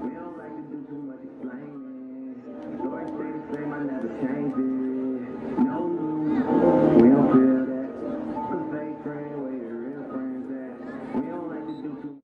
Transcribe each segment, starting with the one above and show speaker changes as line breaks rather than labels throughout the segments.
We don't like to do too much explaining. Story stay the same, I never change it. No news, we don't feel that. A fake friend, where your real friends at? We don't like to do too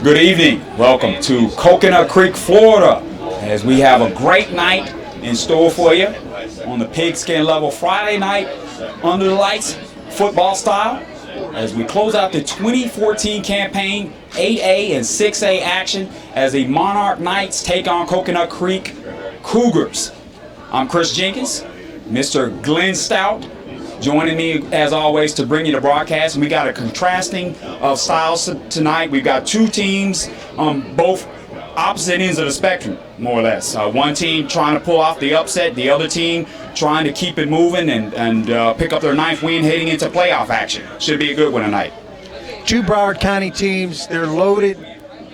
Good evening. Welcome to Coconut Creek, Florida, as we have a great night in store for you on the Pigskin Level Friday night under the lights, football style, as we close out the 2014 campaign, 8A and 6A action as the Monarch Knights take on Coconut Creek Cougars. I'm Chris Jenkins, Mr. Glenn Stout, joining me as always to bring you the broadcast. And we got a contrasting of styles tonight. We've got two teams on both opposite ends of the spectrum, more or less. One team trying to pull off the upset, the other team trying to keep it moving and pick up their ninth win heading into playoff action. Should be a good one tonight.
Two Broward County teams, they're loaded.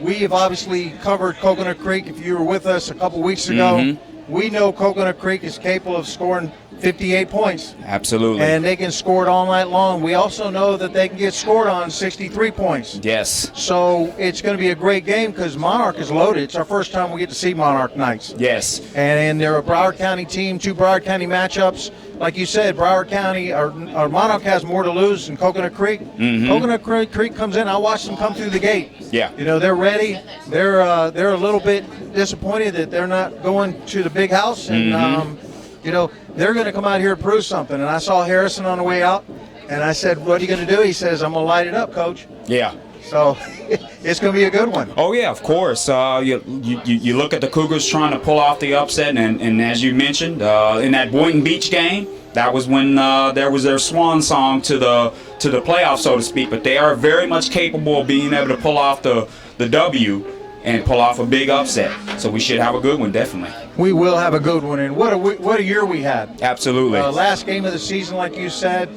We have obviously covered Coconut Creek. If you were with us a couple weeks ago, we know Coconut Creek is capable of scoring 58 points.
Absolutely.
And they can score it all night long. We also know that they can get scored on 63 points.
Yes.
So it's going to be a great game because Monarch is loaded. It's our first time we get to see Monarch Knights.
Yes.
And they're a Broward County team, two Broward County matchups. Like you said, Broward County, or Monarch has more to lose than Coconut Creek. Coconut Creek comes in. I watched them come through the gate.
Yeah.
You know, they're ready. They're a little bit disappointed that they're not going to the big house. And, you know, they're going to come out here and prove something. And I saw Harrison on the way out, and I said, what are you going to do? He says, I'm going to light it up, Coach.
Yeah.
So it's going to be a good one.
Oh, yeah, of course. You look at the Cougars trying to pull off the upset, and as you mentioned, in that Boynton Beach game, that was when there was their swan song to the playoffs, so to speak. But they are very much capable of being able to pull off the W and pull off a big upset. So we should have a good one, definitely. We
will have a good one, and what a year we had.
Absolutely.
Last game of the season, like you said,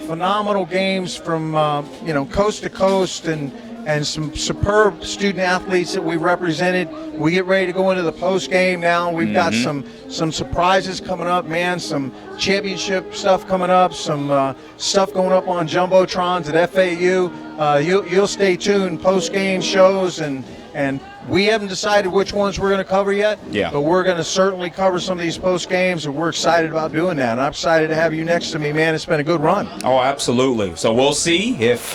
phenomenal games from coast to coast, and some superb student athletes that we represented. We get ready to go into the post game now. We've got some surprises coming up, man. Some championship stuff coming up. Some stuff going up on jumbotrons at FAU. You'll stay tuned. Post game shows and we haven't decided which ones we're going to cover yet.
Yeah.
But we're going to certainly cover some of these post games, and we're excited about doing that. And I'm excited to have you next to me, man. It's been a good run.
Oh, absolutely. So we'll see if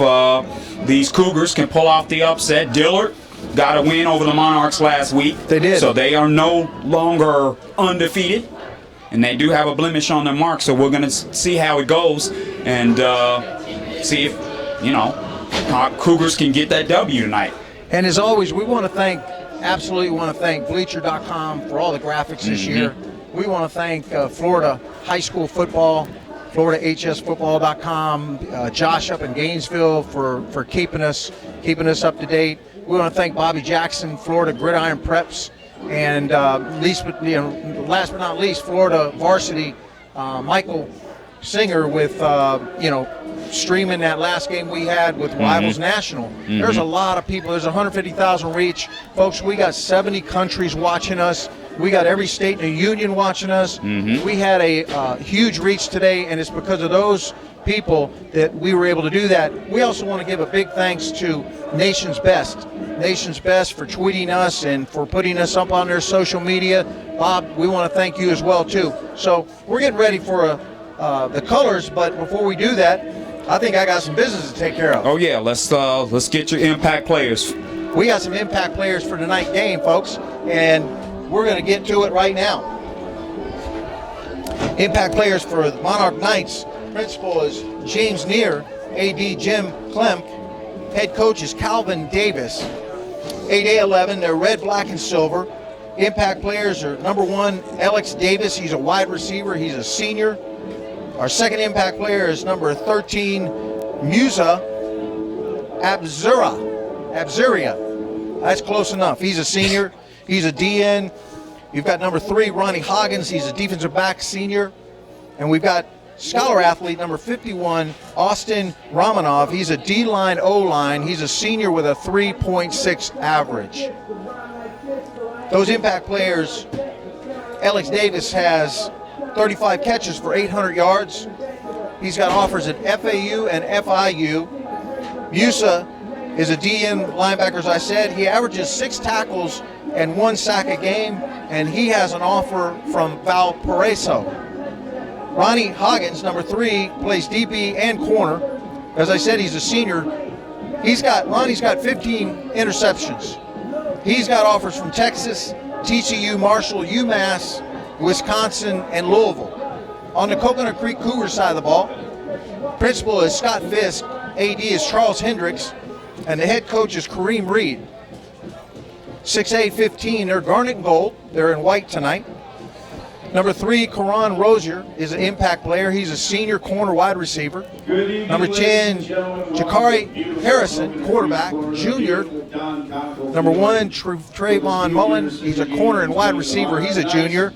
these Cougars can pull off the upset. Dillard got a win over the Monarchs last week.
They did.
So they are no longer undefeated, and they do have a blemish on their mark. So we're going to see how it goes and see if, Cougars can get that W tonight.
And as always, we want to absolutely want to thank Bleacher.com for all the graphics this year. We want to thank Florida High School Football, FloridaHSFootball.com, Josh up in Gainesville for keeping us up to date. We want to thank Bobby Jackson, Florida Gridiron Preps, and last but not least, Florida Varsity, Michael Singer with streaming that last game we had with Rivals National. There's a lot of people. There's 150,000 reach. Folks, we got 70 countries watching us. We got every state in the union watching us. We had a huge reach today, and it's because of those people that we were able to do that. We also want to give a big thanks to Nation's Best for tweeting us and for putting us up on their social media. Bob, we want to thank you as well, too. So we're getting ready for the colors, but before we do that, I think I got some business to take care of.
Oh yeah, let's get your impact players.
We got some impact players for tonight's game, folks, and we're going to get to it right now. Impact players for the Monarch Knights. Principal is James Neer, AD Jim Klemk, head coach is Calvin Davis. 8A11, they're red, black, and silver. Impact players are number 1, Alex Davis. He's a wide receiver. He's a senior. Our second impact player is number 13, Musa Abzuria. That's close enough. He's a senior. He's a DN. You've got number 3, Ronnie Hoggins. He's a defensive back senior. And we've got scholar athlete number 51, Austin Romanov. He's a D-line, O-line. He's a senior with a 3.6 average. Those impact players, Alex Davis has 35 catches for 800 yards. He's got offers at FAU and FIU. Musa is a DN linebacker, as I said. He averages 6 tackles and 1 sack a game, and he has an offer from Valparaiso. Ronnie Hoggins, number 3, plays DB and corner. As I said, he's a senior. Lonnie's got 15 interceptions. He's got offers from Texas, TCU, Marshall, UMass, Wisconsin, and Louisville. On the Coconut Creek Cougars side of the ball, principal is Scott Fisk, AD is Charles Hendricks, and the head coach is Kareem Reed. 6'8", 15, they're garnet and gold. They're in white tonight. Number 3, Karan Rozier is an impact player. He's a senior corner wide receiver. Number 10, Jakari Harrison, quarterback, junior. Number 1, Trayvon Mullen. He's a corner and wide receiver. He's a junior.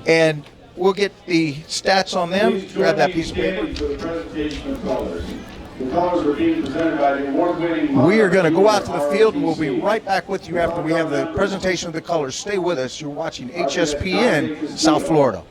And we'll get the stats on them. Grab that piece of paper. We are going to go out to the field, and we'll be right back with you after we have the presentation of the colors. Stay with us. You're watching HSPN South Florida.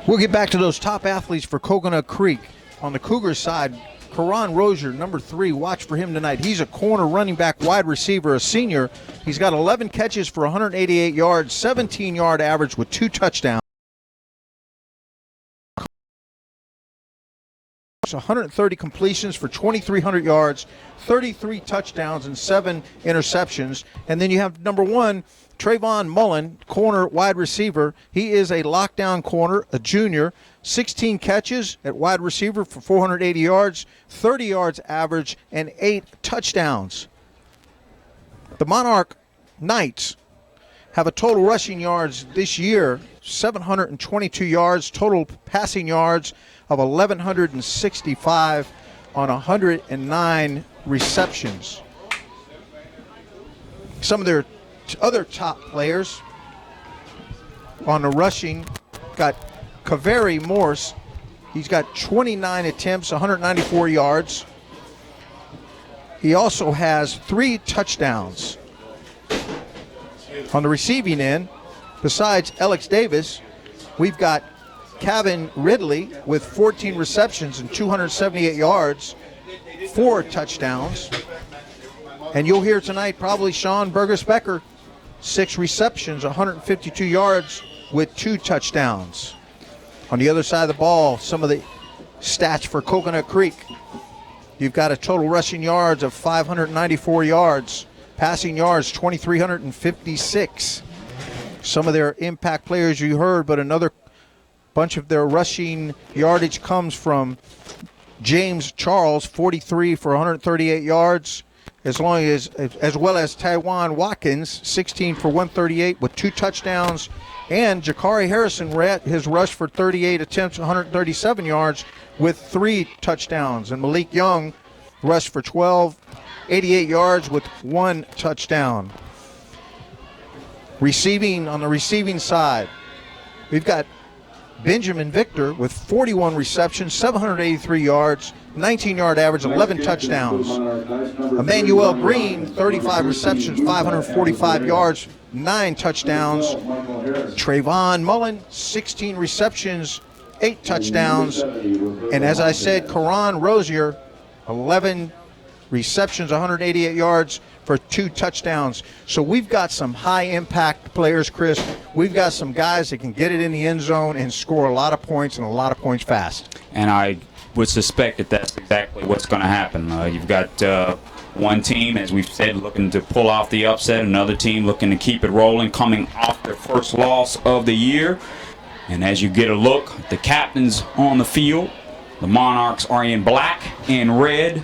We'll get back to those top athletes for Coconut Creek. On the Cougars side, Karan Rozier, number 3, watch for him tonight. He's a corner running back wide receiver, a senior. He's got 11 catches for 188 yards, 17-yard average with 2 touchdowns. 130 completions for 2,300 yards, 33 touchdowns, and 7 interceptions. And then you have number 1, Trayvon Mullen, corner wide receiver. He is a lockdown corner, a junior. 16 catches at wide receiver for 480 yards, 30 yards average, and 8 touchdowns. The Monarch Knights have a total rushing yards this year, 722 yards, total passing yards of 1,165 on 109 receptions. Some of their other top players on the rushing got Kaveri Morse. He's got 29 attempts, 194 yards. He also has 3 touchdowns. On the receiving end, besides Alex Davis, we've got Kevin Ridley with 14 receptions and 278 yards, 4 touchdowns. And you'll hear tonight probably Sean Burgess-Becker, 6 receptions, 152 yards with 2 touchdowns. On the other side of the ball, some of the stats for Coconut Creek. You've got a total rushing yards of 594 yards, passing yards 2,356. Some of their impact players you heard, but another bunch of their rushing yardage comes from James Charles, 43 for 138 yards, as well as Taiwan Watkins, 16 for 138 with 2 touchdowns, and Jakari Harrison his rush for 38 attempts, 137 yards with 3 touchdowns, and Malik Young rushed for 88 yards with 1 touchdown. On the receiving side, we've got Benjamin Victor with 41 receptions, 783 yards, 19-yard average, 11 touchdowns. Emmanuel Green, 35 receptions, 545 yards, 9 touchdowns. Trayvon Mullen, 16 receptions, 8 touchdowns. And as I said, Karan Rozier, 11 receptions, 188 yards for 2 touchdowns. So we've got some high-impact players, Chris. We've got some guys that can get it in the end zone and score a lot of points and a lot of points fast.
And I would suspect that that's exactly what's going to happen. You've got one team, as we've said, looking to pull off the upset. Another team looking to keep it rolling, coming off their first loss of the year. And as you get a look, the captains on the field, the Monarchs are in black and red,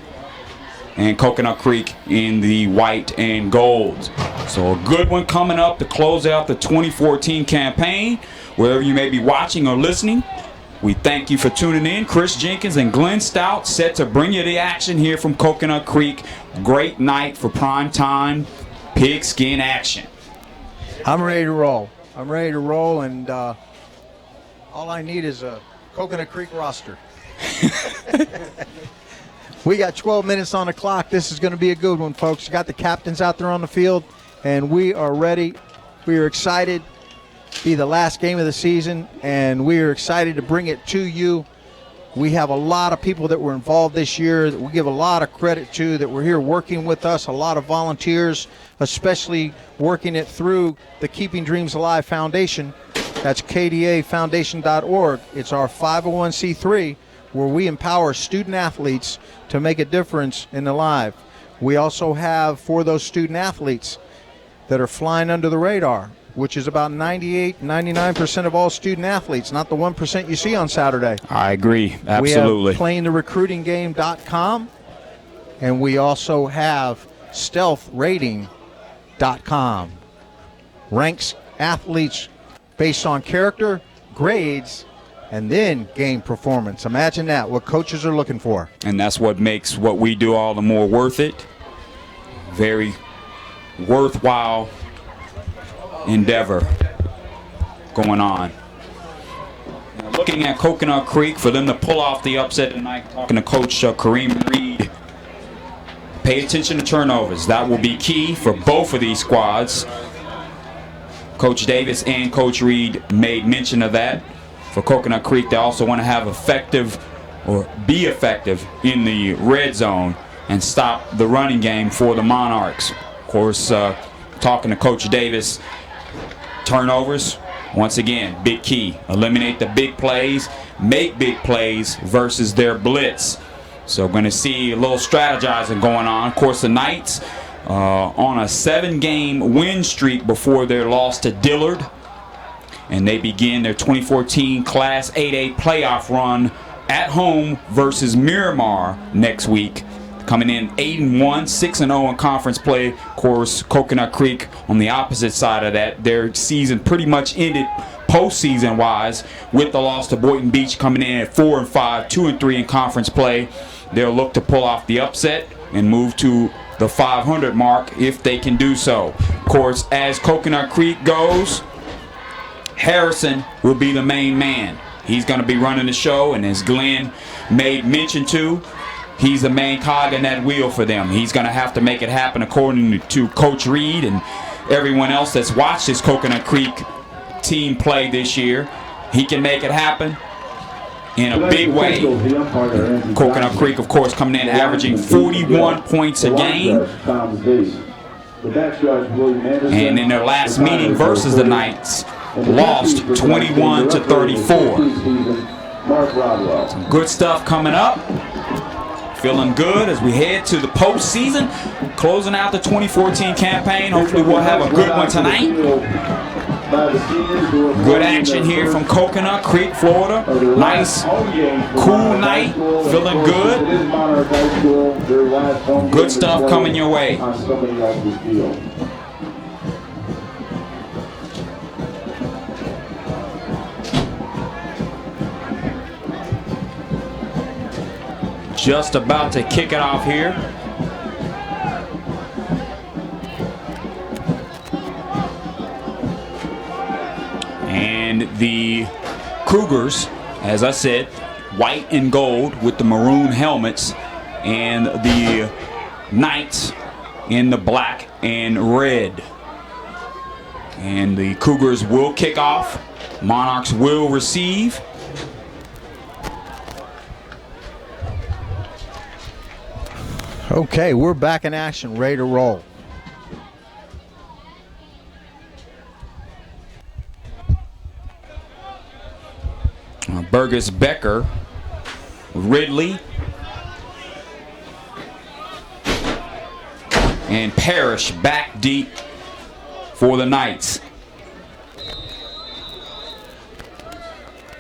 and Coconut Creek in the white and gold. So a good one coming up to close out the 2014 campaign. Wherever you may be watching or listening, we thank you for tuning in. Chris Jenkins and Glenn Stout set to bring you the action here from Coconut Creek. Great night for prime time pigskin action.
I'm ready to roll. And all I need is a Coconut Creek roster. We got 12 minutes on the clock. This is going to be a good one, folks. You got the captains out there on the field, and we are ready. We are excited to be the last game of the season, and we are excited to bring it to you. We have a lot of people that were involved this year that we give a lot of credit to, that were here working with us, a lot of volunteers, especially working it through the Keeping Dreams Alive Foundation. That's kdafoundation.org. It's our 501c3, where we empower student athletes to make a difference in their life. We also have, for those student athletes that are flying under the radar, which is about 99% of all student athletes, not the 1% you see on Saturday.
I agree, absolutely.
We have playingtherecruitinggame.com, and we also have stealthrating.com. Ranks athletes based on character, grades, and then game performance. Imagine that, what coaches are looking for.
And that's what makes what we do all the more worth it. Very worthwhile endeavor going on. Now, looking at Coconut Creek, for them to pull off the upset tonight, talking to Coach Kareem Reed, pay attention to turnovers. That will be key for both of these squads. Coach Davis and Coach Reed made mention of that. For Coconut Creek, they also want to have be effective in the red zone and stop the running game for the Monarchs. Of course, talking to Coach Davis, turnovers, once again, big key. Eliminate the big plays, make big plays versus their blitz. So going to see a little strategizing going on. Of course, the Knights on a 7-game win streak before their loss to Dillard. And they begin their 2014 Class 8A playoff run at home versus Miramar next week. Coming in 8-1, 6-0 in conference play. Of course, Coconut Creek on the opposite side of that. Their season pretty much ended postseason-wise with the loss to Boynton Beach, coming in at 4-5, 2-3 in conference play. They'll look to pull off the upset and move to the 500 mark if they can do so. Of course, as Coconut Creek goes, Harrison will be the main man. He's going to be running the show, and as Glenn made mention to, he's the main cog in that wheel for them. He's going to have to make it happen according to Coach Reed and everyone else that's watched this Coconut Creek team play this year. He can make it happen in a big way. Coconut Creek, of course, coming in averaging 41 points a game. And in their last meeting versus the Knights, lost 21-34. Some good stuff coming up. Feeling good as we head to the postseason, closing out the 2014 campaign. Hopefully we'll have a good one tonight. Good action here from Coconut Creek, Florida. Nice, cool night. Feeling good. Good stuff coming your way. Just about to kick it off here. the Cougars, as I said, white and gold with the maroon helmets, and the Knights in the black and red. And the Cougars will kick off. Monarchs will receive.
Okay, we're back in action, ready to roll.
Burgess Becker, Ridley, and Parrish back deep for the Knights.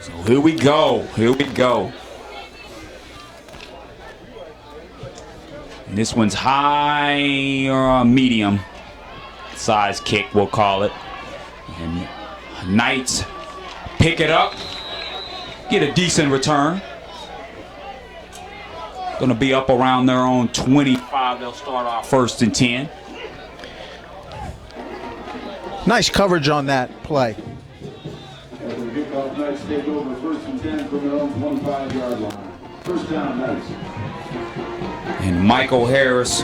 So here we go, here we go. And this one's high or medium size kick, we'll call it. And Knights pick it up, get a decent return. Going to be up around their own 25. They'll start off 1st and 10.
Nice coverage on that play.
As we kick off, Knights take over 1st and 10 from their own 25-yard line. First down, Knights.
And Michael Harris,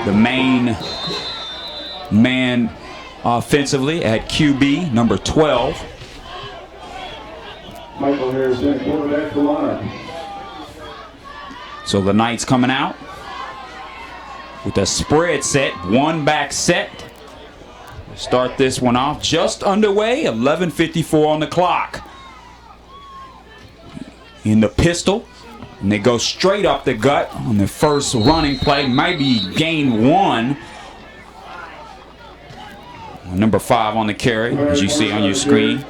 the main man offensively at QB, number 12.
Michael Harris, quarterback for Monarch.
So the Knights coming out with a spread set, one back set. Start this one off just underway, 11:54 on the clock. In the pistol, and they go straight up the gut on the first running play, maybe gain one. Number 5 on the carry, as you see on your screen,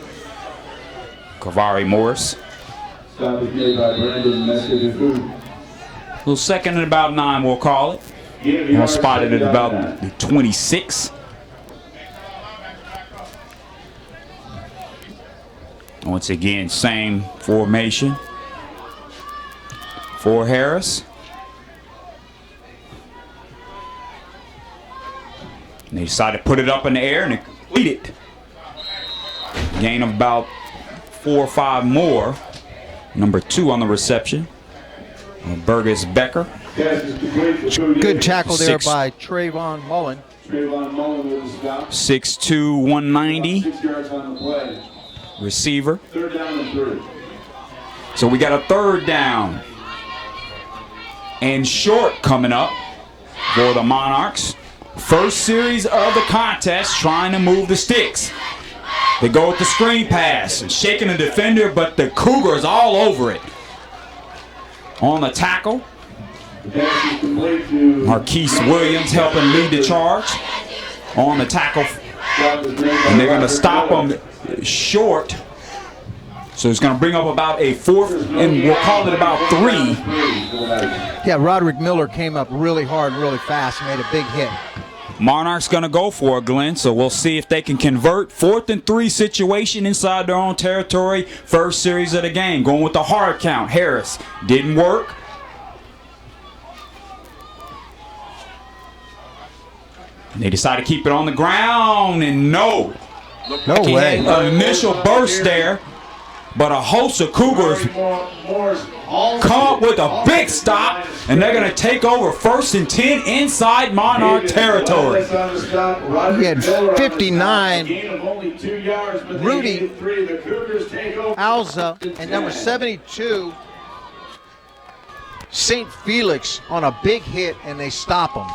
Kavari Morris.
Stop the play by Brandon Message.
Little second and about 9, we'll call it. We'll spot it at about the 26. Once again, same formation for Harris. And they decide to put it up in the air and they complete it. Gain of about 4 or 5 more. Number 2 on the reception, Burgess Becker.
Good tackle there by Trayvon Mullen.
6'2", 190.
6 yards on the play.
Receiver.
3rd down and 3.
So we got a 3rd down and short coming up for the Monarchs. First series of the contest, trying to move the sticks. They go with the screen pass and shaking the defender, but the Cougars all over it. On the tackle, Marquise Williams helping lead the charge. On the tackle, and they're going to stop them short. So it's going to bring up about a 4th, and we'll call it about 3.
Yeah, Roderick Miller came up really hard, really fast, and made a big hit.
Monarch's going to go for it, Glenn, so we'll see if they can convert. 4th and 3 situation inside their own territory. First series of the game. Going with the hard count. Harris didn't work. And they decide to keep it on the ground, and no
way.
An initial burst there, but a host of Cougars come up with a big stop, and they're going to take over 1st and 10 inside Monarch territory.
He had 59. Rudy Alza and number 72, St. Felix, on a big hit, and they stop him.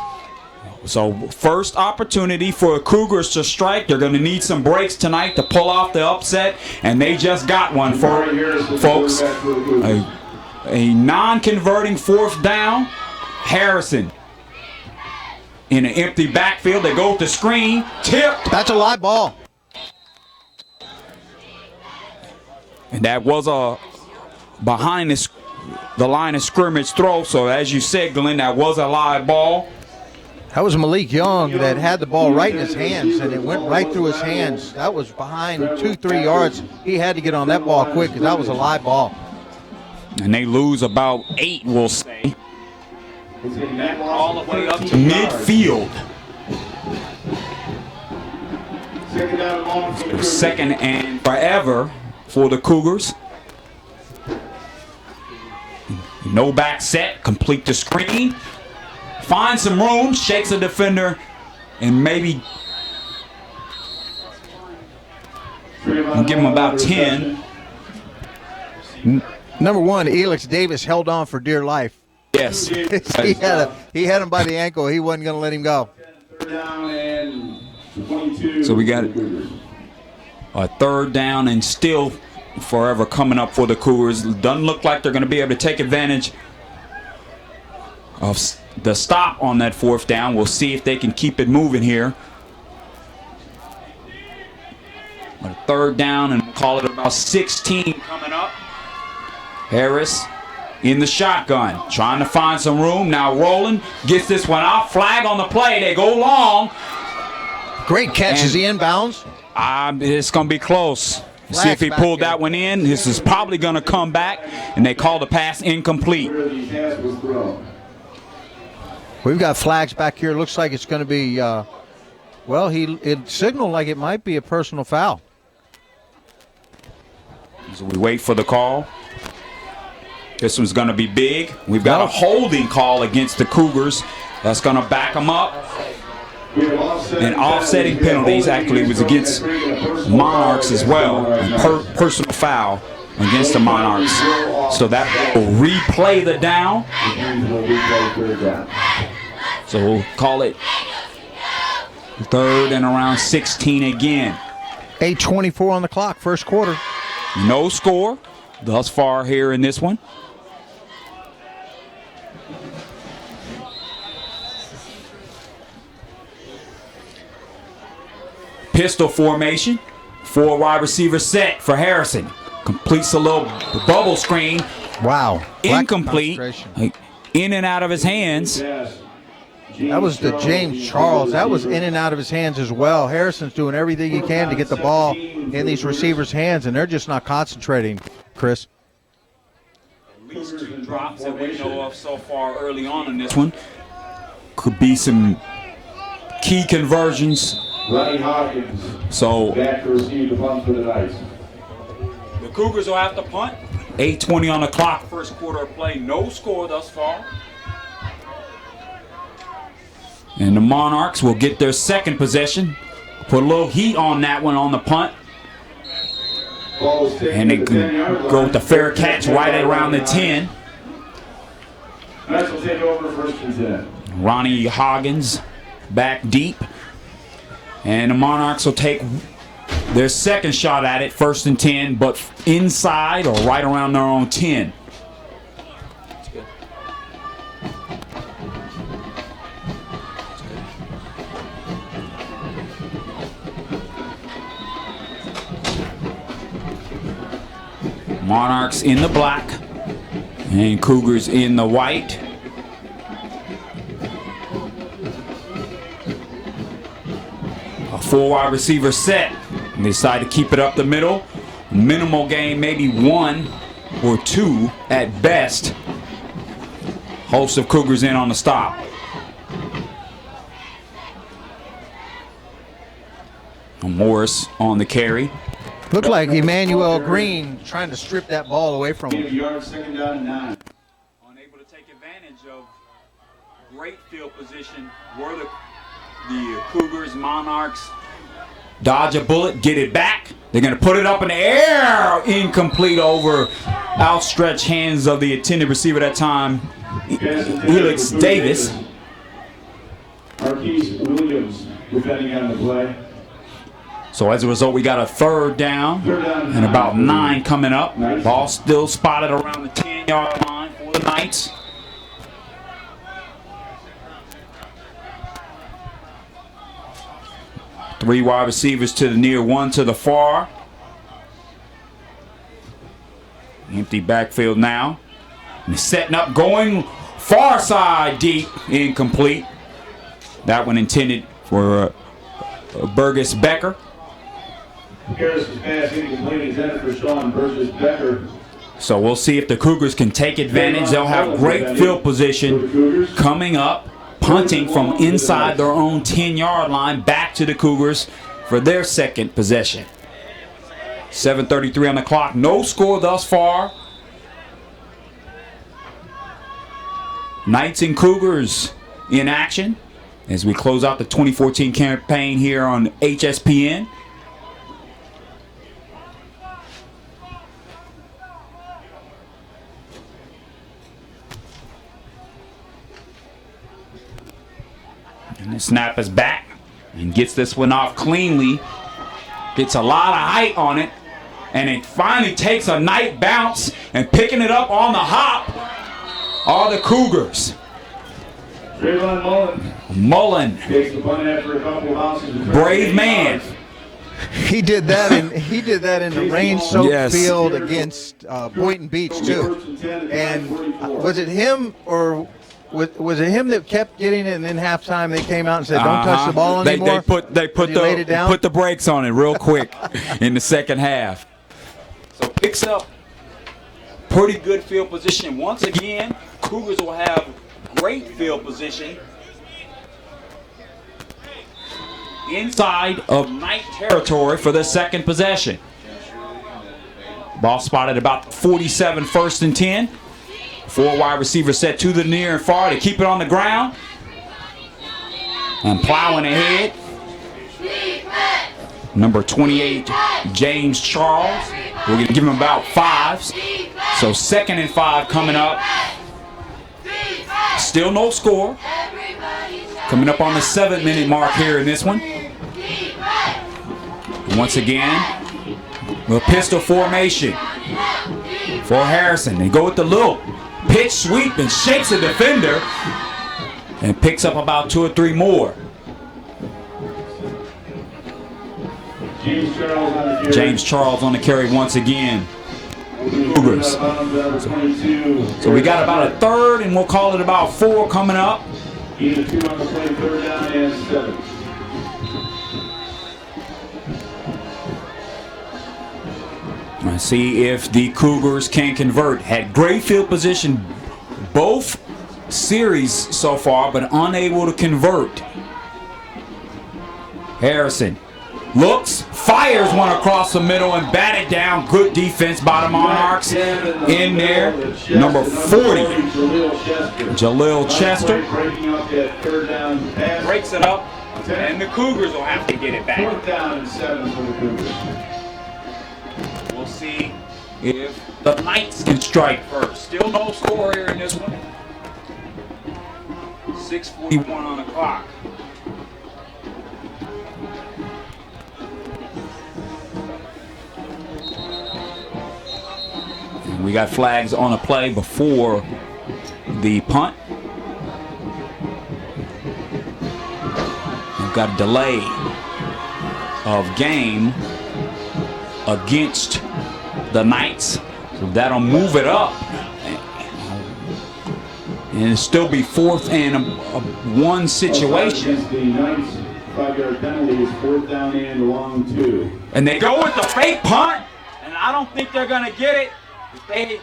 So first opportunity for the Cougars to strike. They're going to need some breaks tonight to pull off the upset, and they just got one, folks. A non-converting 4th down. Harrison in an empty backfield. They go with the screen. Tip.
That's a live ball.
And that was a behind the line of scrimmage throw. So as you said, Glenn, that was a live ball.
That was Malik Young that had the ball right in his hands, and it went right through his hands. That was behind 2-3 yards. He had to get on that ball quick because that was a live ball.
And they lose about 8, we'll say. All the way up to midfield. Second and forever for the Cougars. No back set, complete the screen. Finds some room, shakes a defender, and maybe we'll give him about 10.
Number one, Elix Davis held on for dear life.
Yes.
he had him by the ankle. He wasn't going to let him go.
So we got a third down and still forever coming up for the Cougars. Doesn't look like they're going to be able to take advantage of the stop on that fourth down. We'll see if they can keep it moving here. A third down and call it about 16 coming up. Harris in the shotgun, trying to find some room. Now rolling, gets this one out. Flag on the play. They go long.
Great catch. Is he inbounds?
It's going to be close. See if he pulled that one in. This is probably going to come back, and they call the pass incomplete.
We've got flags back here. Looks like it's going to be, it signaled like it might be a personal foul.
So we wait for the call. This one's going to be big. We've got a holding call against the Cougars. That's going to back them up. And offsetting penalties actually was against Monarchs as well. Personal foul against the Monarchs. So that will replay the down. So we'll call it third and around 16 again.
8:24 on the clock, first quarter.
No score thus far here in this one. Pistol formation. 4 wide receiver set for Harrison. Completes a little bubble screen.
Wow.
Incomplete. In and out of his hands.
That was the James Charles. That was in and out of his hands as well. Harrison's doing everything he can to get the ball in these receivers' hands, and they're just not concentrating, Chris.
At least 2 drops that we know of so far early on in this one. Could be some key conversions. So the Cougars will have to punt. 8:20 on the clock, first quarter of play. No score thus far. And the Monarchs will get their second possession. Put a little heat on that one on the punt. And they can go with the fair catch right at around the 10. Ronnie Hoggins back deep. And the Monarchs will take their second shot at it, first and 10, but inside or right around their own 10. Monarchs in the black and Cougars in the white. A 4 wide receiver set. And they decide to keep it up the middle. Minimal gain, maybe 1 or 2 at best. Host of Cougars in on the stop. Morris on the carry.
Looked like Emmanuel Green trying to strip that ball away from him.
Second down and 9. Unable to take advantage of great field position were the Cougars. Monarchs dodge a bullet, get it back. They're going to put it up in the air. Incomplete over outstretched hands of the intended receiver that time, Elix Davis.
Marquise Williams defending on the play.
So as a result, we got a third down and about 9 coming up. Ball still spotted around the 10-yard line for the Knights. Three wide receivers to the near, 1 to the far. Empty backfield now. And he's setting up, going far side deep, incomplete. That one intended for Burgess Becker.
Harrison's pass incomplete, intended for Sean Burgess Becker.
So we'll see if the Cougars can take advantage. They'll have great field position coming up, punting from inside their own 10-yard line back to the Cougars. for their second possession. 7:33 on the clock. No score thus far. Knights and Cougars in action as we close out the 2014 campaign here on HSPN. And the snap is back and gets this one off cleanly. Gets a lot of height on it. And it finally takes a nice bounce and picking it up on the hop are the Cougars. Mullen.
Takes the punt after a couple of bounces.
Brave man.
He did that in the rain-soaked field against Boynton Beach too. And was it him or was it him that kept getting it, and then halftime they came out and said, "Don't touch the ball anymore"?
They put the brakes on it real quick in the second half. So picks up pretty good field position once again. Cougars will have great field position inside of Knight territory for the second possession. Ball spotted about 47, 1st and 10. 4 wide receivers set to the near and far to keep it on the ground. And plowing ahead. Number 28, James Charles. We're going to give him about 5s. So 2nd and 5 coming up. Still no score. Coming up on the 7-minute mark here in this one. Once again, a pistol formation for Harrison. They go with the little pitch sweep and shakes the defender and picks up about 2 or 3 more. James Charles on the carry once again. Cougars. So we got about a 3rd, and we'll call it about 4 coming up.
Either 2 on the play, 3rd down and 7.
Let's see if the Cougars can convert. Had great field position both series so far, but unable to convert. Harrison looks, fires one across the middle and batted down. Good defense by the Monarchs in there. Number 40, Jaleel Chester. Breaks it up, and the Cougars will have to get it back.
4th down and 7 for the Cougars.
We'll see if the Knights can strike first. Still no score here in this one. 6:41 on the clock. And we got flags on the play before the punt. We've got a delay of game against the Knights. So that'll move it up. And it'll still be 4th and 1 situation.
The Knights 5-yard penalty is 4th down and long 2.
And they go with the fake punt. And I don't think they're going to get it. If they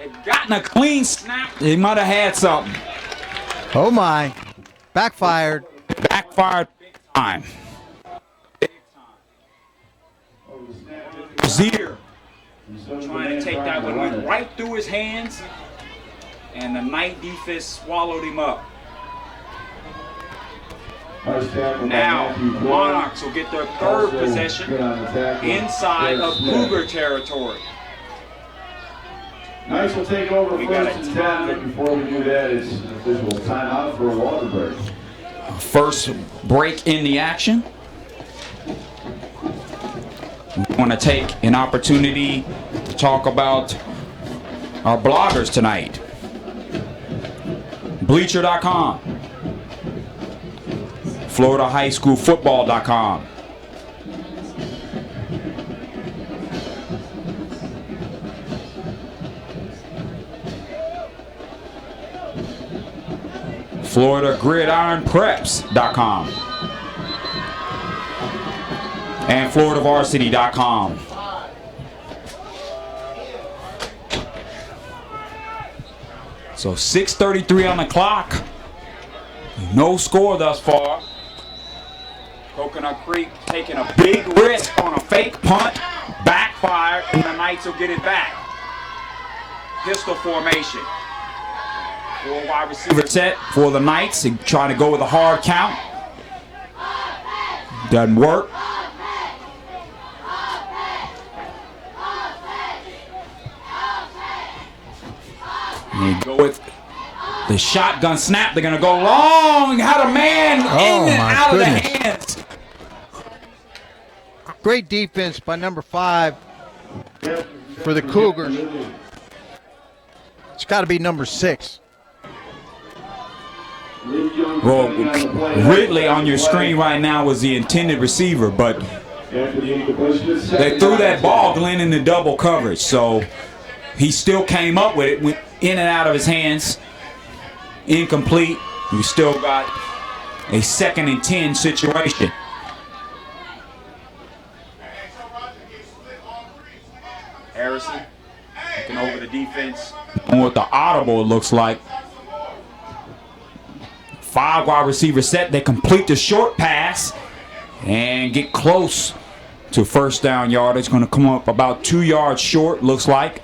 had gotten a clean snap, they might have had something.
Oh my. Backfired.
Backfired big time. Zier trying to take that one, went right through his hands, and the Knight defense swallowed him up. Now, Monarchs will get their 3rd possession inside of Cougar territory.
Knights will take over 1st and 10, but before we do that, it's an official timeout for a water break.
First break in the action. We want to take an opportunity to talk about our bloggers tonight. Bleacher.com, FloridaHighSchoolFootball.com, FloridaGridironPreps.com, and FloridaVarsity.com. So 6:33 on the clock. No score thus far. Coconut Creek taking a big risk on a fake punt, backfire, and the Knights will get it back. Pistol formation. 4 wide receiver set for the Knights. Trying to go with a hard count. Doesn't work. And go with the shotgun snap. They're going to go long. Had a man in and out of the hands.
Great defense by number 5 for the Cougars. It's got to be number 6.
Well, Ridley on your screen right now was the intended receiver, but they threw that ball, Glenn, into double coverage. So he still came up with it, went in and out of his hands. Incomplete. We still got a 2nd and 10 situation. Harrison looking over the defense. And what the audible it looks like. 5 wide receiver set. They complete the short pass and get close to first down yardage. Going to come up about 2 yards short, looks like.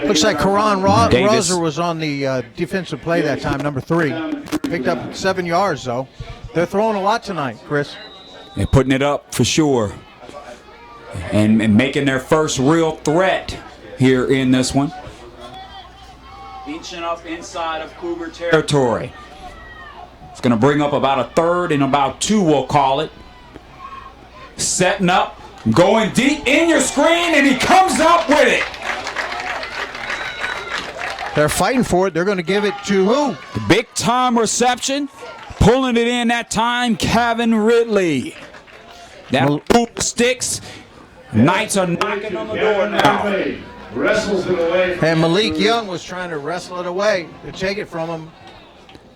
Looks like Karan Roser was on the defensive play that time, number 3. Picked up 7 yards, though. They're throwing a lot tonight, Chris.
They're putting it up for sure. And making their first real threat here in this one. Inching up inside of Cougar territory. It's going to bring up about a 3rd and about 2, we'll call it. Setting up, going deep in your screen, and he comes up with it.
They're fighting for it. They're going to give it to who?
The big time reception. Pulling it in that time, Kevin Ridley. That hoop sticks. Knights are knocking on the door now.
Wrestles it away.
And Malik Young was trying to wrestle it away to take it from him.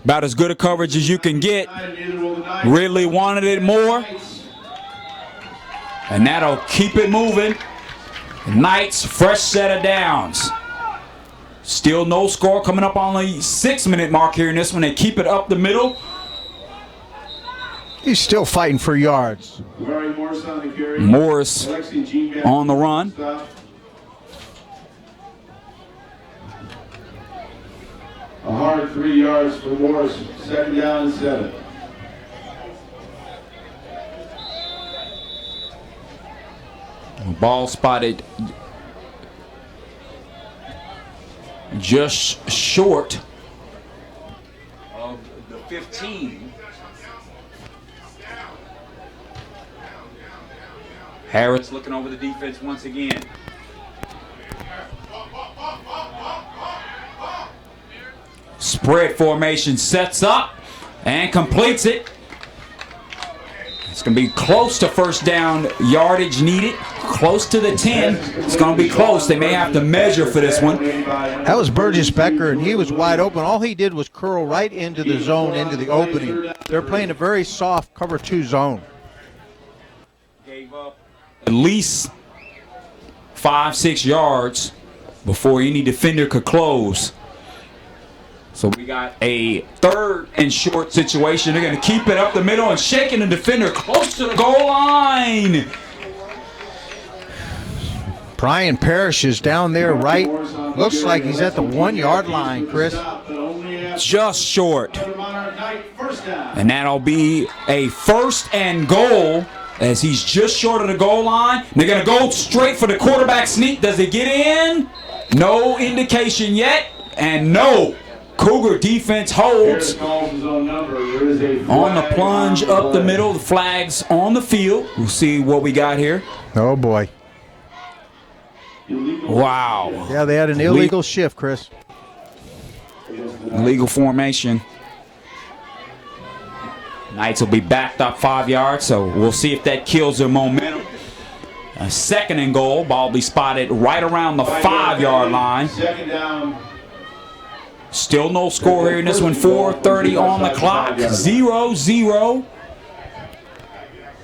About as good a coverage as you can get. Ridley wanted it more. And that'll keep it moving. Knights, fresh set of downs. Still no score, coming up on the 6-minute mark here in this one. They keep it up the middle.
He's still fighting for yards.
Morris on the run.
A hard 3 yards for Morris. 2nd down and 7.
Ball spotted just short of the 15. Harris looking over the defense once again. Spread formation sets up and completes it. It's going to be close to first down yardage needed. Close to the 10. It's going to be close. They may have to measure for this one.
That was Burgess Becker, and he was wide open. All he did was curl right into the zone, into the opening. They're playing a very soft cover 2 zone.
Gave up at least 5-6 yards before any defender could close. So we got a 3rd and short situation. They're going to keep it up the middle and shaking the defender close to the goal line.
Brian Parrish is down there right. Looks like he's at the 1-yard line, Chris.
Just short. And that'll be a 1st and goal as he's just short of the goal line. They're going to go straight for the quarterback sneak. Does it get in? No indication yet. And no. Cougar defense holds on the plunge up the middle. The flag's on the field. We'll see what we got here.
Oh, boy.
Wow.
Yeah, they had an illegal shift, Chris.
Illegal formation. Knights will be backed up 5 yards, so we'll see if that kills their momentum. A 2nd and goal. Ball will be spotted right around the 5-yard line.
2nd down.
Still no score here in this one. 4:30 on the clock. 0-0.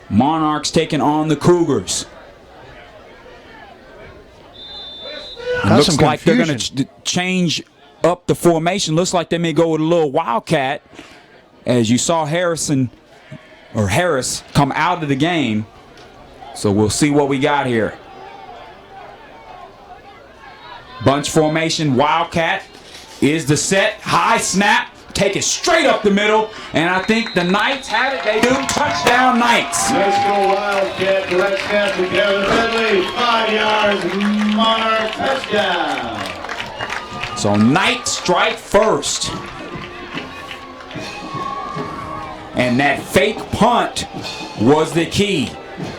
Monarchs taking on the Cougars. Looks like they're going to change up the formation. Looks like they may go with a little wildcat as you saw Harris come out of the game. So we'll see what we got here. Bunch formation, Wildcat is the set. High snap, take it straight up the middle, and I think the Knights have it. They do. Touchdown, Knights.
Let's go Wildcat, direct snap to Kevin Ridley, 5 yards, Monarch touchdown.
So Knights strike first. And that fake punt was the key.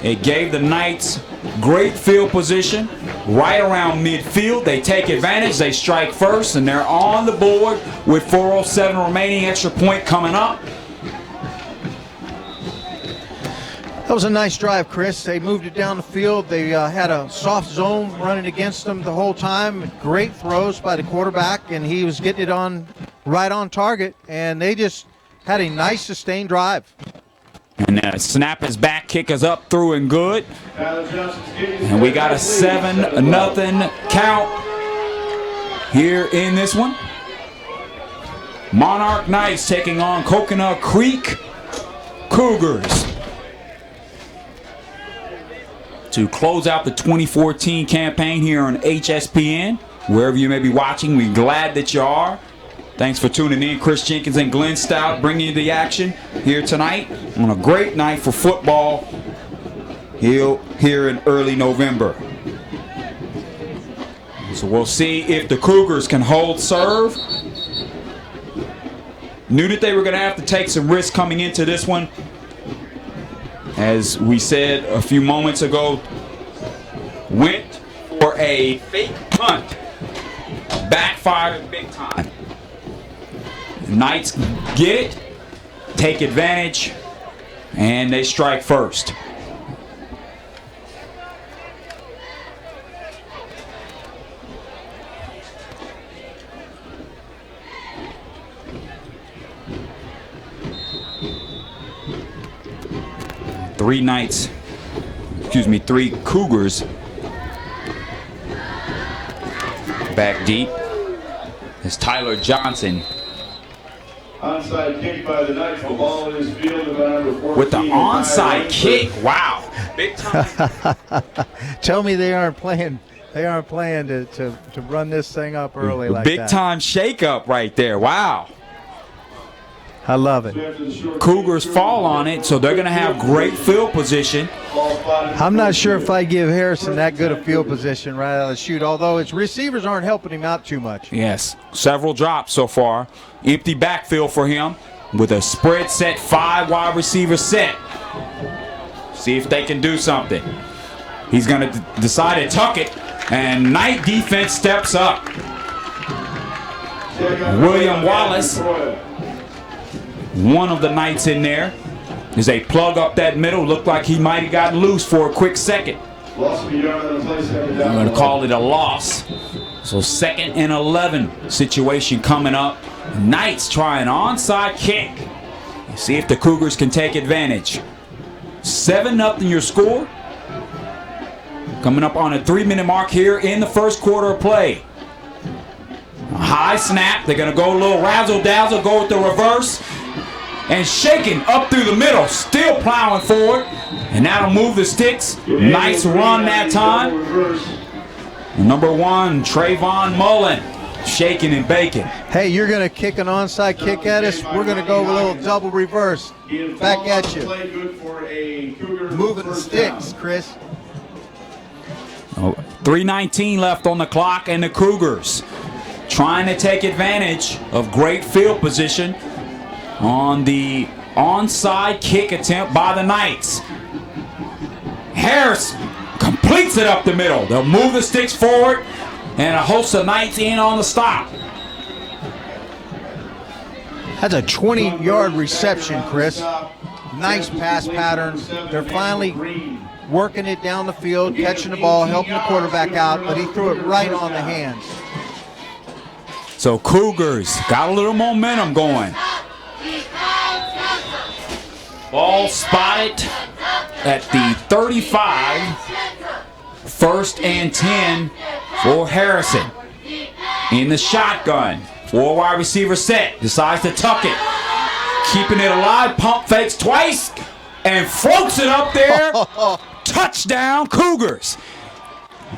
It gave the Knights great field position right around midfield. They take advantage, they strike first, and they're on the board with 4:07 remaining. Extra point coming up.
That was a nice drive, Chris. They moved it down the field. They had a soft zone running against them the whole time. Great throws by the quarterback, and he was getting it right on target, and they just had a nice sustained drive.
And snap is back, kick is up, through and good. And we got a 7-0 count here in this one. Monarch Knights taking on Coconut Creek Cougars to close out the 2014 campaign here on HSPN. Wherever you may be watching, we're glad that you are. Thanks for tuning in. Chris Jenkins and Glenn Stout bringing you the action here tonight on a great night for football here in early November. So we'll see if the Cougars can hold serve. Knew that they were going to have to take some risks coming into this one. As we said a few moments ago, went for a fake punt. Backfired big time. Knights get it, take advantage, and they strike first. Three Cougars back deep. As Tyler Johnson
onside kick by the Knights. The ball is fielded by number 14.
with the onside kick. Wow. Big time.
Tell me they aren't playing to run this thing up early like that.
Big time shake-up right there. Wow.
I love it.
Cougars fall on it, so they're going to have great field position.
I'm not sure if I give Harrison that good a field position right out of the chute, although his receivers aren't helping him out too much.
Yes, several drops so far. Empty backfield for him with a spread set, 5 wide receiver set. See if they can do something. He's going to decide to tuck it, and Knight defense steps up. William Wallace, one of the Knights in there, as they plug up that middle. Looked like he might have gotten loose for a quick second. I'm going to call it a loss. So 2nd and 11 situation coming up. Knights try an onside kick. See if the Cougars can take advantage. 7-0 your score. Coming up on a 3-minute mark here in the first quarter of play. A high snap. They're going to go a little razzle-dazzle, go with the reverse. And shaking up through the middle, still plowing forward, and that'll move the sticks. Nice run that time. Number 1, Trayvon Mullen, shaking and baking.
Hey, you're going to kick an onside kick at us? We're going to go a little double reverse. Back at you. Moving the sticks, Chris.
3:19 left on the clock, and the Cougars trying to take advantage of great field position on the onside kick attempt by the Knights. Harris completes it up the middle. They'll move the sticks forward, and a host of Knights in on the stop.
That's a 20-yard reception, Chris. Nice pass pattern. They're finally working it down the field, catching the ball, helping the quarterback out, but he threw it right on the hands.
So Cougars got a little momentum going. Ball spotted at the 35. 1st and 10 for Harrison. In the shotgun. 4 wide receiver set. Decides to tuck it. keeping it alive. Pump fakes twice and floats it up there. Touchdown, Cougars.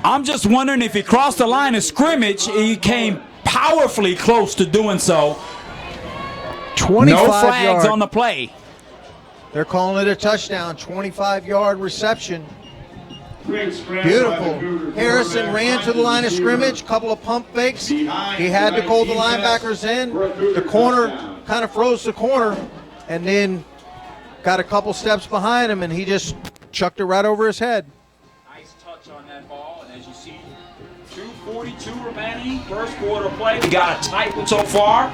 I'm just wondering if he crossed the line of scrimmage. He came powerfully close to doing so.
25
No flags
yard.
on the play.
They're calling it a touchdown. 25-yard reception.
Great spread by the
Beautiful.
Cougars.
Harrison ran to the line of scrimmage, couple of pump fakes. He had to call the linebackers in. The corner kind of froze the corner, and then got a couple steps behind him, and he just chucked it right over his head.
Nice touch on that ball, and as you see, 2:42 remaining, first quarter play. We got a tight one so far.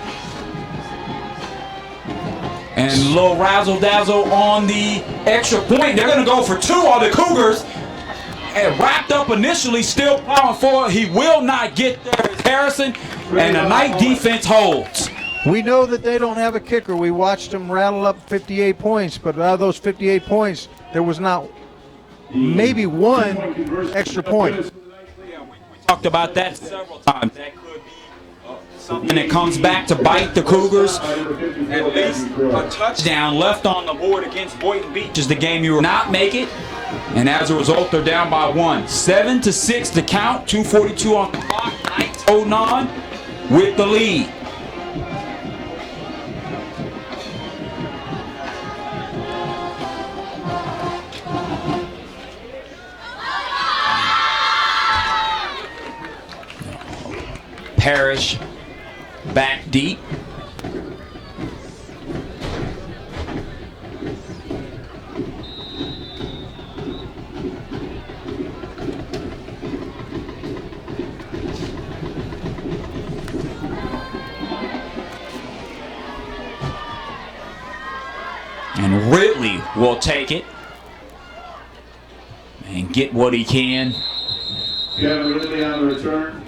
And a little razzle-dazzle on the extra point. They're going to go for 2 on the Cougars. And wrapped up initially, still plowing forward. He will not get there. It's Harrison, and the Knight defense holds.
We know that they don't have a kicker. We watched them rattle up 58 points, but out of those 58 points, there was not maybe one extra point.
We talked about that several times. That could be something that comes back to bite the Cougars. At least a touchdown left on the board against Boynton Beach is the game you will not make it. And as a result, they're down by 1. 7-6 to count. 2:42 on the clock. Knights holding on with the lead. Parrish back deep. And Ridley will take it and get what he can.
Kevin Ridley on the return.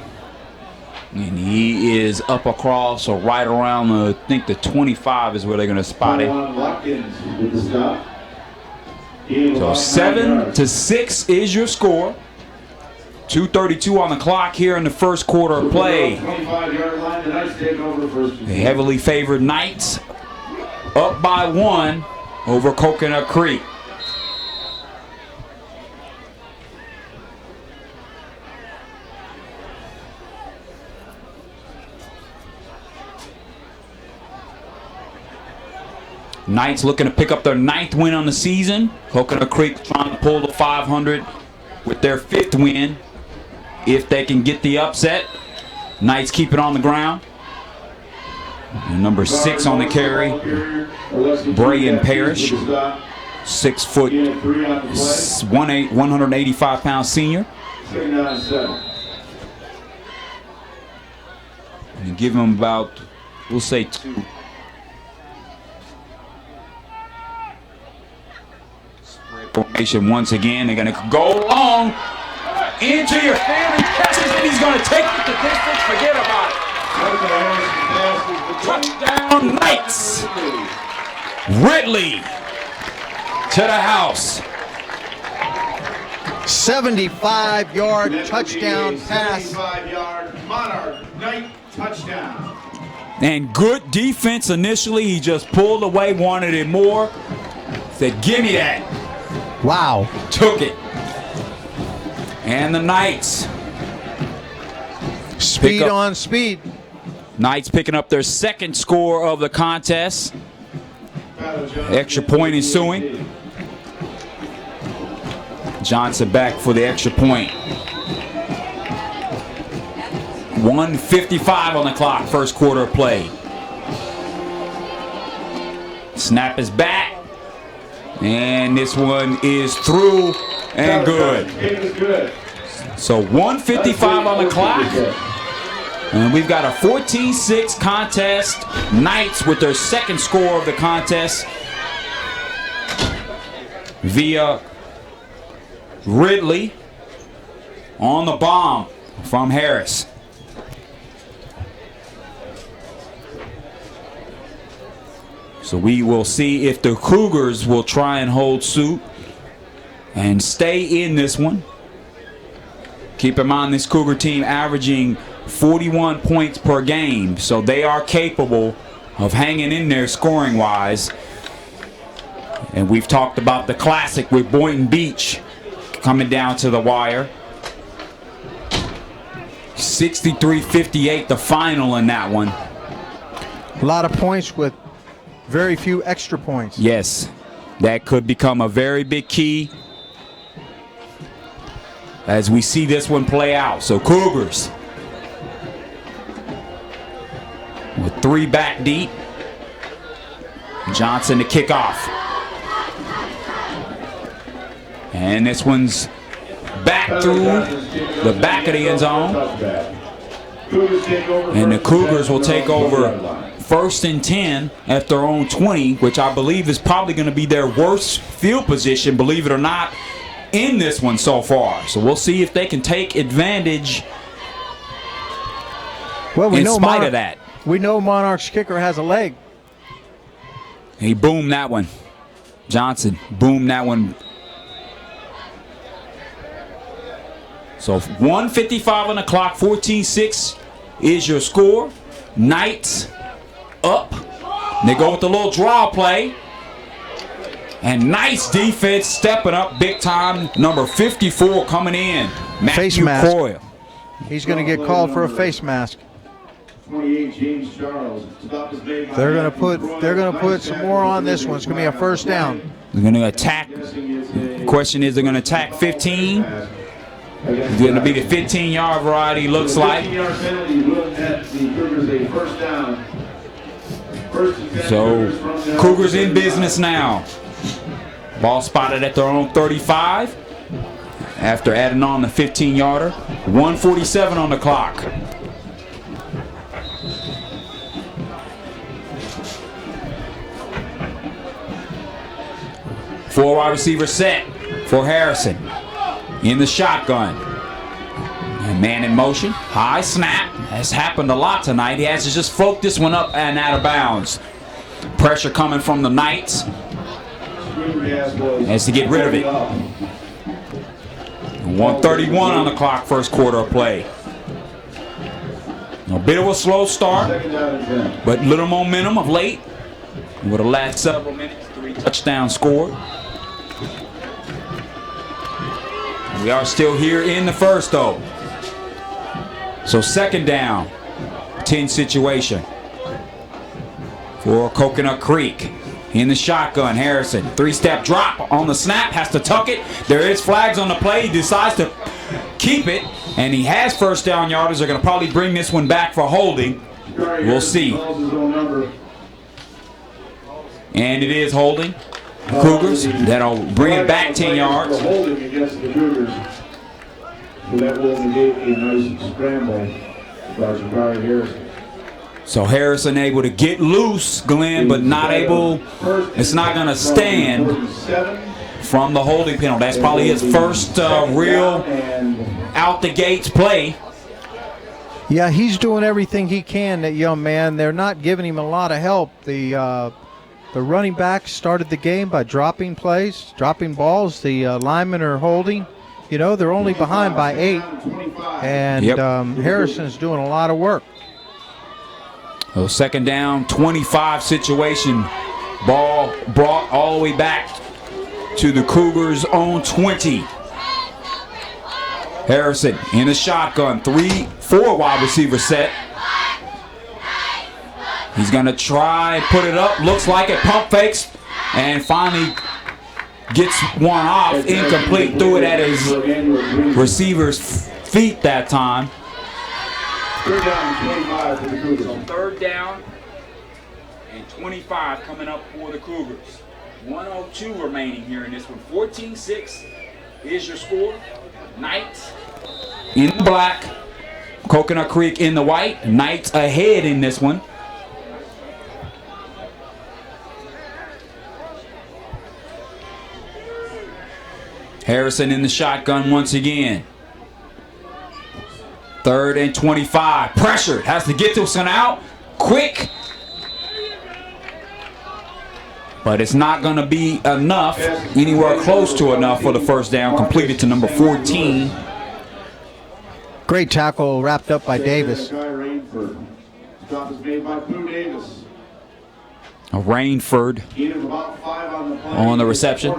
And he is up across or right around the, I think the 25 is where they're going to spot it.
Watkins with the stop.
So 7-6 is your score. 2:32 on the clock here in the first quarter of play.
25-yard line. The Knights take over first.
The heavily favored Knights up by 1 over Coconut Creek. Knights looking to pick up their 9th win on the season. Coconut Creek trying to pull the 500 with their 5th win. If they can get the upset, Knights keep it on the ground. And number 6 on the carry, Brayan Parrish, 6 foot, 185 pound senior. And give him about, we'll say 2. Formation once again. They're going to go long into your family catches, and he's going to take it the distance. Forget about it. Touchdown Knights. Ridley to the house.
75-yard touchdown pass.
75-yard Monarch Knight touchdown.
And good defense initially. He just pulled away, wanted it more. Said, give me that.
Wow.
Took it. And the Knights.
Speed on speed.
Knights picking up their 2nd score of the contest. Extra point ensuing. Johnson back for the extra point. 1:55 on the clock, first quarter of play. Snap is back. And this one is through and good. So 1:55 on the clock. And we've got a 14-6 contest. Knights with their 2nd score of the contest via Ridley on the bomb from Harris. So we will see if the Cougars will try and hold suit and stay in this one. Keep in mind this Cougar team averaging 41 points per game, so they are capable of hanging in there scoring-wise. And we've talked about the classic with Boynton Beach coming down to the wire. 63-58 the final in that one.
A lot of points with very few extra points.
Yes, that could become a very big key as we see this one play out. So Cougars with 3 back deep. Johnson to kick off. And this one's back through the back of the end zone. And the Cougars will take over 1st and 10 at their own 20, which I believe is probably going to be their worst field position, believe it or not, in this one so far. So we'll see if they can take advantage in spite of that.
We know Monarch's kicker has a leg.
He boomed that one. Johnson boomed that one. So 1:55 on the clock, 14-6 is your score. Knights up. They go with the little draw play. And nice defense stepping up big time. Number 54 coming in.
Face
Matthew
mask.
Coyle.
He's going to get called for a face mask.
28 James Charles.
They're going to put some more on this one. It's going to be a first down.
They're going to attack. The question is, they're going to attack 15. It's going to be the 15-yard variety, looks like. So Cougars in business now. Ball spotted at their own 35 after adding on the 15-yarder. 1:47 on the clock. Four wide receiver set for Harrison. In the shotgun. And man in motion. High snap. Has happened a lot tonight. He has to just float this one up and out of bounds. Pressure coming from the Knights. Has to get rid of it. 1:31 on the clock, first quarter of play. A bit of a slow start, but little momentum of late. Over the last several minutes, 3 touchdowns scored. We are still here in the first, though. So 2nd down, 10 situation for Coconut Creek. In the shotgun, Harrison, 3-step drop on the snap, has to tuck it. There is flags on the play. He decides to keep it, and he has first down yardage. They're going to probably bring this one back for holding. We'll see. And it is holding. The Cougars, that'll bring it back 10 yards.
Holding against the Cougars. So that will negate a nice scramble by Jabari Harrison.
So Harrison able to get loose, Glenn, but not able. It's not going to stand from the holding penalty. That's probably his first real out the gates play.
Yeah, he's doing everything he can, that young man. They're not giving him a lot of help. The running back started the game by dropping plays, dropping balls. The linemen are holding. You know, they're only behind by 8. And Harrison's doing a lot of work.
So 2nd down, 25 situation. Ball brought all the way back to the Cougars' own 20. Harrison in the shotgun, 3-4 wide receiver set. He's going to try and put it up. Looks like it. Pump fakes and finally gets one off. Incomplete. Threw it at his receiver's feet that time.
3rd down, 25 for the Cougars.
So 3rd down and 25 coming up for the Cougars. 1:02 remaining here in this one. 14-6 is your score. Knights in the black. Coconut Creek in the white. Knights ahead in this one. Harrison in the shotgun once again. 3rd and 25. Pressured. Has to get this one out quick. But it's not going to be enough, anywhere close to enough for the first down. Completed to number 14.
Great tackle wrapped up by Davis.
Stop is made by Blue Davis.
Rainford on the reception.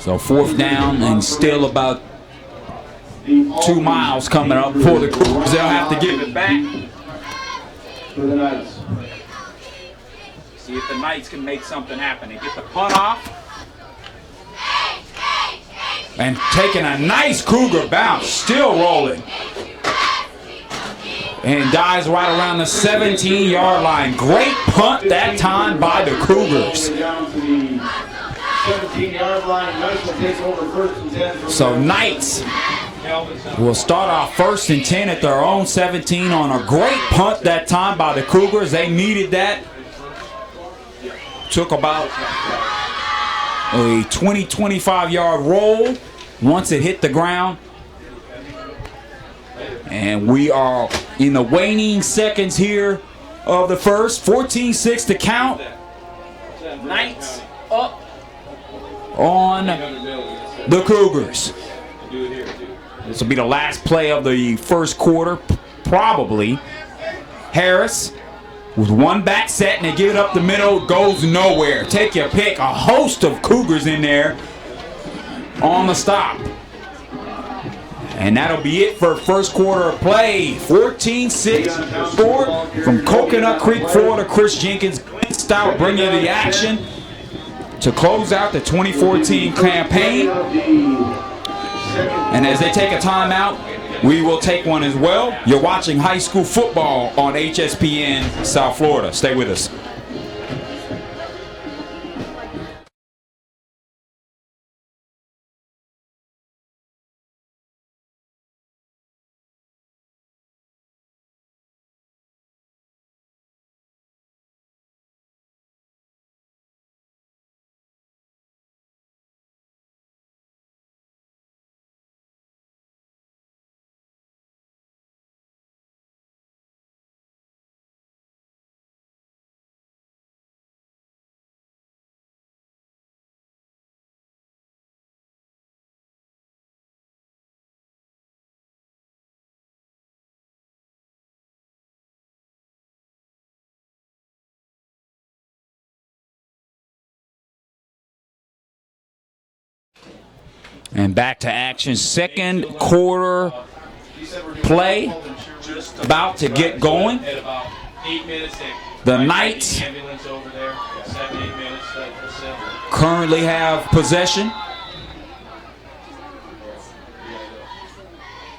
So 4th down and still about 2 miles coming up for the Cougars. They'll have to give it back.
For the Knights.
See if the Knights can make something happen. They get the punt off. And taking a nice Cougar bounce, still rolling. And dives right around the 17-yard line. Great punt that time by the Cougars.
Down to the 17-yard line. Knights will take over 1st and 10.
So Knights will start off 1st and 10 at their own 17 on a great punt that time by the Cougars. They needed that. Took about a 20-25-yard roll once it hit the ground. And we are in the waning seconds here of the first. 14-6 to count. Knights up on the Cougars. This will be the last play of the first quarter, probably. Harris with one back set, and they give it up the middle. Goes nowhere. Take your pick. A host of Cougars in there on the stop. And that'll be it for first quarter of play. 14-6 score from Coconut Creek, Florida. Chris Jenkins, Glenn Stout bringing the action to close out the 2014 campaign. And as they take a timeout, we will take one as well. You're watching high school football on HSPN South Florida. Stay with us. And back to action. Second quarter play about to get going. The Knights currently have possession.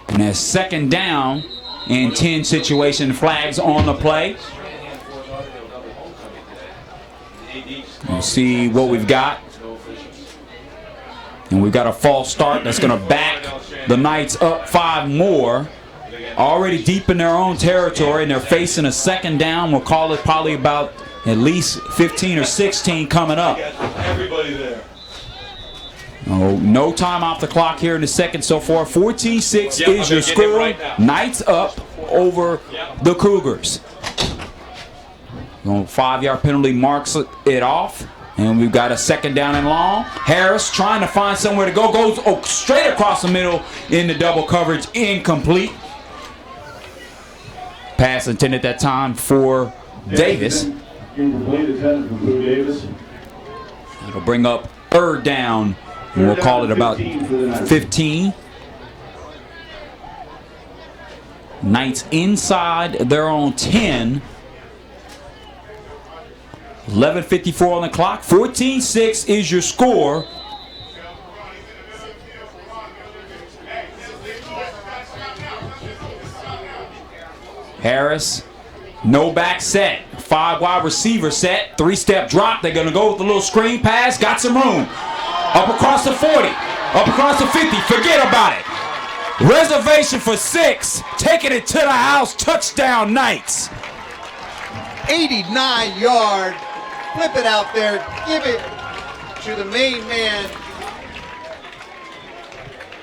And a 2nd down and 10 situation, flags on the play. We'll see what we've got. And we've got a false start that's going to back the Knights up 5 more. Already deep in their own territory, and they're facing a 2nd down. We'll call it probably about at least 15 or 16 coming up.
Everybody there.
Oh, no time off the clock here in the second so far. 14-6 is your score. Right, Knights up over the Cougars. 5-yard penalty marks it off. And we've got a 2nd down and long. Harris trying to find somewhere to go. Goes straight across the middle into double coverage. Incomplete. Pass intended that time for Davis. It'll bring up 3rd down. And we'll call it about 15. Knights inside their own 10. 11:54 on the clock. 14-6 is your score. Harris, no back set. 5 wide receiver set. 3-step drop. They're going to go with a little screen pass. Got some room. Up across the 40. Up across the 50. Forget about it. Reservation for 6. Taking it to the house. Touchdown Knights.
89-yard. Flip it out there. Give it to the main man.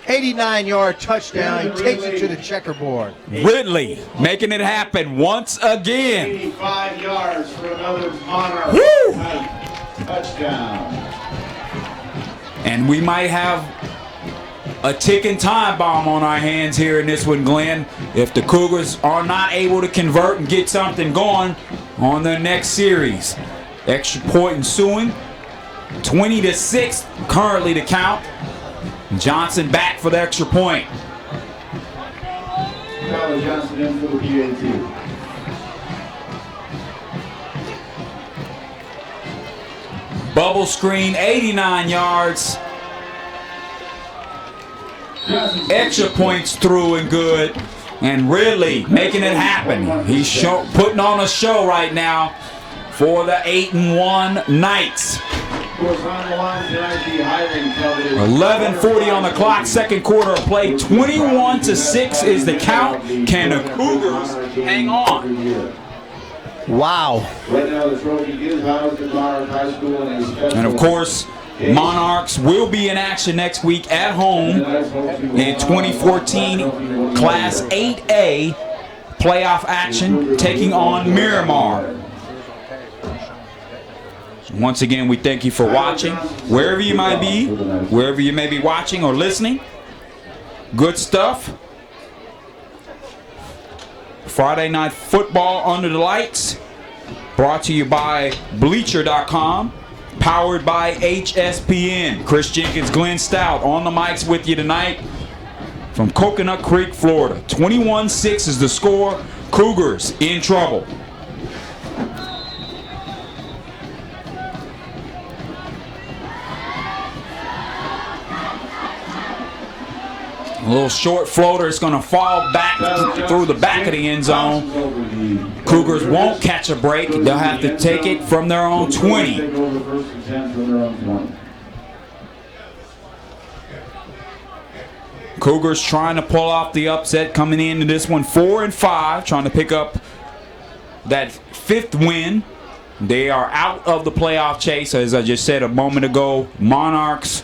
89-yard touchdown. He takes it to the checkerboard.
Ridley making it happen once again.
85 yards for another Monarch.
Woo!
Touchdown.
And we might have a ticking time bomb on our hands here in this one, Glenn. If the Cougars are not able to convert and get something going, on their next series. Extra point ensuing. 20-6 currently to count. Johnson back for the extra point.
Tyler Johnson in for the PAT.
Bubble screen, 89 yards. Extra points through and good. And Ridley making it happen. He's putting on a show right now for the 8-1 Knights. 11:40 on the clock, second quarter of play. 21-6 is the count. Can the Cougars hang on?
Wow.
Right now, the trophy is housed at Monarch High School and is special.
And of course, Monarchs will be in action next week at home in 2014 Class 8A playoff action, taking on Miramar. Once again, we thank you for watching, wherever you might be, wherever you may be watching or listening. Good stuff. Friday Night Football under the lights, brought to you by Bleacher.com, powered by HSPN. Chris Jenkins, Glenn Stout on the mics with you tonight from Coconut Creek, Florida. 21-6 is the score. Cougars in trouble. A little short floater. It's going to fall back through the back of the end zone. Cougars won't catch a break. They'll have to take it from their own 20. Cougars trying to pull off the upset, coming into this one 4-5, trying to pick up that fifth win. They are out of the playoff chase, as I just said a moment ago. Monarchs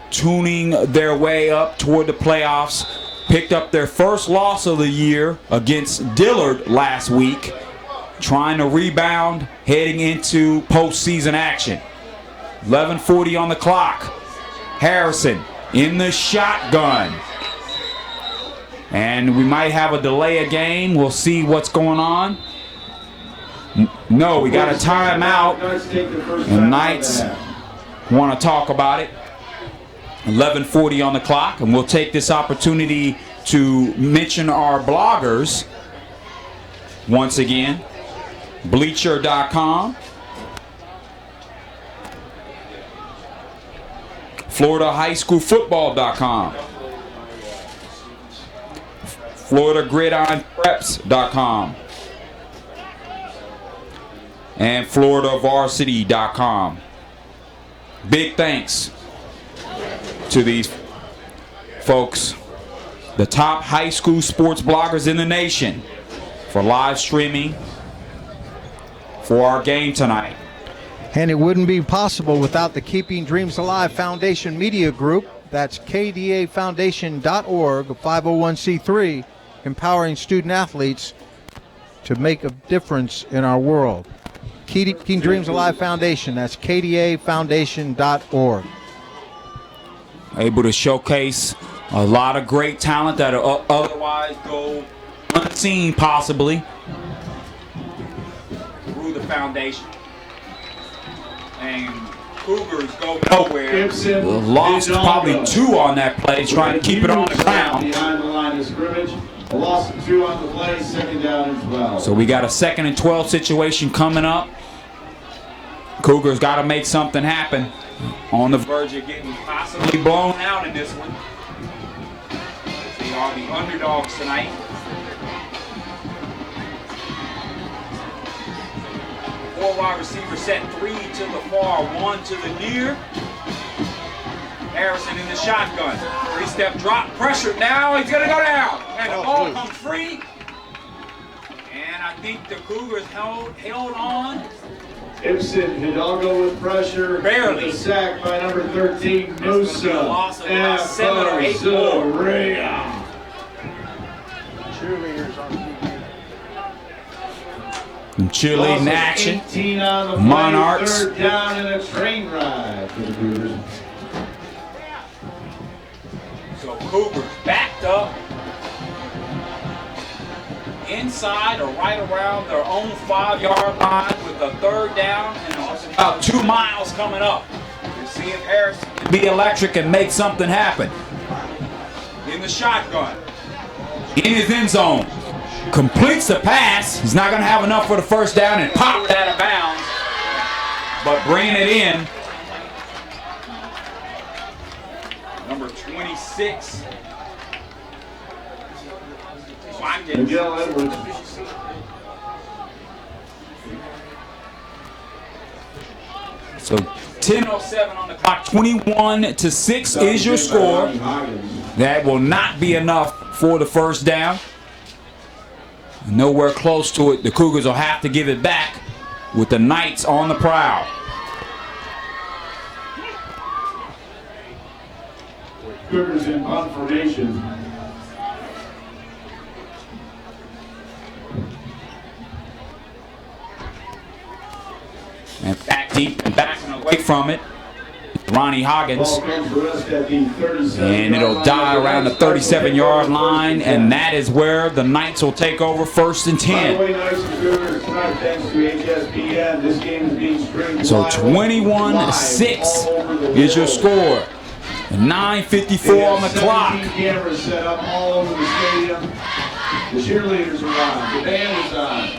tuning their way up toward the playoffs. Picked up their first loss of the year against Dillard last week. Trying to rebound, heading into postseason action. 11:40 on the clock. Harrison in the shotgun. And we might have a delay of game. We'll see what's going on. No, we got a timeout. The Knights want to talk about it. 11:40 on the clock, and we'll take this opportunity to mention our bloggers once again. Bleacher.com, FloridaHighSchoolFootball.com, FloridaGridironPreps.com, and FloridaVarsity.com. Big thanks to these folks, the top high school sports bloggers in the nation, for live streaming for our game tonight.
And it wouldn't be possible without the Keeping Dreams Alive Foundation Media Group. That's kdafoundation.org, a 501c3, empowering student athletes to make a difference in our world. Keeping Dreams Alive Foundation, that's kdafoundation.org.
Able to showcase a lot of great talent that otherwise go unseen, possibly, through the foundation. And Cougars go nowhere. Lost probably 2 on that play, trying to keep it on the ground.
Behind the line of scrimmage. A loss of 2 on the play, second down and 12.
So we got a 2nd and 12 situation coming up. Cougars got to make something happen. On the verge of getting possibly blown out in this one. They are the underdogs tonight. Four wide receiver set, 3 to the far, 1 to the near. Harrison in the shotgun. 3-step drop, pressure now. He's going to go down. And the ball comes free. And I think the Cougars held on.
Ibsen, Hidalgo with pressure.
Barely.
With a sack by number 13, Musa.
Loss of about 7 or 8 more.
Cheerleaders on TV.
Cheerleading action.
18 on the
Monarchs.
Third down and a train ride for the Cougars.
So Cougars backed up inside or right around their own 5-yard line with a third down and about 2 miles coming up. To see if Harris can be electric and make something happen. In the shotgun, in his end zone, completes the pass. He's not going to have enough for the first down and popped out of bounds, but bringing it in. Number 26.
Miguel Edwards.
So 10:07 on the clock. 21-6 is your score. That will not be enough for the first down. Nowhere close to it. The Cougars will have to give it back with the Knights on the prowl.
Cougars in punt formation.
And back deep and backing away from it. Ronnie Hoggins. And it'll die around the 37-yard line, and that is where the Knights will take over 1st and 10. So 21-6 is your score. 9:54 on the clock.
Cameras set up all over the stadium. The cheerleaders are on. The band is on.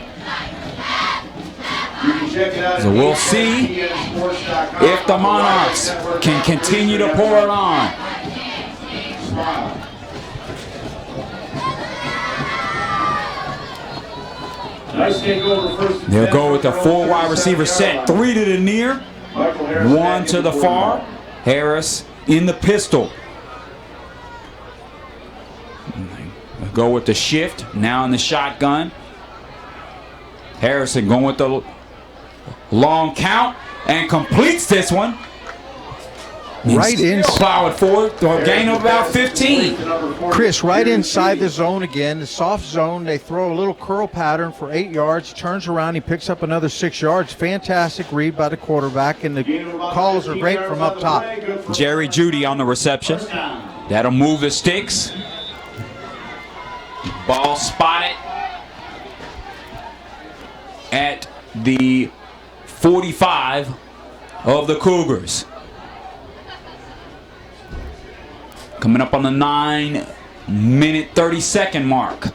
You can check it out.
So we'll see if the Monarchs can continue to pour it on.
Nice takeover first.
They'll go with the 4 wide receiver set. 3 to the near, 1 to the far. Harris in the pistol. They'll go with the shift. Now in the shotgun. Harrison going with the long count and completes this one.
Right in.
Plow it forward to a gain of about 15.
Chris, right inside the zone again, the soft zone. They throw a little curl pattern for 8 yards, turns around, he picks up another 6 yards. Fantastic read by the quarterback, and the calls are great from up top.
Jerry Judy on the reception. That'll move the sticks. Ball spotted at the 45 of the Cougars. Coming up on the 9-minute 30-second mark.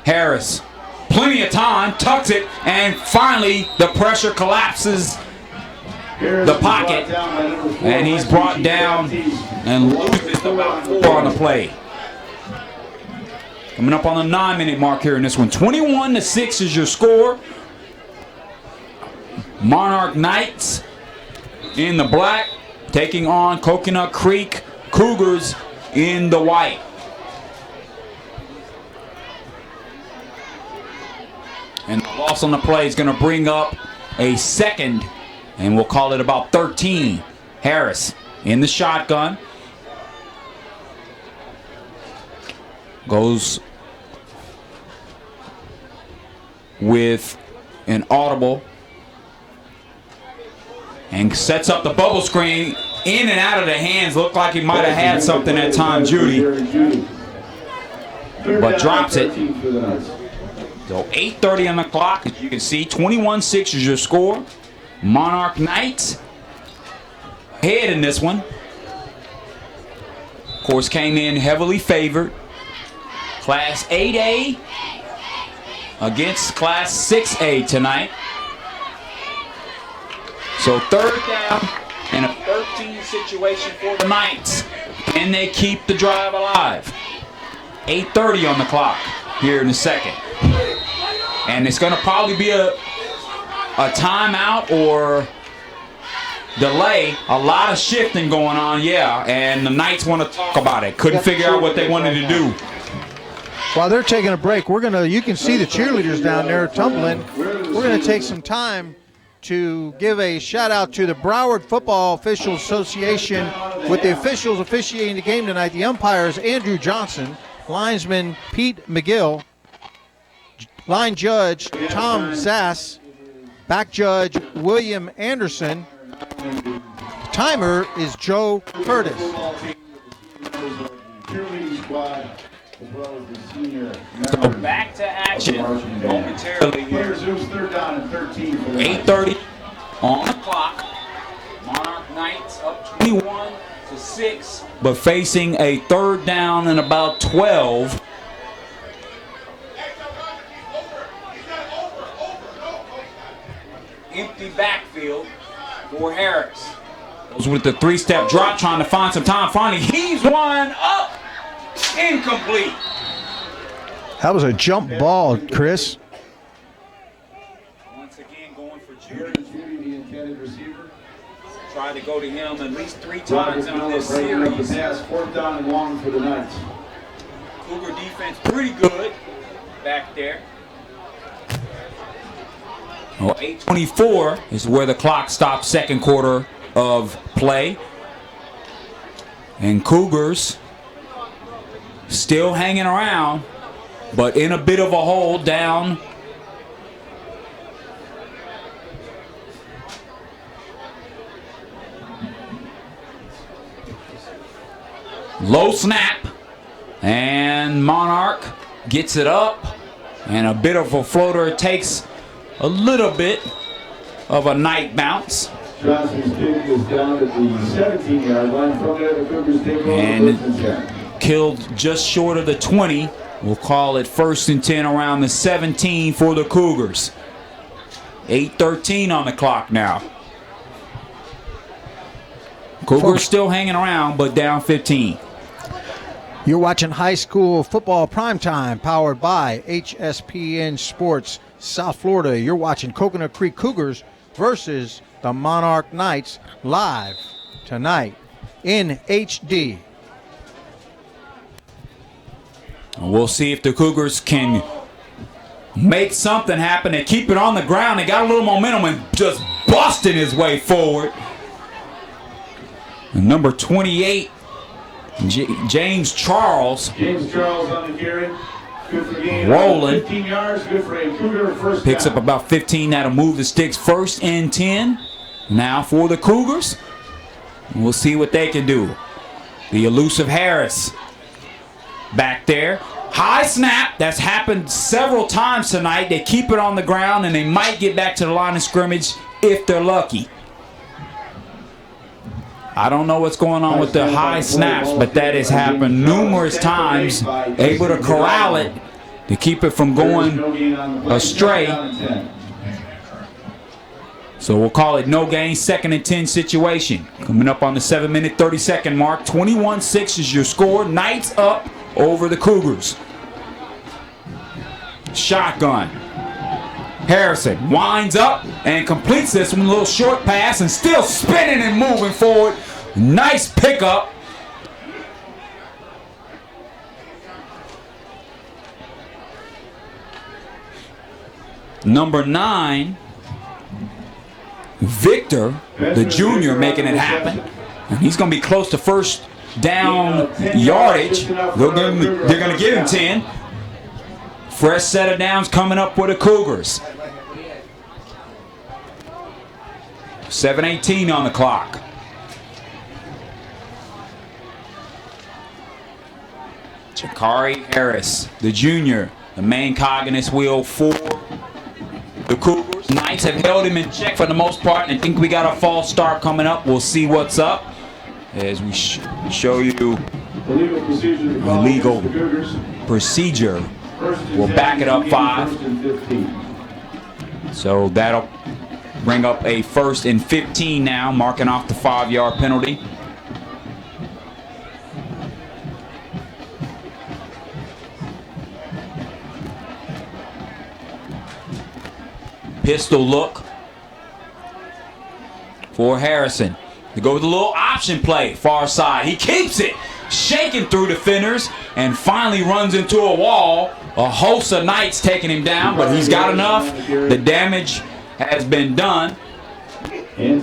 Harris, plenty of time, tucks it, and finally the pressure collapses the pocket, and he's brought down and loses about 4 on the play. Coming up on the 9-minute mark here in this one. 21-6 is your score. Monarch Knights in the black, taking on Coconut Creek Cougars in the white. And the loss on the play is going to bring up a second, and we'll call it about 13. Harris in the shotgun. Goes with an audible and sets up the bubble screen in and out of the hands. Looked like he might have had something that time, Judy, but drops it. So 8:30 on the clock, as you can see. 21-6 is your score. Monarch Knights ahead in this one. Of course, came in heavily favored. Class 8A against Class 6A tonight. So 3rd down and a 13 situation for the Knights. Can they keep the drive alive? 8:30 on the clock here in the second. And it's going to probably be a timeout or delay. A lot of shifting going on, yeah. And the Knights want to talk about it. Couldn't figure out what they wanted to do.
While they're taking a break, you can see the cheerleaders down there tumbling. We're going to take some time to give a shout out to the Broward Football Officials Association with the officials officiating the game tonight. The umpires, Andrew Johnson, linesman Pete McGill, line judge Tom Zass, back judge William Anderson. Timer is Joe Curtis.
as well as the senior
So
members
back to
of the
action
marching band.
momentarily here.
Players Zeus, 3rd down and 13 for the Knights.
8:30 on the clock. Monarch Knights up 21-6, but facing a 3rd down and about 12. Empty backfield for Harris. Goes with the 3-step drop, trying to find some time. Finally, he's one up. Incomplete.
That was a jump ball, Chris.
Once again, going for
Here
Judy.
is Judy, the intended receiver.
Tried to go to him at least 3
Roger
times in
Miller
this
breaking up the
series.
pass, 4th down and 1 for the Knights.
Cougar defense pretty good back there. Oh, 8:24 is where the clock stops, 2nd quarter of play. And Cougars still hanging around, but in a bit of a hole, down. Low snap, and Monarch gets it up, and a bit of a floater. It takes a little bit of a night bounce.
Johnson's kick is down at the 17-yard line. From there, the Cougars take over
And
1st and 10.
Killed just short of the 20. We'll call it 1st and 10 around the 17 for the Cougars. 8:13 on the clock now. Cougars still hanging around, but down 15.
You're watching high school football primetime, powered by HSPN Sports South Florida. You're watching Coconut Creek Cougars versus the Monarch Knights live tonight in HD.
We'll see if the Cougars can make something happen and keep it on the ground. They got a little momentum and just busting his way forward. And number 28, James Charles.
James Charles on the carry. Good for gain.
Rolling.
15 yards. Good for a Cougar 1st
Picks
down.
up about 15. That'll move the sticks. 1st and 10 now for the Cougars. And we'll see what they can do. The elusive Harris back there. High snap. That's happened several times tonight. They keep it on the ground, and they might get back to the line of scrimmage if they're lucky. I don't know what's going on with the high snaps, but that has happened numerous times. Able to corral it to keep it from going astray. So we'll call it no gain, 2nd and 10 situation. Coming up on the 7-minute, 30-second mark. 21-6 is your score. Knights up over the Cougars. Shotgun. Harrison winds up and completes this one. A little short pass and still spinning and moving forward. Nice pickup. Number 9, Victor, the junior, making it happen. And he's going to be close to 1st down yardage. They're going to give him 10. Fresh set of downs coming up for the Cougars. 7:18 on the clock. Jakari Harris, the junior, the main cog in this wheel for the Cougars. Knights have held him in check for the most part, and I think we got a false start coming up. We'll see what's up as we show you
The
legal procedure. We'll back it up 5. So that'll bring up a 1st and 15 now, marking off the 5-yard penalty. Pistol look for Harrison. To go with a little option play, far side. He keeps it, shaking through defenders, and finally runs into a wall. A host of Knights taking him down, but he's got enough. The damage has been done. And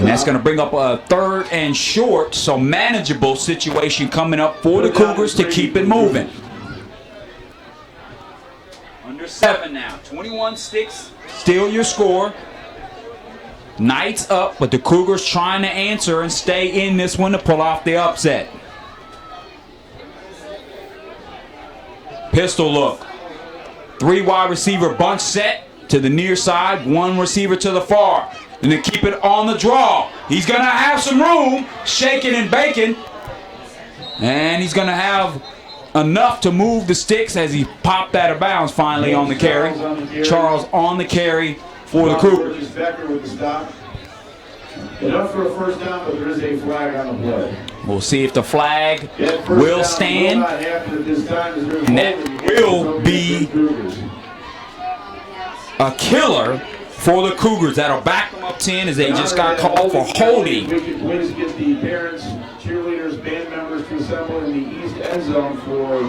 that's going to bring up a 3rd and short, so manageable situation coming up for the Cougars to keep it moving. Under 7 now, 21-6, still your score. Knights up, but the Cougars trying to answer and stay in this one to pull off the upset. Pistol look. 3 wide receiver bunch set to the near side, 1 receiver to the far. And then keep it on the draw. He's going to have some room, shaking and baking. And he's going to have enough to move the sticks as he popped out of bounds finally on the carry. Charles on the carry for the Cougars.
Enough for a first down, but there is a flag on the play.
We'll see if the flag will stand. And that will be a killer for the Cougars. That'll back them up 10 as they just got called for holding.
We could please get the parents, cheerleaders, band members to assemble in the east end zone for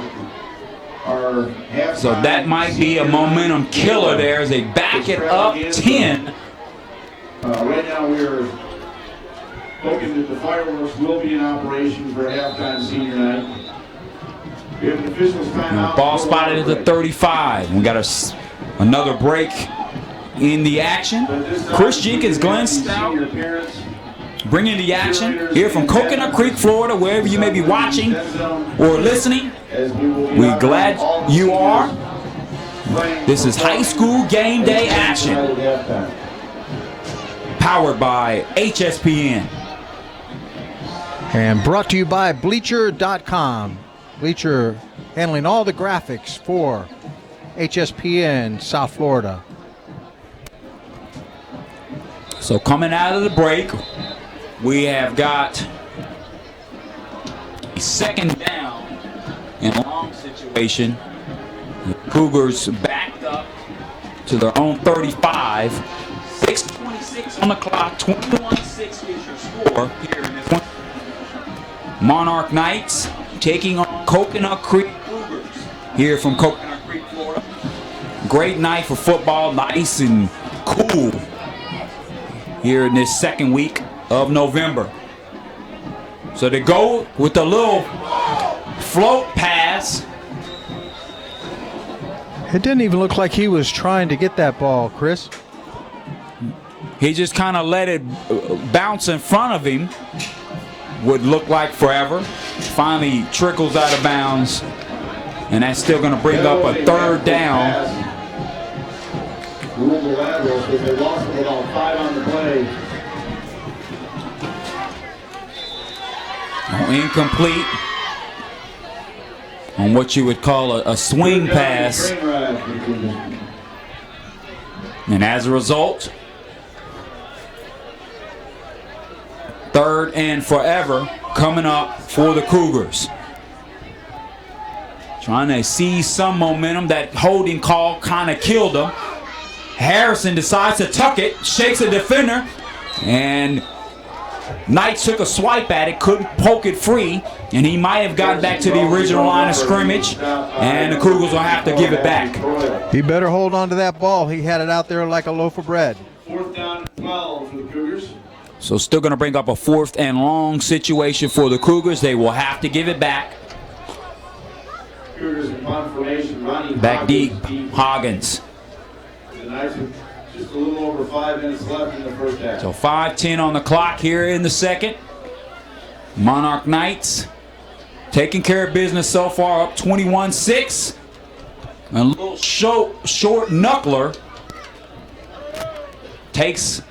our halftime.
So that might be a momentum killer there as they back it up 10.
Right now we're hoping that the fireworks will be in operation for halftime senior night. We have an official's timeout.
Ball spotted at the 35. We got another break in the action. Chris Jenkins, Glenn Stout, bringing the action here from Coconut Creek, Florida, wherever you may be watching or listening. We're glad you are. This is high school game day action, powered by HSPN.
And brought to you by Bleacher.com. Bleacher handling all the graphics for HSPN South Florida.
So coming out of the break, we have got a second down in a long situation. The Cougars backed up to their own 35. 6:26 on the clock. 21-6 is your score here in this one. Monarch Knights taking on Coconut Creek Cougars here from Coconut Creek, Florida. Great night for football, nice and cool here in this second week of November. So they go with a little float pass.
It didn't even look like he was trying to get that ball, Chris.
He just kind of let it bounce in front of him. Would look like forever. Finally trickles out of bounds. And that's still going to bring up a third down.
They lost about 5 on the play.
Incomplete on what you would call a swing pass. And as a result, third and forever coming up for the Cougars. Trying to seize some momentum. That holding call kind of killed them. Harrison decides to tuck it, shakes a defender, and Knights took a swipe at it, couldn't poke it free, and he might have gotten back to the original line of scrimmage, and the Cougars will have to give it back.
He better hold on to that ball. He had it out there like a loaf of bread.
4th down and 12 for the Cougars.
So still going to bring up a 4th and long situation for the Cougars. They will have to give it back.
Cougars in punt formation, Ronnie
Back deep, Hoggins.
The Knights with just a little over 5 minutes left in the first half.
So 5:10 on the clock here in the second. Monarch Knights taking care of business so far, up 21-6. A little short knuckler takes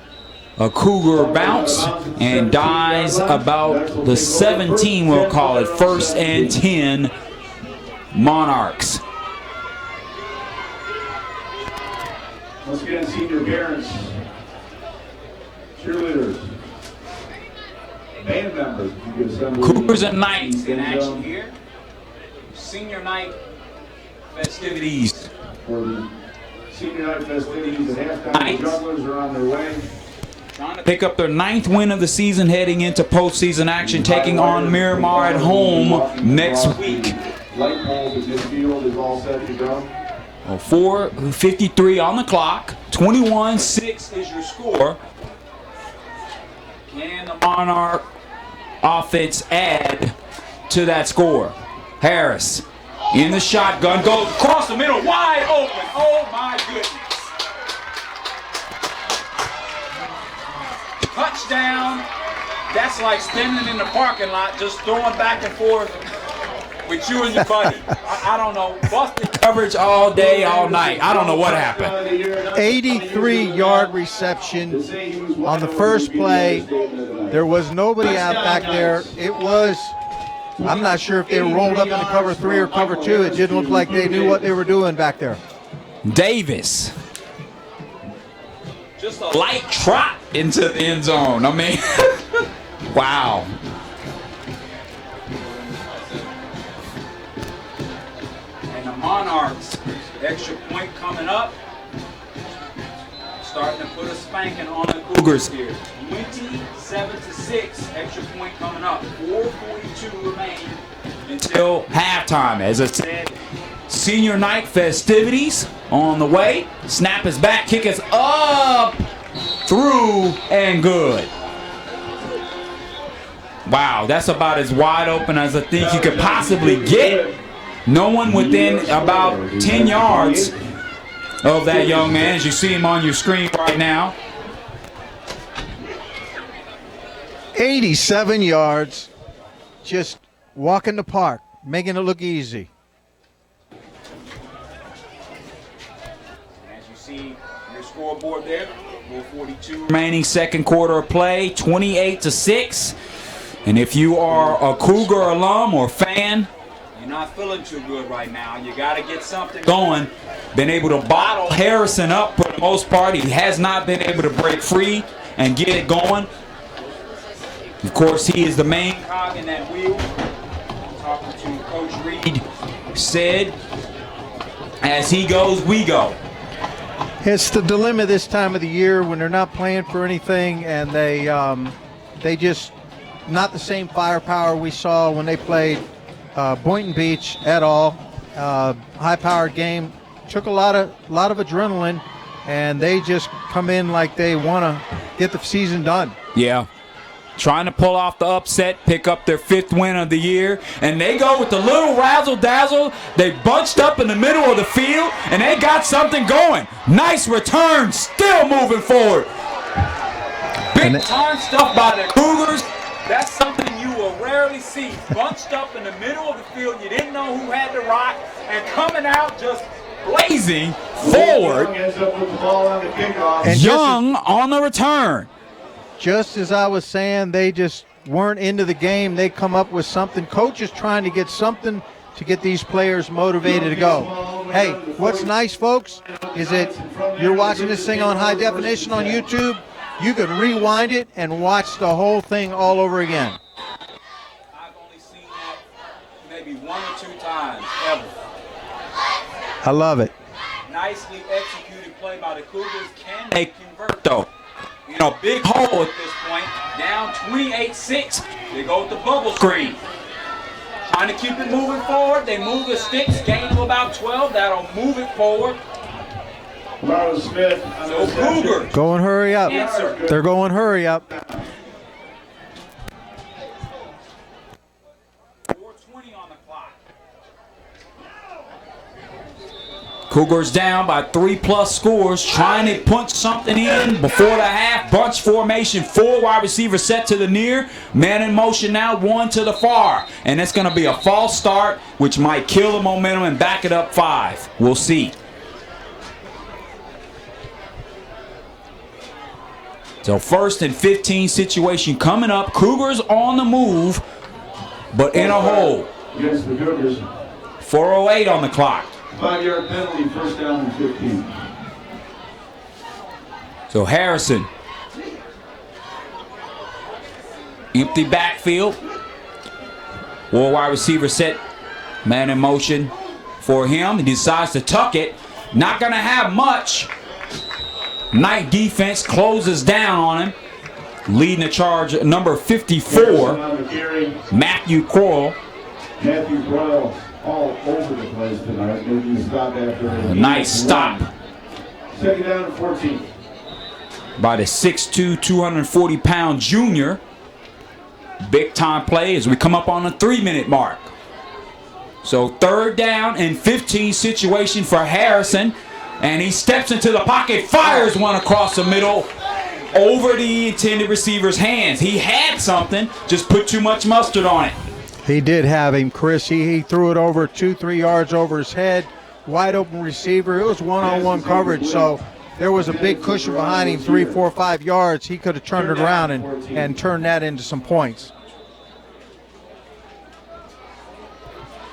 a Cougar bounce and dies about the 17, we'll call it. 1st and 10, Monarchs.
Once again, senior parents, cheerleaders, band members. You can assemble
Cougars and Knights in action here. Senior night festivities.
For the senior night festivities at halftime, the jugglers are on their way.
Trying to pick up their 9th win of the season, heading into postseason action, taking on Miramar at home next week.
Light bulb in midfield is all set to go.
4:53 on the clock. 21-6 is your score. Can the Monarch offense add to that score? Harris in the shotgun, goes across the middle, wide open. Oh my goodness. Touchdown. That's like standing in the parking lot just throwing back and forth with you and your buddy. I don't know. Busted coverage all day, all night. I don't know what happened.
83-yard reception on the first play. There was nobody out back there. It was, I'm not sure if they were rolled up into cover 3 or cover 2. It didn't look like they knew what they were doing back there.
Davis. Just a light trot into the end zone. I mean, wow. And the Monarchs, extra point coming up. Starting to put a spanking on the Cougars here. 27-6, extra point coming up. 4:42 remaining until halftime. As I said, senior night festivities on the way. Snap is back, kick is up, through, and good. Wow, that's about as wide open as I think you could possibly get. No one within about 10 yards of that young man, as you see him on your screen right now.
87 yards, just walking the park, making it look easy.
As you see your scoreboard there, 4:42 remaining, second quarter of play, 28-6. And if you are a Cougar alum or fan, you're not feeling too good right now. You got to get something going. Been able to bottle Harrison up for the most part. He has not been able to break free and get it going. Of course, he is the main cog in that wheel. Talking to Coach Reed, said, as he goes, we go.
It's the dilemma this time of the year when they're not playing for anything, and they just not the same firepower we saw when they played Boynton Beach at all. High-powered game, took a lot of adrenaline, and they just come in like they want to get the season done.
Yeah. Trying to pull off the upset, pick up their 5th win of the year, and they go with the little razzle-dazzle. They bunched up in the middle of the field, and they got something going. Nice return, still moving forward. Big-time stuff by the Cougars. That's something you will rarely see. Bunched up in the middle of the field, you didn't know who had the rock, and coming out just blazing forward.
And
Young on the return.
Just as I was saying, they just weren't into the game. They come up with something. Coach is trying to get something to get these players motivated to go. Hey, what's nice, folks, is that you're watching this thing on high definition on YouTube. You can rewind it and watch the whole thing all over again.
I've only seen that maybe 1 or 2 times ever.
I love it.
Nicely executed play by the Cougars. Can they convert, though? You know, big hole at this point. Down 28-6. They go with the bubble screen. Trying to keep it moving forward. They move the sticks. Gain of about 12. That'll move it forward.
Smith.
So Cougar.
Going hurry up.
Answer.
They're going hurry up.
4:20 on the clock. Cougars down by 3+ scores, trying to punch something in before the half. Bunch formation, 4 wide receivers set to the near. Man in motion now, 1 to the far. And it's going to be a false start, which might kill the momentum and back it up 5. We'll see. So 1st and 15 situation coming up. Cougars on the move, but in a hole.
Against the Cougars.
4:08 on the clock.
5-yard penalty, 1st down and 15.
So Harrison. Empty backfield. 4 wide receiver set. Man in motion for him. He decides to tuck it. Not going to have much. Night defense closes down on him. Leading the charge, number 54, Matthew Croyle.
Matthew Croyle all over the place tonight. Maybe he stopped after
A nice stop
2nd down and 14.
by the 6'2", 240-pound junior. Big time play as we come up on the 3-minute mark. So 3rd down and 15 situation for Harrison. And he steps into the pocket, fires one across the middle over the intended receiver's hands. He had something, just put too much mustard on it.
He did have him, Chris. He threw it over 2-3 yards over his head. Wide open receiver. It was one-on-one coverage, so there was a big cushion behind him, 3, 4, 5 yards. He could have turned it around and turned that into some points.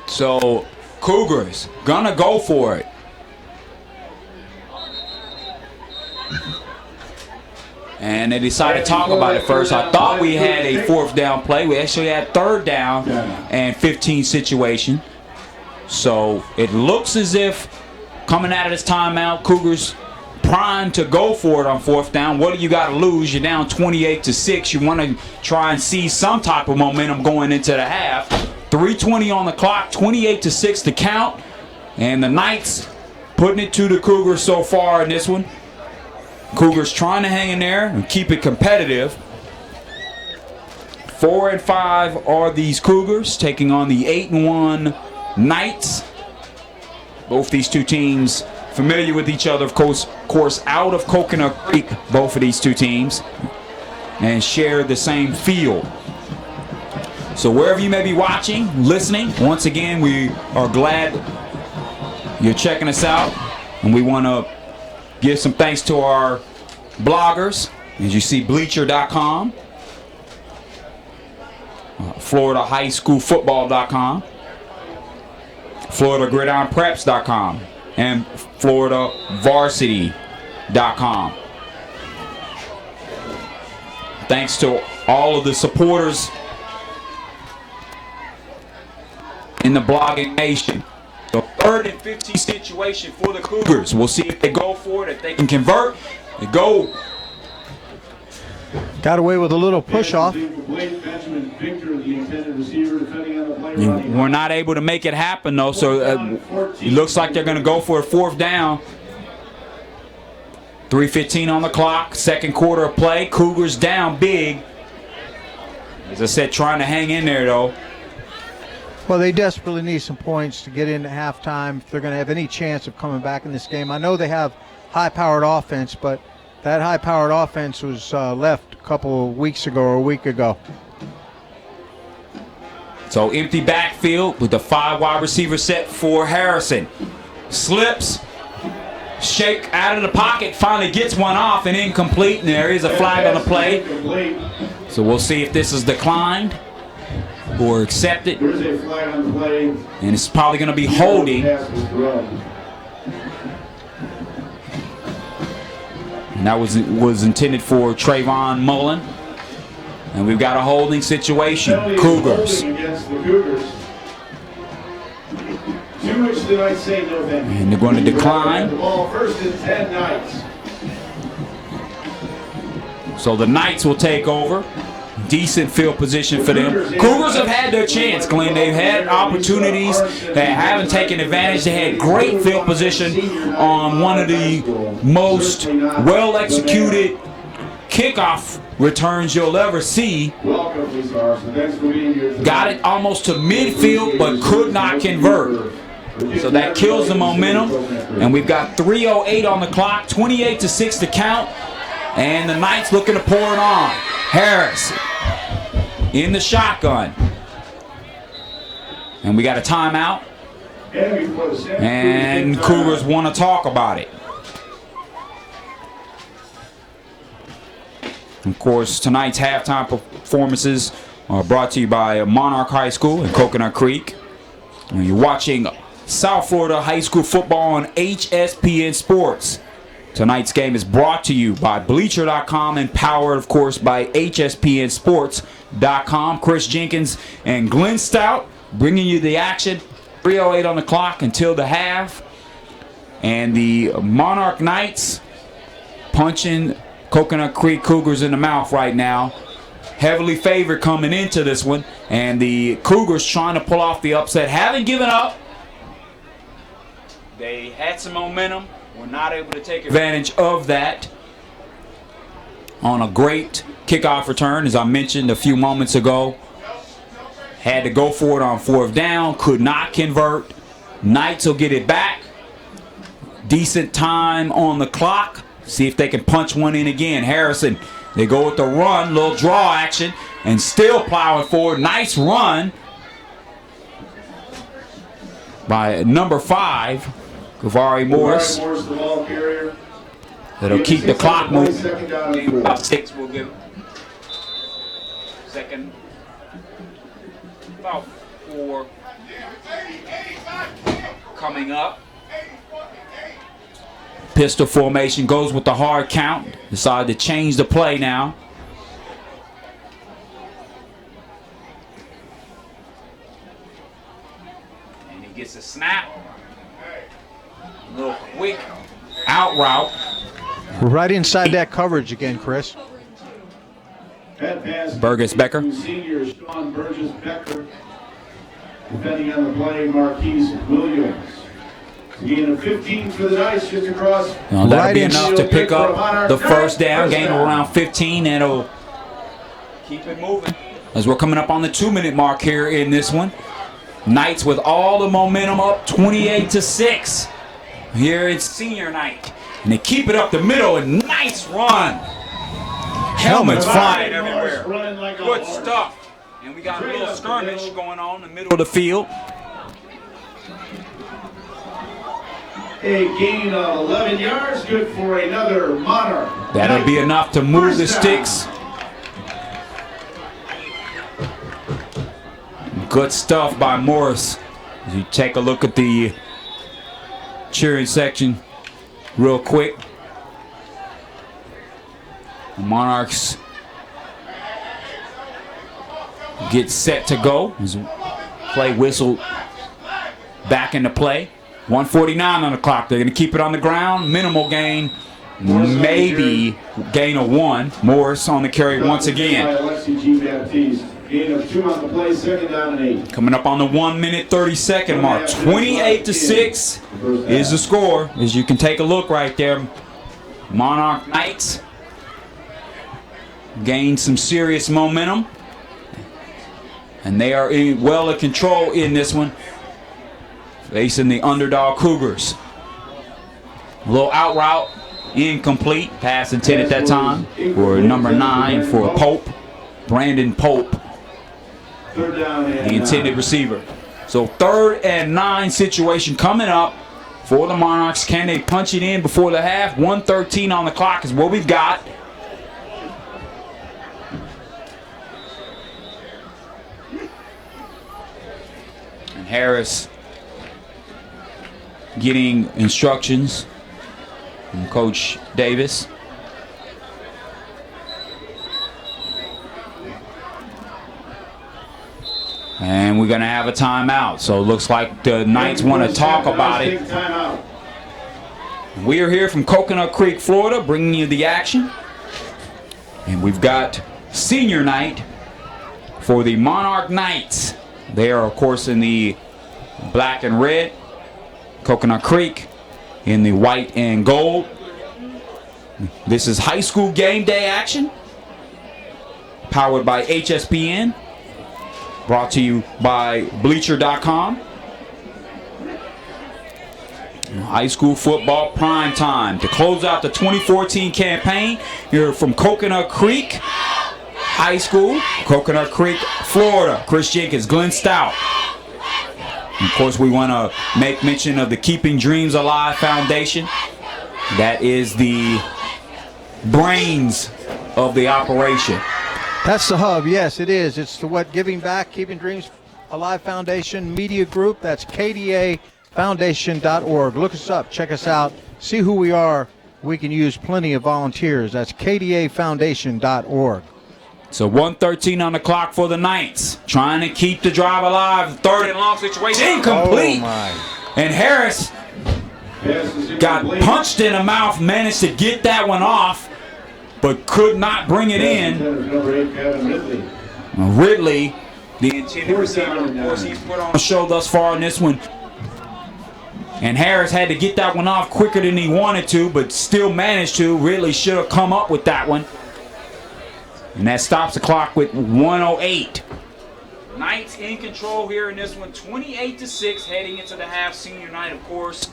So Cougars gonna go for it. And they decided to talk about it first. I thought we had a 4th down play. We actually had 3rd down and 15 situation. So it looks as if coming out of this timeout, Cougars primed to go for it on 4th down. What do you got to lose? You're down 28-6. You want to try and see some type of momentum going into the half. 3:20 on the clock, 28-6 to count. And the Knights putting it to the Cougars so far in this one. Cougars trying to hang in there and keep it competitive. 4-5 are these Cougars taking on the 8-1 Knights. Both these two teams familiar with each other, of course, out of Coconut Creek, both of these two teams, and share the same field. So wherever you may be watching, listening, once again, we are glad you're checking us out, and we want to give some thanks to our bloggers. As you see, Bleacher.com, FloridaHighSchoolFootball.com, FloridaGridironPreps.com, and FloridaVarsity.com. Thanks to all of the supporters in the blogging nation. The 3rd and 15 situation for the Cougars. We'll see if they go for it, if they can convert. They go.
Got away with a little push-off.
We're not able to make it happen, though, so it looks like they're going to go for a 4th down. 3:15 on the clock, 2nd quarter of play. Cougars down big. As I said, trying to hang in there, though.
Well, they desperately need some points to get into halftime if they're going to have any chance of coming back in this game. I know they have high-powered offense, but that high-powered offense was left a couple of weeks ago or a week ago.
So empty backfield with the 5 wide receiver set for Harrison. Slips, shake out of the pocket, finally gets one off and incomplete, and there is a flag on the play. So we'll see if this is declined or accepted.
There's a flag on the play.
And it's probably going to be holding. And that was intended for Trayvon Mullen. And we've got a holding situation. Cougars.
Against the Cougars. To which the Knights say no thank you.
And they're going to decline.
The ball first and 10 Knights.
So the Knights will take over. Decent field position for them. Cougars have had their chance, Glenn. They've had opportunities. They haven't taken advantage. They had great field position on one of the most well-executed kickoff returns you'll ever see. Got it almost to midfield, but could not convert. So that kills the momentum. And we've got 3:08 on the clock, 28-6 to count. And the Knights looking to pour it on. Harris in the shotgun. And we got a timeout. And Cougars want to talk about it. Of course, tonight's halftime performances are brought to you by Monarch High School in Coconut Creek. And you're watching South Florida High School football on HSPN Sports. Tonight's game is brought to you by Bleacher.com and powered, of course, by HSPNSports.com. Chris Jenkins and Glenn Stout bringing you the action. 3:08 on the clock until the half. And the Monarch Knights punching Coconut Creek Cougars in the mouth right now. Heavily favored coming into this one. And the Cougars trying to pull off the upset. Haven't given up. They had some momentum. Were not able to take advantage of that on a great kickoff return, as I mentioned a few moments ago. Had to go for it on 4th down. Could not convert. Knights will get it back. Decent time on the clock. See if they can punch one in again. Harrison, they go with the run, little draw action, and still plowing forward. Nice run. by number 5, Gavari Morris.
Morris, the ball carrier.
That'll keep the clock moving.
Second down and 4.
About 6 we'll give him. Second. About 4. Coming up. Pistol formation goes with the hard count. Decided to change the play now. And he gets a snap. A little quick out route.
We're right inside that coverage again, Chris.
Burgess Becker.
Senior Sean Burgess Becker. Depending on the play, Marquise Williams. Gain of 15 for the Knights just across.
Now, that'll be enough to pick up the first down. Gain of around 15. That'll keep it moving. As we're coming up on the 2-minute mark here in this one. Knights with all the momentum up 28-6. Here it's senior night. And they keep it up the middle. And nice run. Helmets flying everywhere. Good stuff. And we got a little skirmish going on in the middle of the field.
A gain of 11 yards, good for another Monarch.
That'll be enough to move the sticks. Good stuff by Morris. As you take a look at the cheering section real quick. The Monarchs get set to go. As play whistle back into play. 1:49 on the clock. They're going to keep it on the ground. Minimal gain. Maybe gain of 1. Morris on the carry once again.
Gain of 2 on the play, second down and 8.
Coming up on the 1-minute 30-second mark. 28-6 is the score. As you can take a look right there. Monarch Knights gain some serious momentum. And they are well in control in this one. Facing the underdog Cougars. A little out route, incomplete. Pass intended that time for number 9 for Pope, Brandon Pope, the intended receiver. So 3rd and 9 situation coming up for the Monarchs. Can they punch it in before the half? 1:13 on the clock is what we've got. And Harris getting instructions from Coach Davis. And we're going to have a timeout. So it looks like the Knights want to talk about it. We are here from Coconut Creek, Florida, bringing you the action. And we've got senior night for the Monarch Knights. They are, of course, in the black and red. Coconut Creek in the white and gold. This is high school game day action. Powered by HSPN. Brought to you by Bleacher.com. High school football prime time. To close out the 2014 campaign, here from Coconut Creek High School, Coconut Creek, Florida. Chris Jenkins, Glenn Stout. Of course, we want to make mention of the Keeping Dreams Alive Foundation. That is the brains of the operation.
That's the hub, yes, it is. It's the what Giving Back, Keeping Dreams Alive Foundation Media Group. That's kdafoundation.org. Look us up, check us out, see who we are. We can use plenty of volunteers. That's kdafoundation.org.
So 1:13 on the clock for the Knights. Trying to keep the drive alive. 3rd and long situation. Incomplete.
Oh my.
And Harris got punched in the mouth, managed to get that one off, but could not bring it in. Ridley, the intended receiver, of course, he's put on a show thus far in this one. And Harris had to get that one off quicker than he wanted to, but still managed to. Ridley should have come up with that one. And that stops the clock with 1:08. Knights in control here in this one, 28-6, heading into the half. Senior night, of course,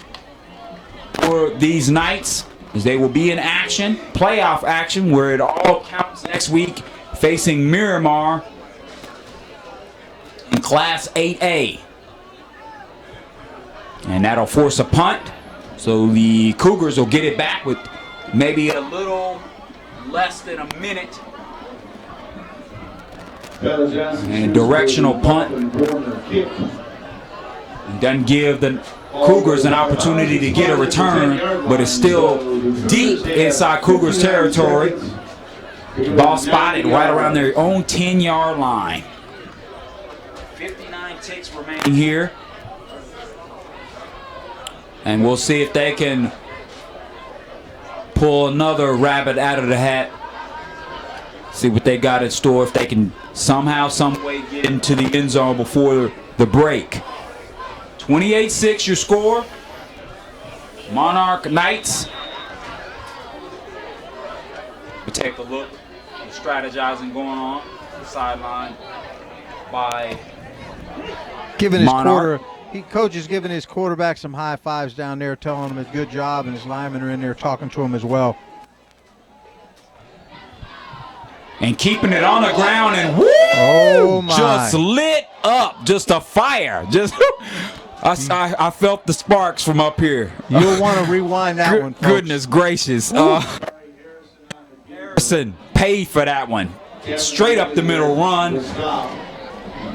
for these Knights, as they will be in action, playoff action, where it all counts next week, facing Miramar in Class 8A. And that'll force a punt. So the Cougars will get it back with maybe a little less than a minute. And a directional punt. It doesn't give the Cougars an opportunity to get a return, but it's still deep inside Cougars territory. Ball spotted right around their own 10-yard line. 59 ticks remaining here. And we'll see if they can pull another rabbit out of the hat. See what they got in store, if they can somehow, some way get into the end zone before the break. 28-6 your score. Monarch Knights. We take a look at strategizing going on the sideline by
giving his
Monarch.
Coach is giving his quarterback some high fives down there, telling him it's a good job, and his linemen are in there talking to him as well.
And keeping it on the ground, and woo!
Oh my.
Just lit up, just a fire. Just I felt the sparks from up here.
You'll want to rewind that one, folks.
Goodness gracious. Harrison paid for that one. Straight up the middle run.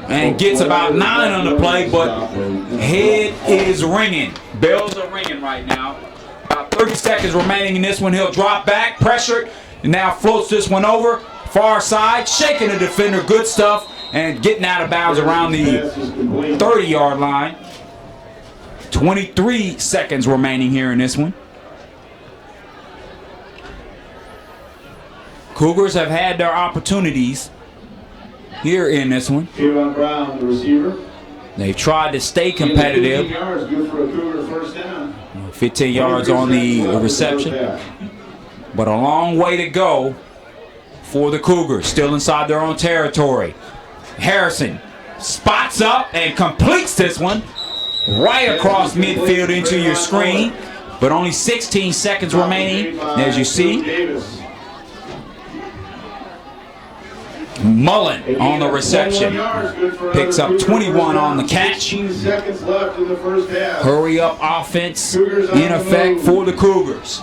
And gets about 9 on the play, but head is ringing. Bells are ringing right now. About 30 seconds remaining in this one. He'll drop back, pressured, and now floats this one over. Far side, shaking the defender. Good stuff. And getting out of bounds around the 30-yard line. 23 seconds remaining here in this one. Cougars have had their opportunities here in this one.
Kevon Brown, the receiver.
They've tried to stay competitive.
15 yards, good for a Cougar first down.
15 yards on the reception. But a long way to go for the Cougars. Still inside their own territory. Harrison spots up and completes this one right across midfield into your screen. But only 16 seconds remaining, as you see. Mullen on the reception. Picks up 21 on the catch. Hurry up offense in effect for the Cougars.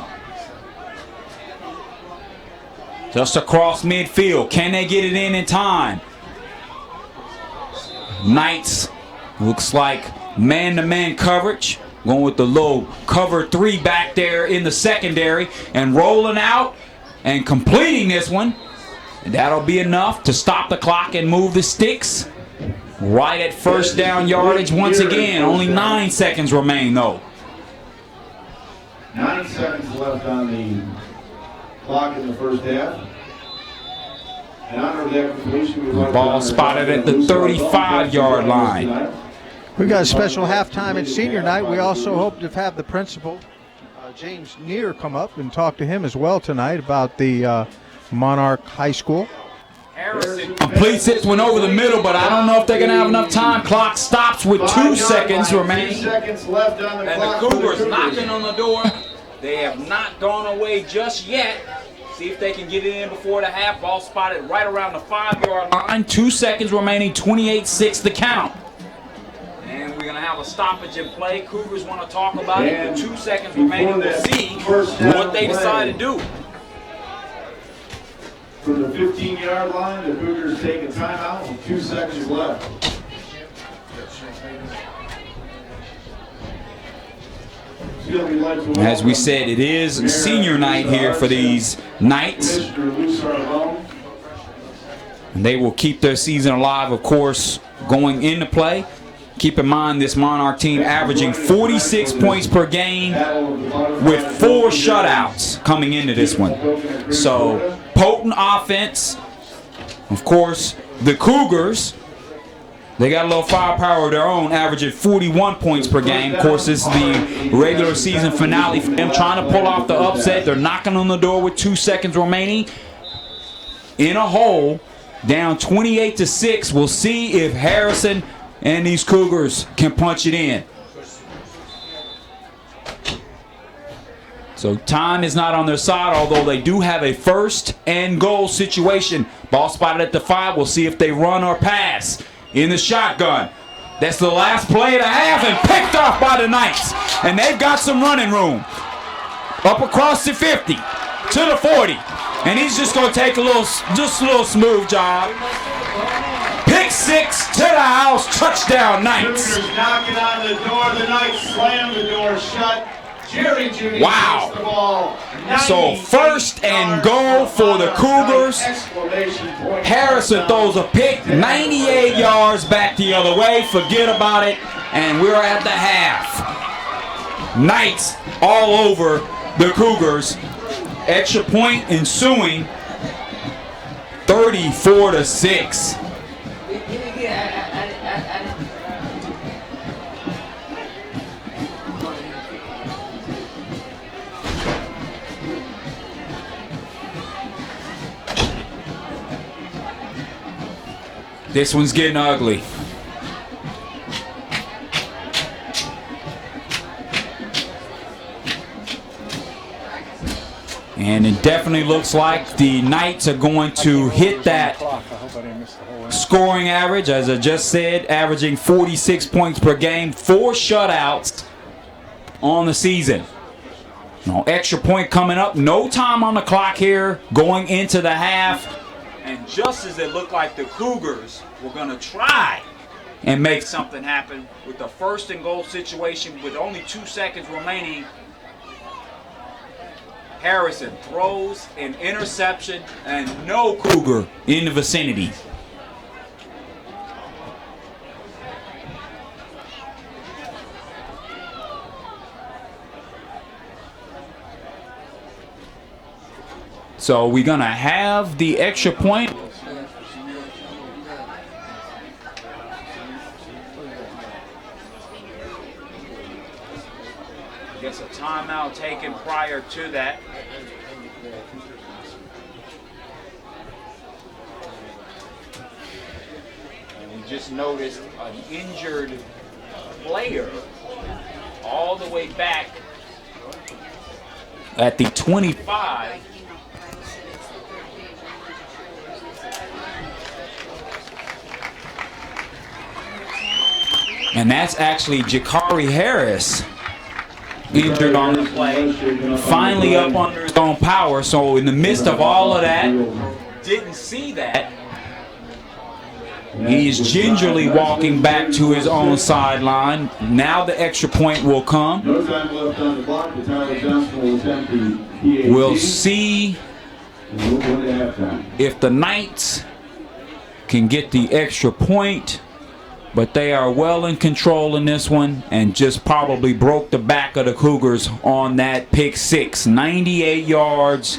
Just across midfield. Can they get it in time? Knights looks like man-to-man coverage. Going with the low cover 3 back there in the secondary. And rolling out and completing this one. And that'll be enough to stop the clock and move the sticks. Right at first down yardage once again. Only 9 seconds remain though.
9 seconds left on the clock in the first half. And under that completion,
ball spotted at the 35-yard line.
We got a special halftime at senior night. We also hope to have the principal, James Neer, come up and talk to him as well tonight about the Monarch High School.
Harrison completes this one over the middle, but I don't know if they're going to have enough time. Clock stops with 2 seconds remaining.
2 seconds left on the clock.
And the Cougars knocking on the door. They have not gone away just yet. See if they can get it in before the half. Ball spotted right around the 5-yard line. 2 seconds remaining, 28-6 the count. And we're going to have a stoppage in play. Cougars want to talk about it. With 2 seconds remaining, we'll see what they decide to do.
From the 15-yard line, the Cougars take a timeout with 2 seconds left.
As we said, it is senior night here for these Knights. And they will keep their season alive, of course, going into play. Keep in mind this Monarch team averaging 46 points per game with 4 shutouts coming into this one. So potent offense. Of course, the Cougars, they got a little firepower of their own, averaging 41 points per game. Of course, this is the regular season finale for them, trying to pull off the upset. They're knocking on the door with 2 seconds remaining. In a hole, down 28-6. We'll see if Harrison and these Cougars can punch it in. So time is not on their side, although they do have a first and goal situation. Ball spotted at the 5. We'll see if they run or pass. In the shotgun. That's the last play of the half and picked off by the Knights. And they've got some running room. Up across the 50 to the 40. And he's just going to take a little smooth job. Pick 6 to the house. Touchdown, Knights.
Cougars knocking on the door. The Knights slam the door shut. Jerry Judy
Wow.
takes the ball.
So first and goal for the Cougars. Harrison throws a pick, 98 yards back the other way. Forget about it. And we're at the half. Knights all over the Cougars. Extra point ensuing, 34-6. This one's getting ugly. And it definitely looks like the Knights are going to hit that scoring average, as I just said, averaging 46 points per game, 4 shutouts on the season. No extra point coming up, no time on the clock here going into the half. And just as it looked like the Cougars were going to try and make something happen with the first and goal situation with only 2 seconds remaining, Harrison throws an interception and no Cougar in the vicinity. So we're going to have the extra point. I guess a timeout taken prior to that. And we just noticed an injured player all the way back at the 25. And that's actually Jakari Harris, injured on the play, finally up under his own power. So in the midst of all of that, didn't see that. He's gingerly walking back to his own sideline. Now the extra point will come.
No time left on the clock. The Tyler Johnson will attempt the PAT.
We'll see
We'll go to halftime.
if the Knights can get the extra point. But they are well in control in this one and just probably broke the back of the Cougars on that pick 6. 98 yards.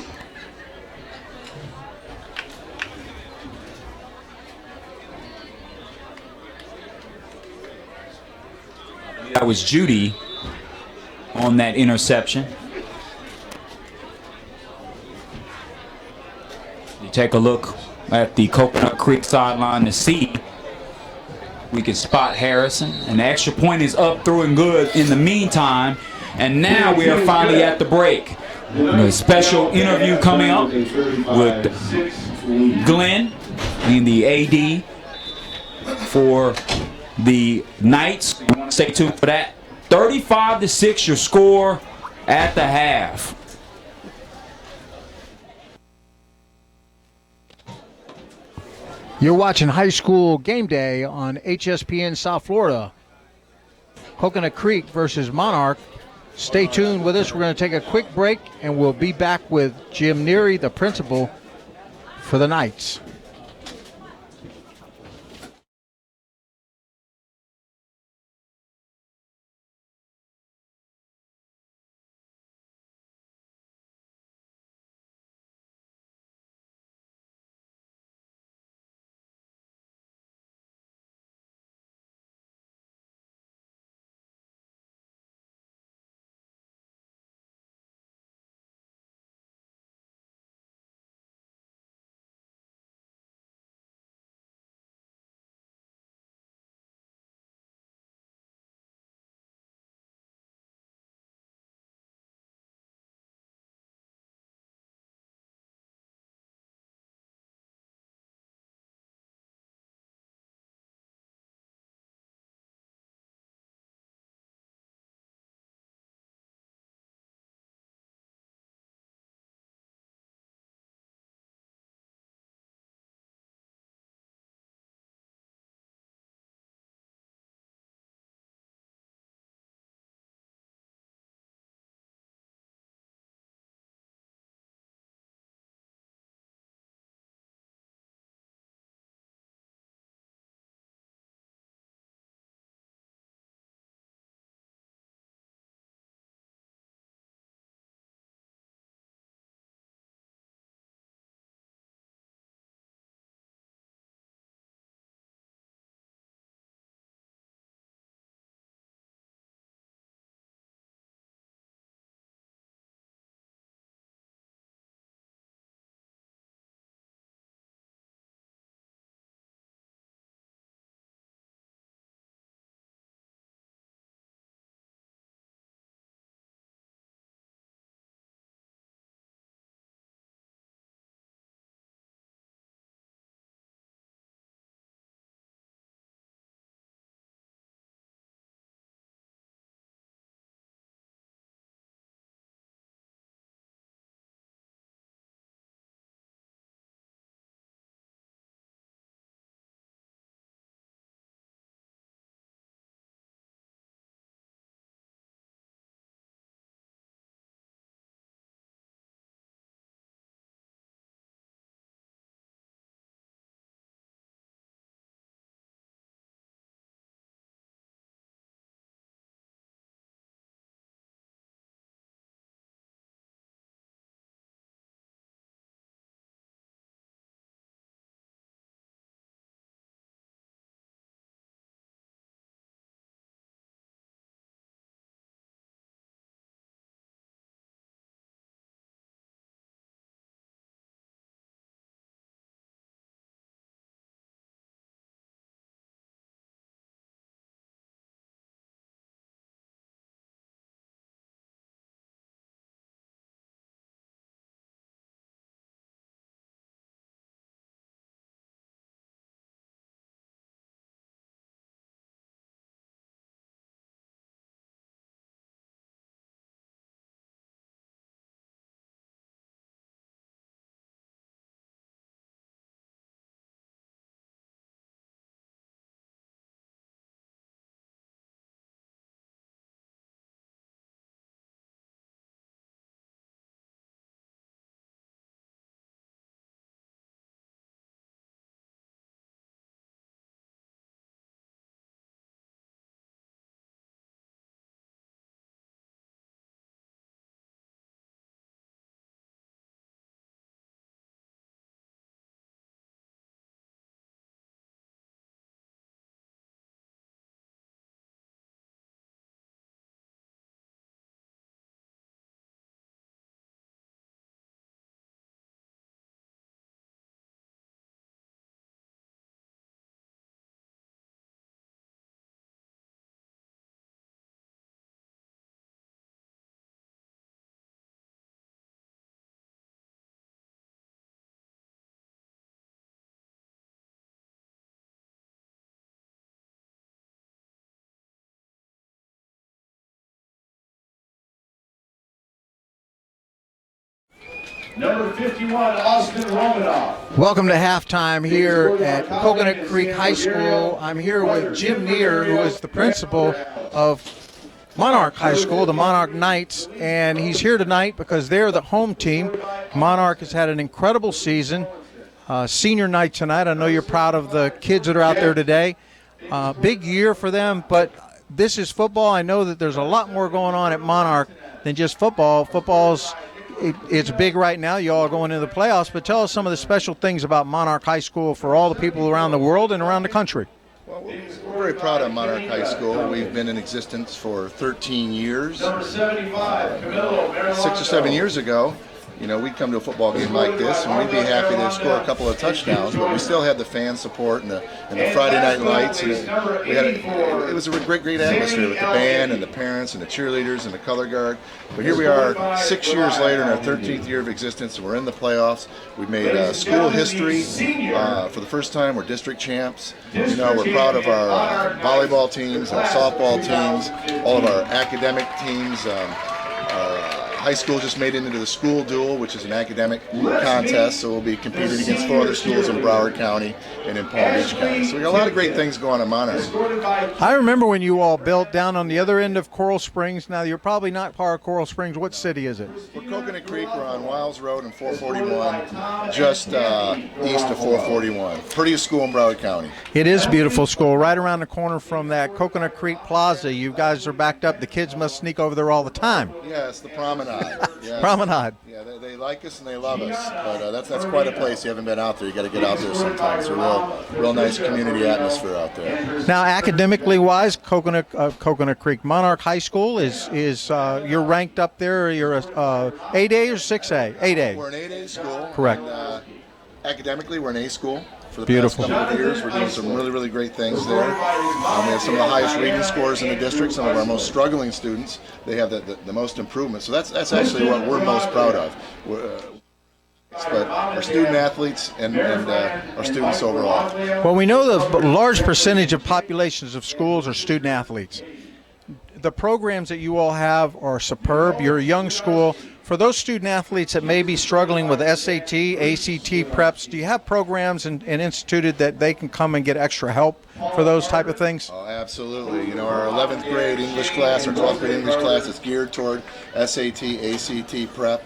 That was Judy on that interception. You take a look at the Coconut Creek sideline to see. We can spot Harrison, and the extra point is up through and good in the meantime. And now we are finally at the break. A special interview coming up with Glenn and the AD for the Knights. Stay tuned for that. 35-6 your score at the half.
You're watching High School Game Day on HSPN South Florida. Coconut Creek versus Monarch. Stay tuned with us. We're going to take a quick break, and we'll be back with Jim Neary, the principal, for the Knights.
number 51, Austin Romanoff.
Welcome to halftime here at Coconut Creek High School. I'm here with Jim Neer, who is the principal of Monarch High School, the Monarch Knights, and he's here tonight because they're the home team. Monarch has had an incredible season. Senior night tonight. I know you're proud of the kids that are out there today. Big year for them, but this is football. I know that there's a lot more going on at Monarch than just football. It's big right now. You all are going into the playoffs, but tell us some of the special things about Monarch High School for all the people around the world and around the country.
Well, we're very proud of Monarch High School. We've been in existence for 13 years.
Number 75, Camilo
6 or 7 years ago, we'd come to a football game like this, and we'd be happy to score a couple of touchdowns, but we still had the fan support and the Friday night lights. And it was a great atmosphere with the band and the parents and the cheerleaders and the color guard. But here we are 6 years later in our 13th year of existence, and we're in the playoffs. We've made school history for the first time. We're district champs. We're proud of our volleyball teams, our softball teams, all of our academic teams. Our high school just made it into the school duel, which is an academic contest, so we'll be competing against 4 other schools in Broward County and in Palm Beach County. So we got a lot of great things going on in Monarch.
I remember when you all built down on the other end of Coral Springs. Now, you're probably not part of Coral Springs. What city is it?
We're Coconut Creek. We're on Wiles Road and 441, just east of 441. Prettiest school in Broward County.
It is a beautiful school. Right around the corner from that Coconut Creek Plaza. You guys are backed up. The kids must sneak over there all the time.
Yeah, it's the Promenade. Yes.
Promenade.
Yeah, they like us and they love us, but that's quite a place. You haven't been out there. You got to get out there sometime. It's a real nice community atmosphere out there.
Now, academically wise, Coconut Creek Monarch High School is you're ranked up there. You're a 8A or 6A? 8A.
We're an 8A school.
Correct.
And, academically, we're an A school. For the
Beautiful.
past couple of years, we're doing some really great things there. We have some of the highest reading scores in the district. Some of our most struggling students, they have the most improvement. So that's actually what we're most proud of. But our student athletes and our students overall.
Well, we know the large percentage of populations of schools are student athletes. The programs that you all have are superb. You're a young school. For those student athletes that may be struggling with SAT, ACT preps, do you have programs and instituted that they can come and get extra help for those type of things?
Oh, absolutely. Our 11th grade English class, our 12th grade English class is geared toward SAT, ACT prep.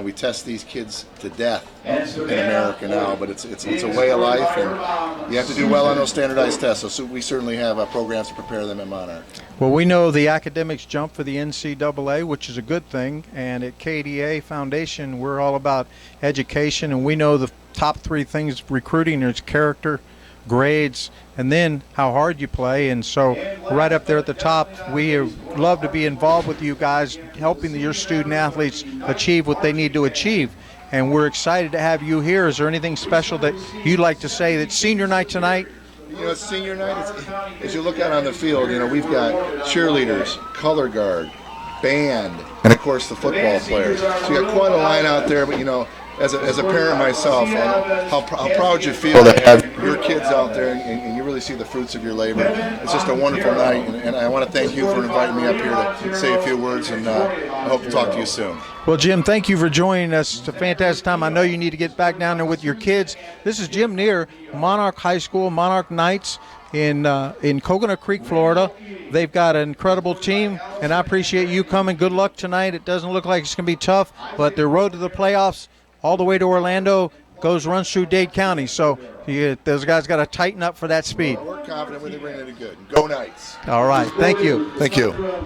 We test these kids to death in America now, but it's a way of life, and you have to do well on those standardized tests. So we certainly have programs to prepare them at Monarch.
Well, we know the academics jump for the NCAA, which is a good thing, and at KDA Foundation, we're all about education, and we know the top 3 things recruiting is character, grades, and then how hard you play. And so right up there at the top, we love to be involved with you guys, helping your student athletes achieve what they need to achieve. And we're excited to have you here. Is there anything special that you'd like to say? That senior night tonight?
It's senior night. As you look out on the field, we've got cheerleaders, color guard, band, and of course the football players. So you got quite a line out there, but as a parent myself, how proud you feel to have your kids out there and you really see the fruits of your labor. It's just a wonderful night, and I want to thank you for inviting me up here to say a few words, and I hope to talk to you soon.
Well, Jim, thank you for joining us. It's a fantastic time. I know you need to get back down there with your kids. This is Jim Neer, Monarch High School, Monarch Knights in Coconut Creek, Florida. They've got an incredible team, and I appreciate you coming. Good luck tonight. It doesn't look like it's going to be tough, but their road to the playoffs all the way to Orlando runs through Dade County. So those guys got to tighten up for that speed.
We're confident we're bringing it good. Go Knights.
All right. Thank you.
Thank you.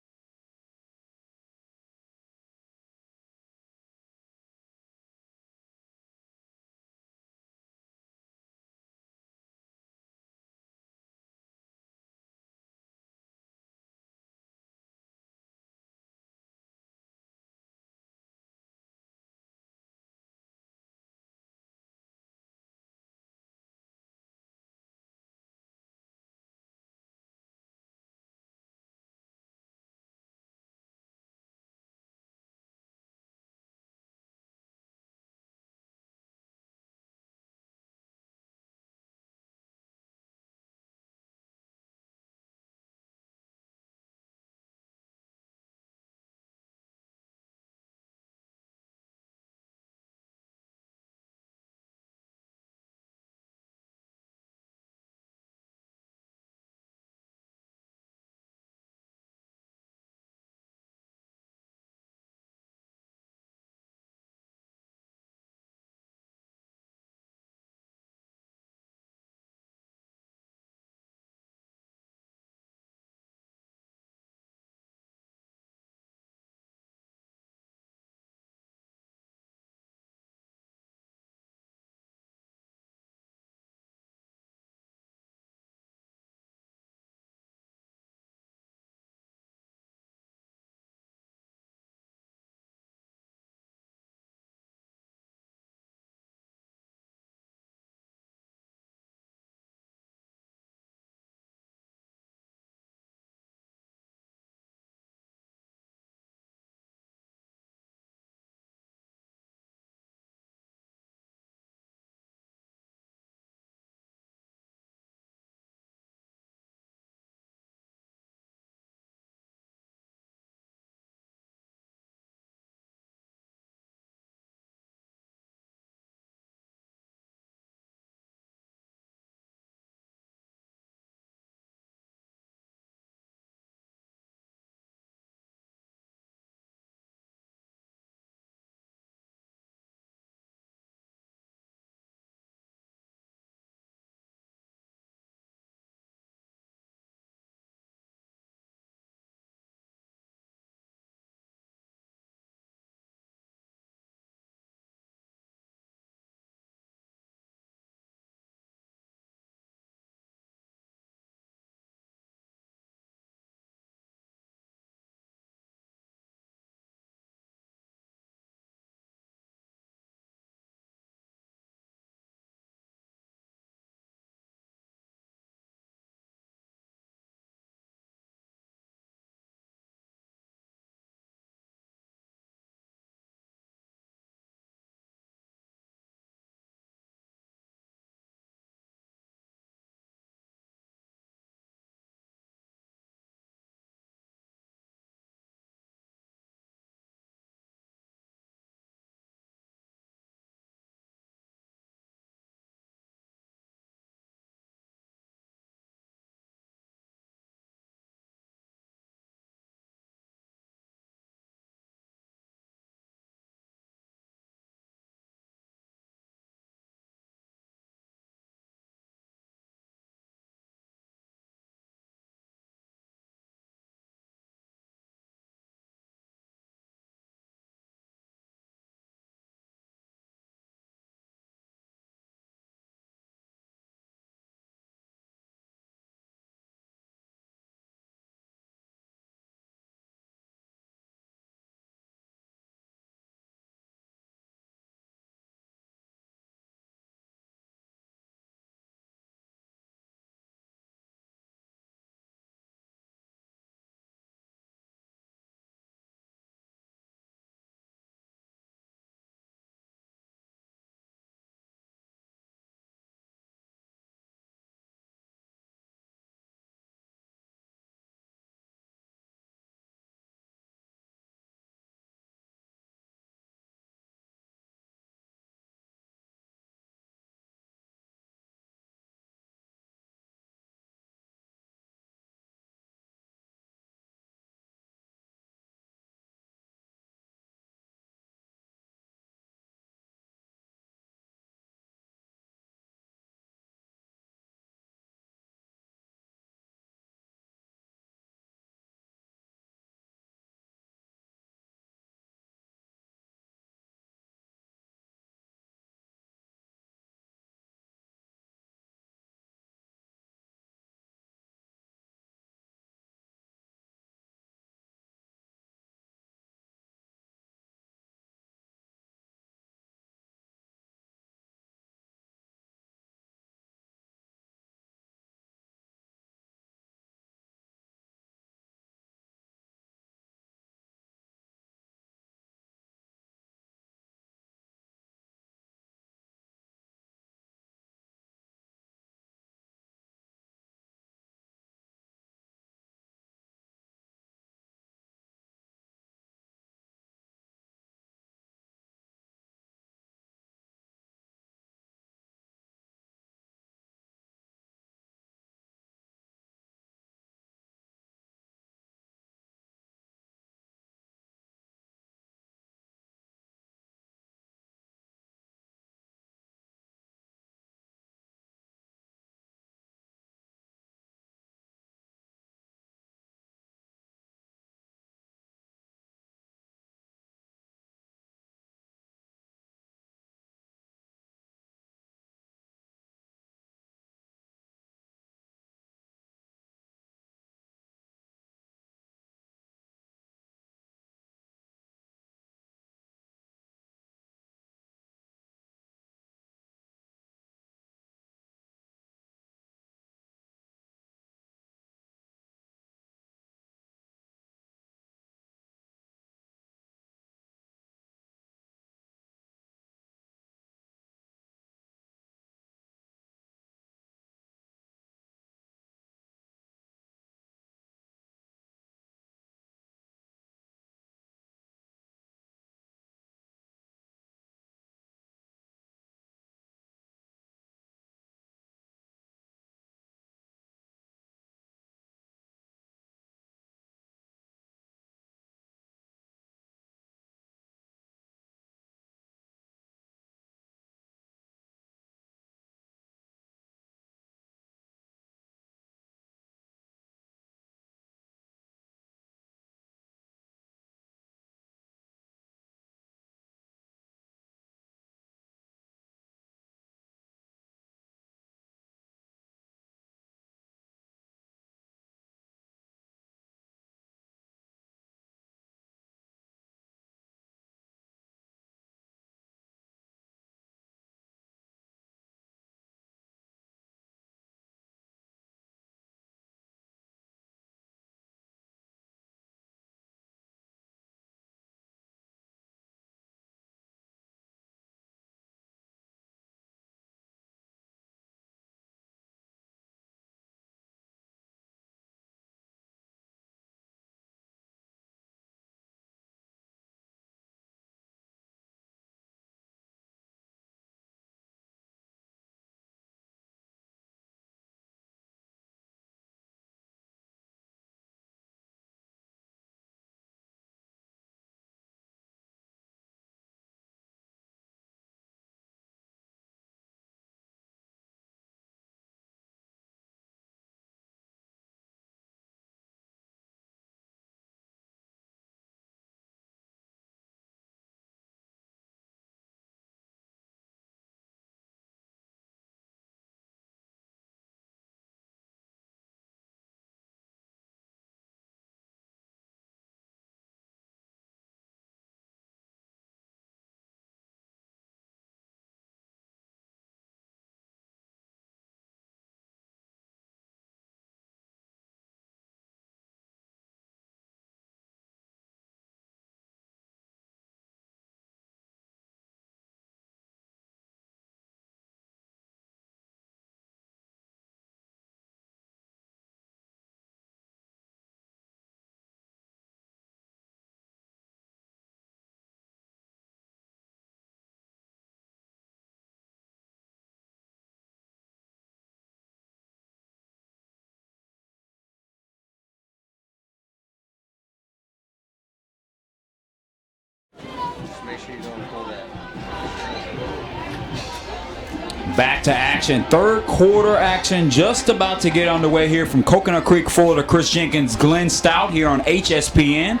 Back to action. Third quarter action just about to get underway here from Coconut Creek, Florida. Chris Jenkins, Glenn Stout here on HSPN.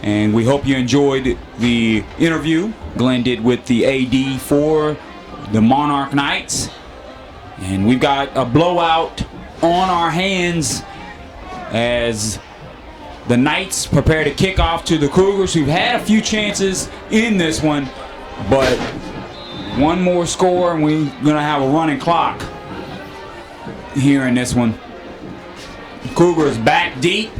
And we hope you enjoyed the interview Glenn did with the AD for the Monarch Knights. And we've got a blowout on our hands as the Knights prepare to kick off to the Cougars, who've had a few chances in this one, but one more score and we're going to have a running clock here in this one. Cougars back deep,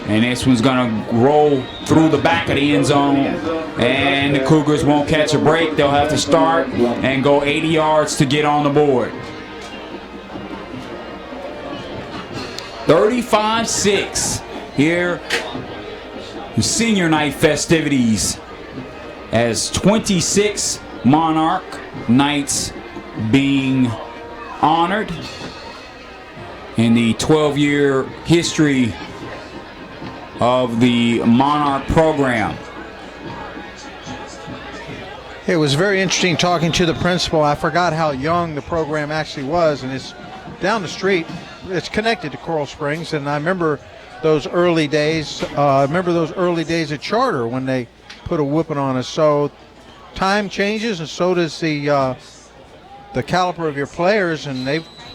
and this one's going to roll through the back of the end zone, and the Cougars won't catch a break. They'll have to start and go 80 yards to get on the board. 35-6 here, senior night festivities, as 26 Monarch Knights being honored in the 12-year history of the Monarch program.
It was very interesting talking to the principal. I forgot how young the program actually was, and it's down the street. It's connected to Coral Springs, and I remember those early days. At Charter when they put a whooping on us. So time changes, and so does the caliber of your players, and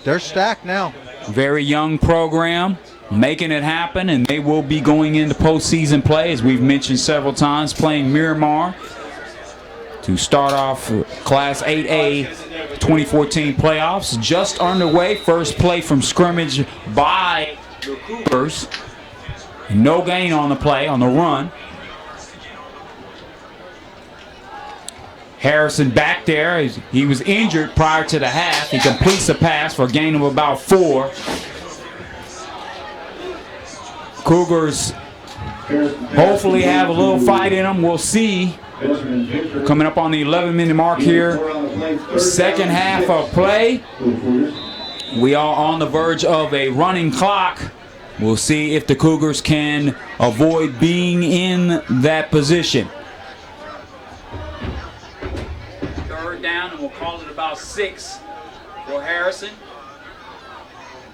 they're stacked now.
Very young program, making it happen, and they will be going into postseason play, as we've mentioned several times, playing Miramar to start off Class 8A 2014 playoffs. Just underway. First play from scrimmage by the Cougars. No gain on the play, on the run. Harrison back there. He was injured prior to the half. He completes the pass for a gain of about 4. Cougars hopefully have a little fight in them. We'll see. Coming up on the 11-minute mark here. Second half of play. We are on the verge of a running clock. We'll see if the Cougars can avoid being in that position. Down, and we'll call it about 6 for Harrison.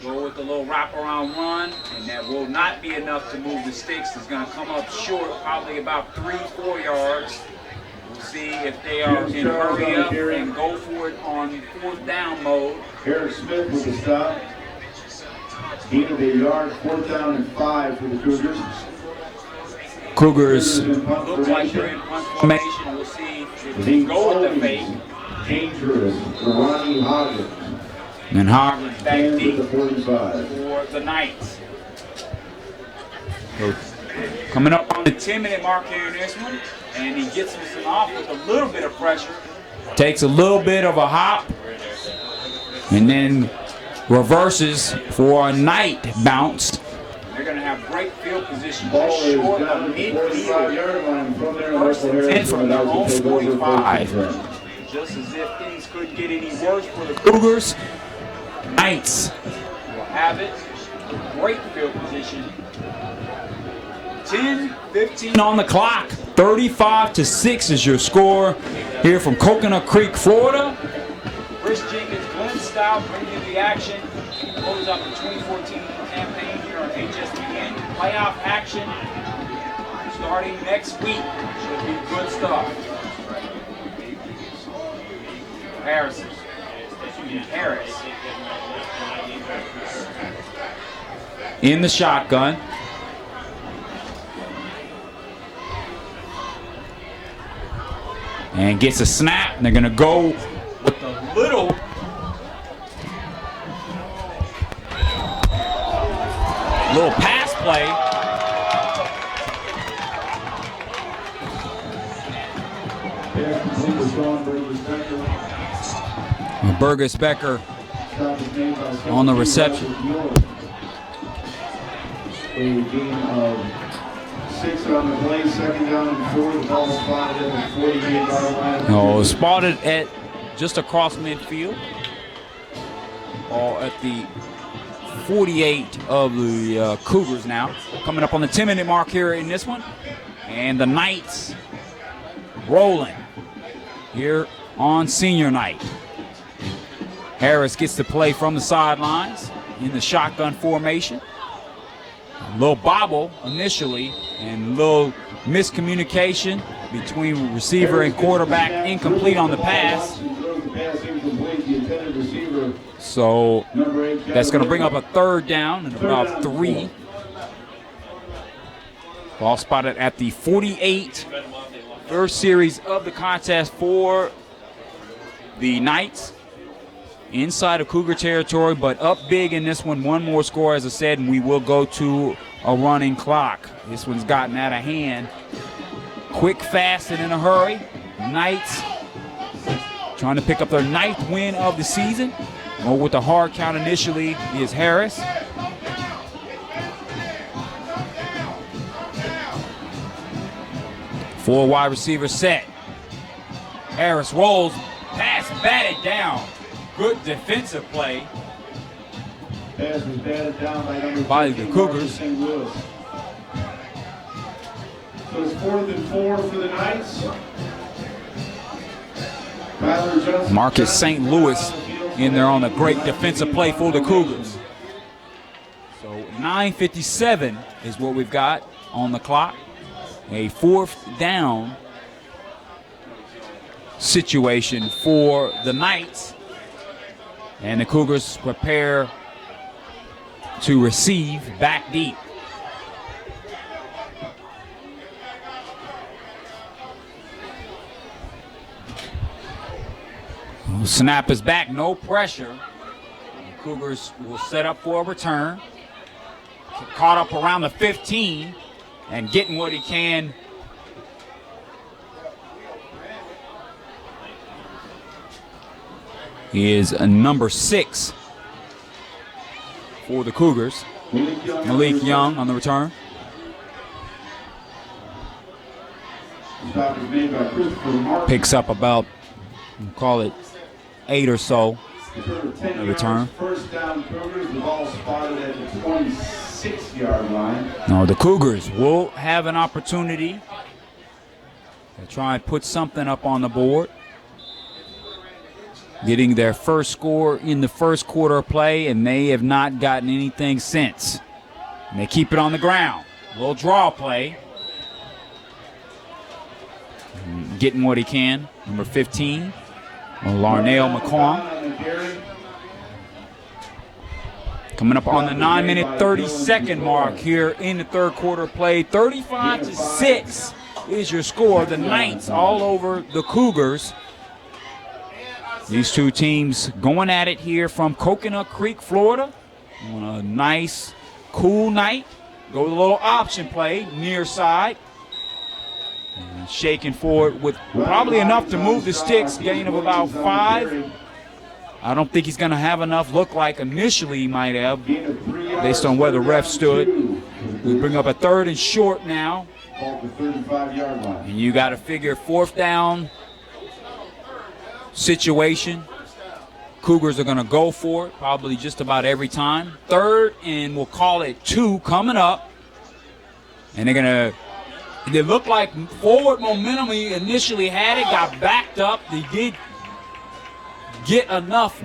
Go with the little wraparound run, and that will not be enough to move the sticks. It's going to come up short, probably about 3-4 yards. We'll see if they are in hurry up and go for it on 4th down mode.
Harris Smith with the stop. Gain of a yard, 4th down and 5 for the Cougars.
Cougars
Look
like they're in punt formation. We'll see if they go with the fake.
Dangerous for Ronnie Hodgins.
And Hodgins back deep
the 45.
for the Knights. So, coming up on the 10-minute mark here in this one, and he gets this off with a little bit of pressure. Takes a little bit of a hop, and then reverses for a Knight bounce. They're going to have great field position just short of midfield. First and 10 from their own 45. Just as if things could get any worse for the Cougars, Knights will have it. Great field position. 10-15 on the clock. 35-6 is your score here from Coconut Creek, Florida. Chris Jenkins, Glenn Stout bringing you the action. Close out the 2014 campaign here on HSPN. Playoff action starting next week. Should be good stuff. Harris. In the shotgun. And gets a snap. And they're going to go with a little pass play. Burgess Becker on the reception.
A gain of 6 on the play, 2nd down and 4. The ball spotted at the 48-yard line.
Oh, spotted at just across midfield. Ball at the 48 of the Cougars now. Coming up on the 10-minute mark here in this one. And the Knights rolling here on senior night. Harris gets to play from the sidelines in the shotgun formation. A little bobble initially and a little miscommunication between receiver and quarterback, incomplete on the pass. So that's going to bring up a third down and about 3. Ball spotted at the 48. First series of the contest for the Knights. Inside of Cougar territory, but up big in this one. One more score, as I said, and we will go to a running clock. This one's gotten out of hand. Quick, fast, and in a hurry. Knights trying to pick up their 9th win of the season. Or with the hard count initially is Harris. Four wide receiver set. Harris rolls, pass batted down. Good defensive play
Pass was batted down
by the Cougars.
So it's 4th and 4 for the Knights.
Marcus St. Louis in there on a great defensive play for the Cougars. So 9:57 is what we've got on the clock. A 4th down situation for the Knights. And the Cougars prepare to receive back deep. Snap is back, no pressure. The Cougars will set up for a return. Caught up around the 15 and getting what he can. Is a number 6 for the Cougars. Malik Young on the return. Picks up about, we'll call it 8 or so. The return.
First down Cougars, the ball spotted at the 26-yard line.
No, the Cougars will have an opportunity to try and put something up on the board. Getting their first score in the first quarter of play, and they have not gotten anything since. And they keep it on the ground. A little draw play. Getting what he can. Number 15, Larnell McCorm. Coming up on the 9-minute, 30-second mark here in the third quarter play. 35-6 is your score. The Knights all over the Cougars. These two teams going at it here from Coconut Creek, Florida, on a nice, cool night. Go with a little option play, near side. And shaking forward with probably enough to move the sticks, gain of about 5. I don't think he's going to have enough. Look like initially he might have, based on where the ref stood. We bring up a 3rd and short now. And you got to figure 4th down situation. Cougars are going to go for it probably just about every time. 3rd and we'll call it 2 coming up. And they look like forward momentum he initially had. It got backed up. They did get enough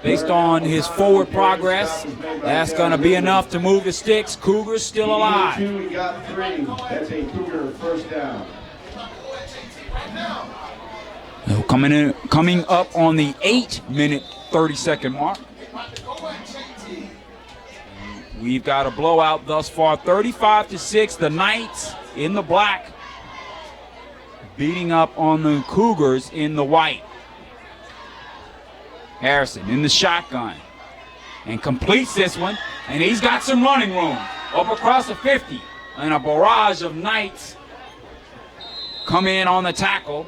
based on his forward progress. That's going to be enough to move the sticks. Cougars still alive.
He got 3. That's a Cougar first down.
Coming up on the 8-minute, 30-second mark. We've got a blowout thus far, 35-6. The Knights in the black beating up on the Cougars in the white. Harrison in the shotgun and completes this one, and he's got some running room up across the 50, and a barrage of Knights come in on the tackle,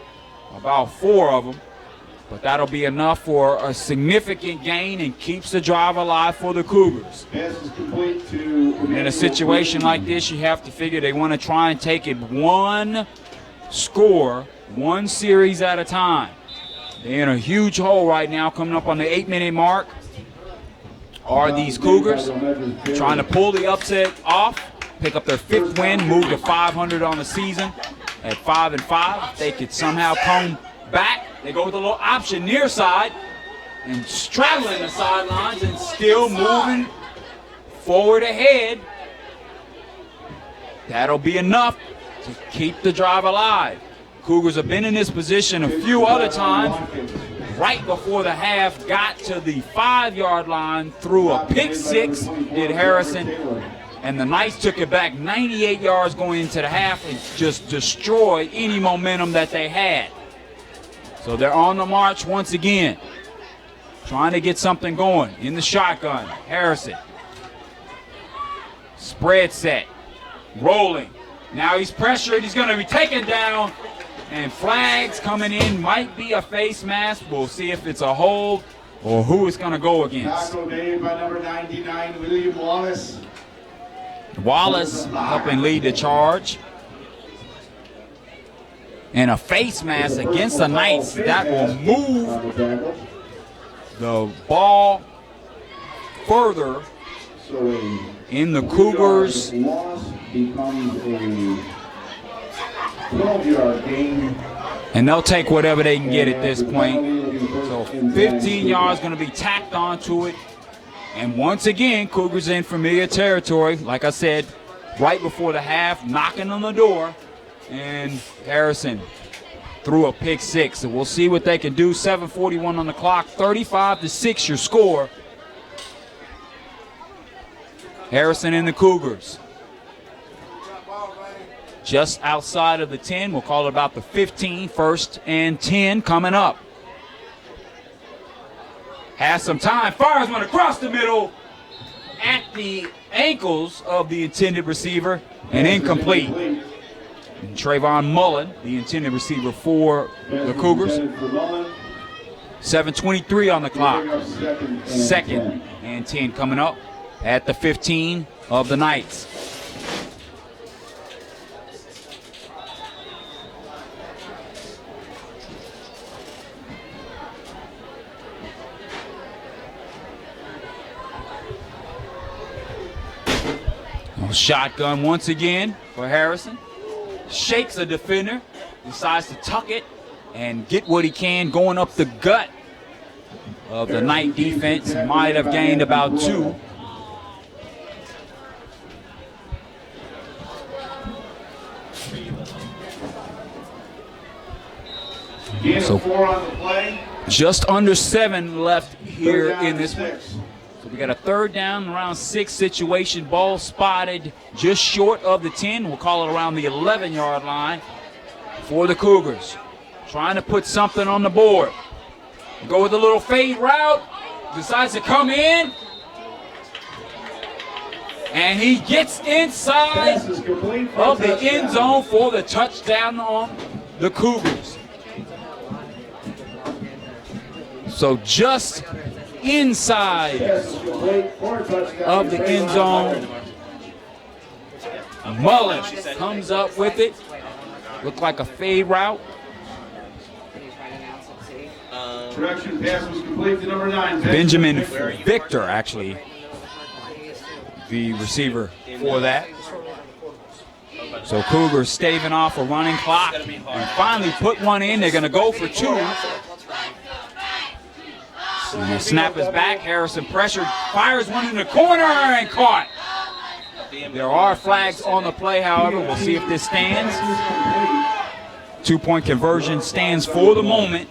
about 4 of them, but that'll be enough for a significant gain and keeps the drive alive for the Cougars.
Pass is complete to
In a situation like this, you have to figure they want to try and take it one score, one series at a time. They're in a huge hole right now, coming up on the 8-minute mark. Are these Cougars trying to pull the upset off, pick up their 5th win, move to 500 on the season? at 5-5. If they could somehow come back, they go with a little option near side and straddling the sidelines and still moving forward ahead. That'll be enough to keep the drive alive. Cougars have been in this position a few other times. Right before the half, got to the 5-yard line through a pick six, did Harrison. And the Knights took it back 98 yards going into the half and just destroyed any momentum that they had. So they're on the march once again, trying to get something going in the shotgun. Harrison, spread set, rolling. Now he's pressured, he's gonna be taken down, and flags coming in. Might be a face mask. We'll see if it's a hold or who it's gonna go against.
Tackle made by number 99, William Wallace.
Wallace helping lead the charge. And a face mask against the Knights. That will move the ball further in the Cougars.
Loss becomes a 12-yard gain.
And they'll take whatever they can get at this point. So 15 yards going to be tacked onto it. And once again, Cougars in familiar territory. Like I said, right before the half, knocking on the door. And Harrison threw a pick six. So we'll see what they can do. 7:41 on the clock, 35-6 your score. Harrison and the Cougars. Just outside of the 10. We'll call it about the 15. 1st and 10 coming up. Has some time. Fires one across the middle at the ankles of the intended receiver and incomplete. And Trayvon Mullen, the intended receiver for the Cougars. 7:23 on the clock. 2nd and 10 coming up at the 15 of the Knights. Shotgun once again for Harrison. Shakes a defender, decides to tuck it and get what he can going up the gut of the Knight defense. Might have gained about 2. So
4 on the play.
Just under 7 left here in this one. So we got a 3rd down, around 6 situation. Ball spotted just short of the 10. We'll call it around the 11-yard line for the Cougars. Trying to put something on the board. Go with a little fade route. Decides to come in. And he gets inside of the end zone for the touchdown on the Cougars. So just inside of the end zone. Mullen comes up with it. Looked like a fade route.
Correction pass was complete to number 9.
Benjamin Victor, actually, the receiver for that. So Cougars staving off a running clock and finally put one in. They're going to go for 2. And the snap is back. Harrison pressured, fires one in the corner and caught. There are flags on the play, however. We'll see if this stands. 2-point conversion stands for the moment.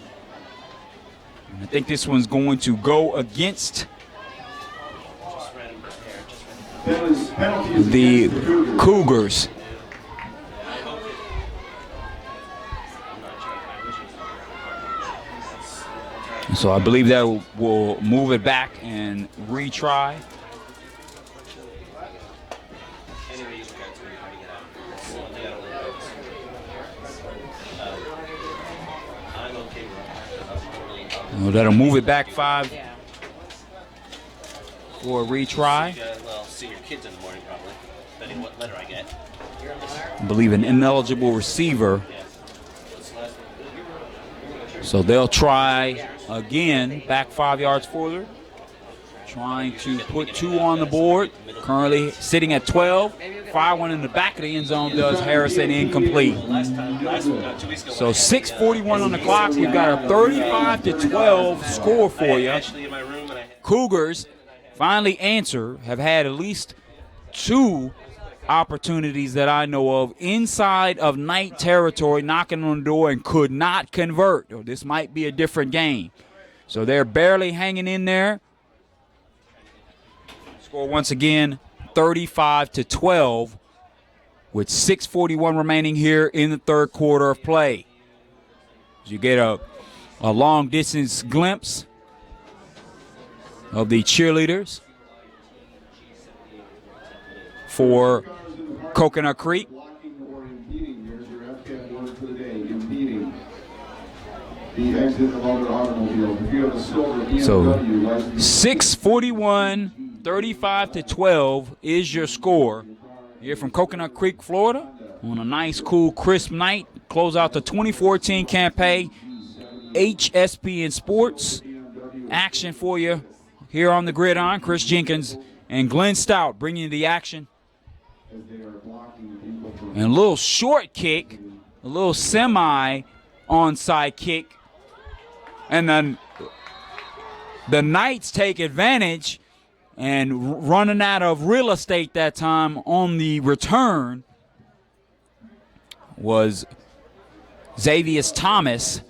I think this one's going to go against the Cougars. So I believe that will move it back and retry. Well, that'll move it back 5 for a retry.
Well, see your kids in the morning probably, depending what letter I get.
I believe an ineligible receiver. So they'll try again, back 5 yards further. Trying to put 2 on the board. Currently sitting at 12. fire one in the back of the end zone does Harrison incomplete.
2 weeks ago.
So 6:41 on the clock. We've got a 35-12 score for you.
Actually, in my room, and I
Cougars finally have had at least 2 opportunities that I know of inside of Knight territory, knocking on the door, and could not convert. Or this might be a different game. So they're barely hanging in there. Score once again 35-12 with 6:41 remaining here in the third quarter of play. You get a long distance glimpse of the cheerleaders for Coconut Creek.
Blocking or impeding, here's your FCAT word for the day, impeding the exit of other automobiles. If you have a silver BMW license,
6:41, 35-12 is your score. You're from Coconut Creek, Florida, on a nice, cool, crisp night. Close out the 2014 campaign. HSPN Sports action for you here on the gridiron. Chris Jenkins and Glenn Stout bringing you the action. And a little short kick, a little semi-onside kick. And then the Knights take advantage and running out of real estate that time on the return was Xavier Thomas.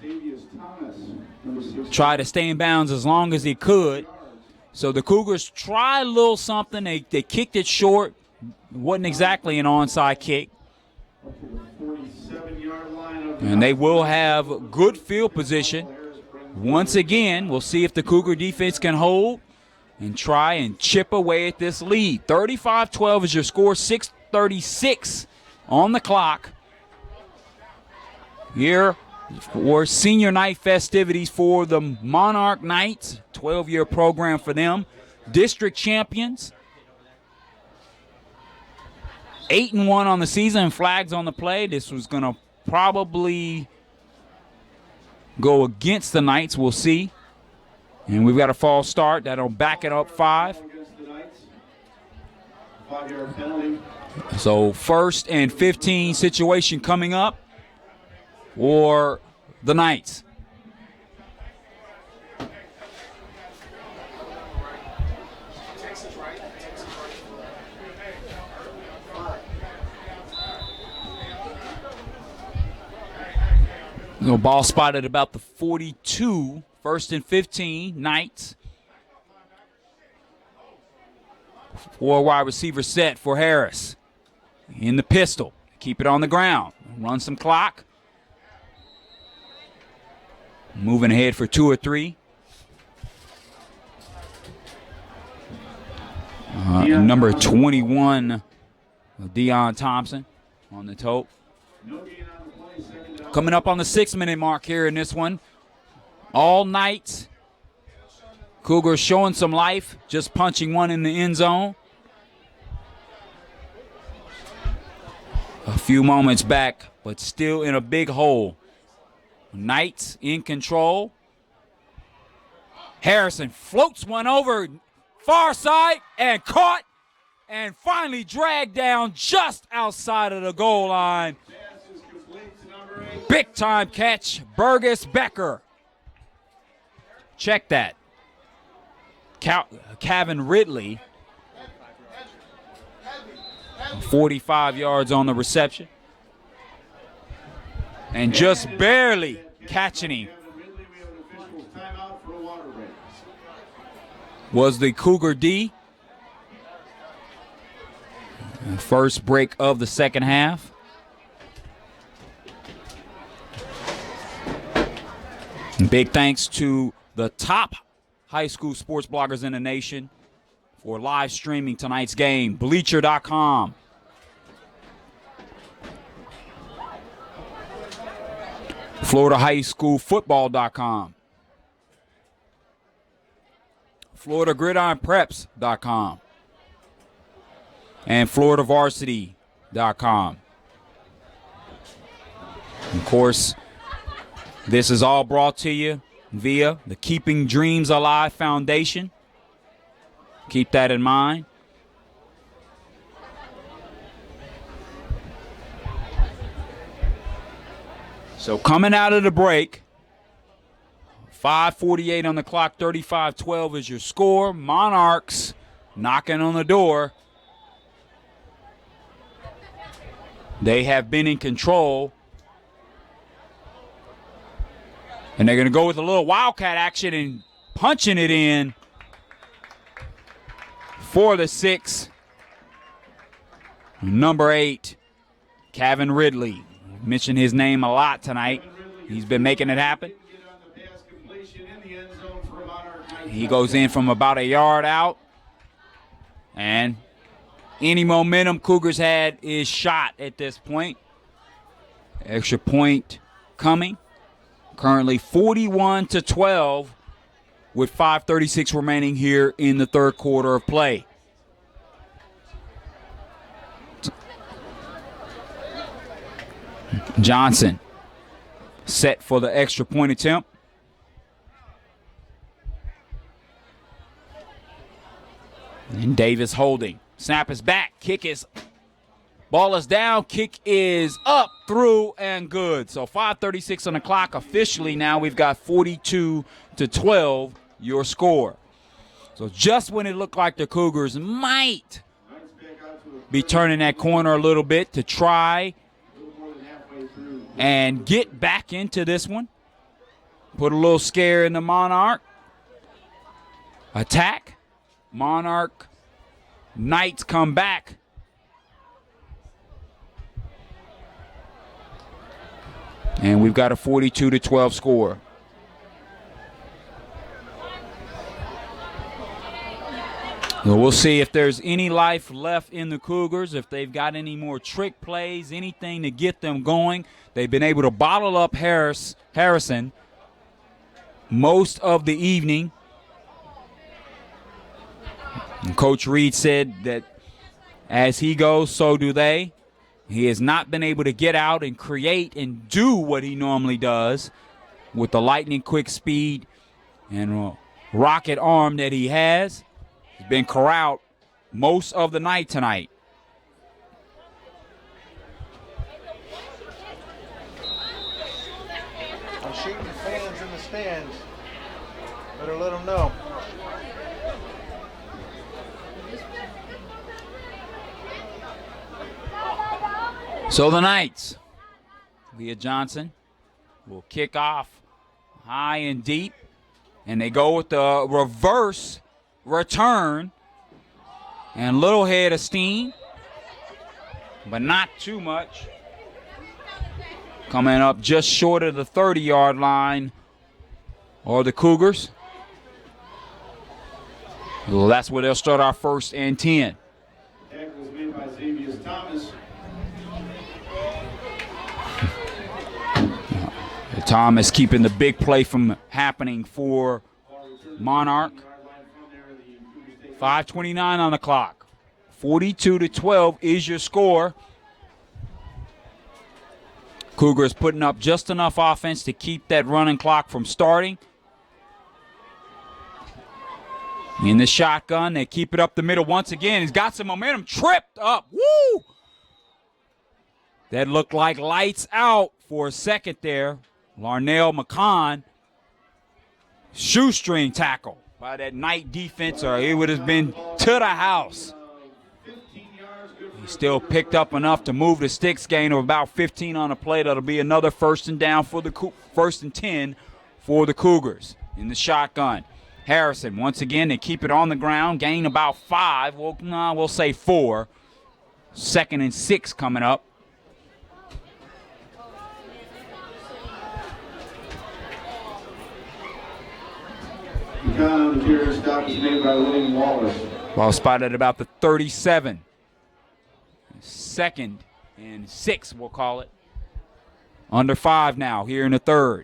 Tried to stay in bounds as long as he could. So the Cougars tried a little something. They kicked it short. It wasn't exactly an onside kick. And they will have good field position. Once again, we'll see if the Cougar defense can hold and try and chip away at this lead. 35-12 is your score, 6:36 on the clock. Here for senior night festivities for the Monarch Knights, 12-year program for them. District champions, 8-1 on the season, flags on the play. This was going to probably go against the Knights. We'll see. And we've got a false start. That'll back it up 5. So 1st and 15 situation coming up for the Knights. No ball spotted about the 42. 1st and 15, Knights. 4 wide receiver set for Harris. In the pistol. Keep it on the ground. Run some clock. Moving ahead for 2 or 3. Number 21, Deion Thompson on the tote. Coming up on the 6-minute mark here in this one. All Knights. Cougars showing some life, just punching one in the end zone. A few moments back, but still in a big hole. Knights in control. Harrison floats one over far side and caught and finally dragged down just outside of the goal line. Big time catch, Burgess Becker. Check that. Kevin Ridley, 45 yards on the reception. And just barely catching him was the Cougar D. First break of the second half. Big thanks to the top high school sports bloggers in the nation for live streaming tonight's game. Bleacher.com. FloridaHighSchoolFootball.com. FloridaGridironPreps.com. And FloridaVarsity.com. Of course, this is all brought to you via the Keeping Dreams Alive Foundation. Keep that in mind. So coming out of the break, 5:48 on the clock, 35-12 is your score. Monarchs knocking on the door. They have been in control. And they're going to go with a little wildcat action and punching it in for the 6. Number 8, Kevin Ridley. Mentioned his name a lot tonight. He's been making it happen. He goes in from about a yard out. And any momentum Cougars had is shot at this point. Extra point coming. Currently 41-12 with 5:36 remaining here in the third quarter of play. Johnson set for the extra point attempt. And Davis holding. Snap is back. Kick is. Ball is down. Kick is up, through, and good. So 5:36 on the clock. Officially now we've got 42-12 your score. So just when it looked like the Cougars might be turning that corner a little bit to try and get back into this one. Put a little scare in the Monarch. Attack. Monarch. Knights come back. And we've got a 42-12 score. So we'll see if there's any life left in the Cougars, if they've got any more trick plays, anything to get them going. They've been able to bottle up Harrison most of the evening. And Coach Reed said that as he goes, so do they. He has not been able to get out and create and do what he normally does with the lightning quick speed and rocket arm that he has. He's been corralled most of the night tonight.
I'm shooting fans in the stands. Better let them know.
So the Knights, Leah Johnson, will kick off high and deep, and they go with the reverse return and little head of steam, but not too much. Coming up just short of the 30-yard line are the Cougars. Well, that's where they'll start our 1st and 10.
Tackle was made by Xavier Thomas.
Thomas keeping the big play from happening for Monarch. 5:29 on the clock. 42-12 is your score. Cougars putting up just enough offense to keep that running clock from starting. In the shotgun, they keep it up the middle once again. He's got some momentum, tripped up. Woo! That looked like lights out for a second there. Larnell McCon, shoestring tackle by that Knight defense, or it would have been to the house. He still picked up enough to move the sticks, gain of about 15 on the play. That'll be another 1st and down for the 1st and 10 for the Cougars in the shotgun. Harrison, once again, they keep it on the ground, gain about 5. We'll say 4. 2nd and 6 coming up.
The carry stop is made by William Wallace.
Ball spotted about the 37. 2nd and 6, we'll call it. Under 5 now here in the 3rd.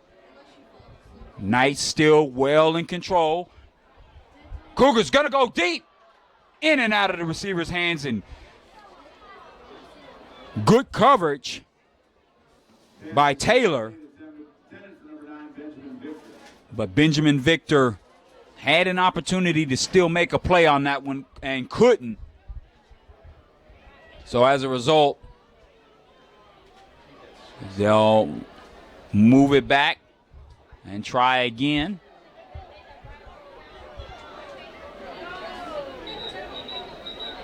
Knights still well in control. Cougars going to go deep. In and out of the receiver's hands, and good coverage by Taylor. But Benjamin Victor had an opportunity to still make a play on that one and couldn't. So as a result, they'll Move it back and try again.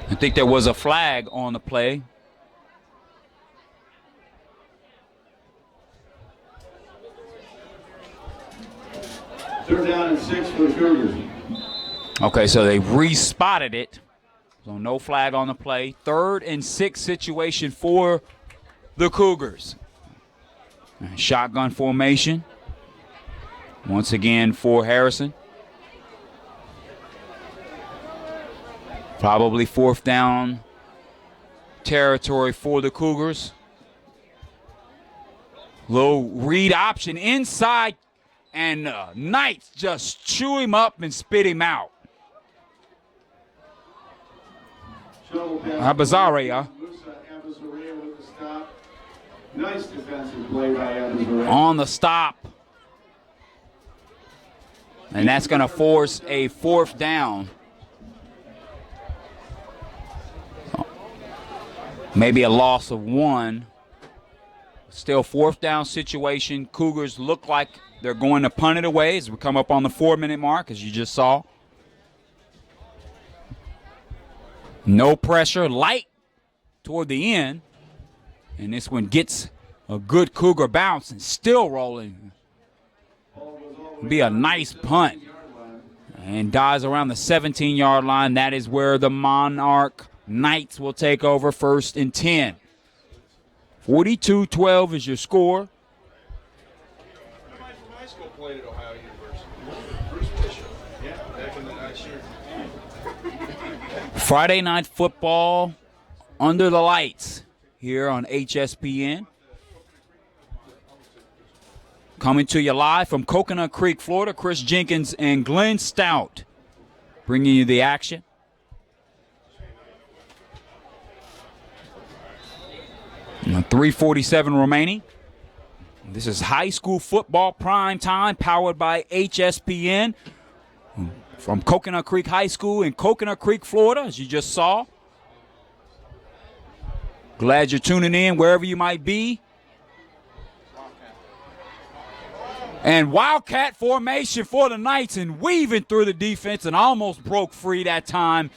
I think there was a flag on the play.
Third down and 6 for the Cougars.
Okay, so they respotted it. So no flag on the play. 3rd and 6 situation for the Cougars. Shotgun formation. Once again for Harrison. Probably 4th down territory for the Cougars. Low read option inside, and Knights just chew him up and spit him out. Abazaria.
Nice defensive play by Abazaria.
On the stop. And that's going to force a 4th down. Maybe a loss of 1. Still 4th down situation. Cougars look like they're going to punt it away as we come up on the 4-minute mark, as you just saw. No pressure, light toward the end. And this one gets a good Cougar bounce and still rolling. Be a nice punt. And dies around the 17-yard line. That is where the Monarch Knights will take over, 1st and 10. 42-12 is your score.
My school played at Ohio University. Bruce Bishop. Yeah, back in the night shirt.
Friday night football under the lights here on HSPN. Coming to you live from Coconut Creek, Florida. Chris Jenkins and Glenn Stout bringing you the action. And 3:47 remaining. This is high school football prime time powered by HSPN from Coconut Creek High School in Coconut Creek, Florida, as you just saw. Glad you're tuning in wherever you might be. And Wildcat formation for the Knights, and weaving through the defense and almost broke free that time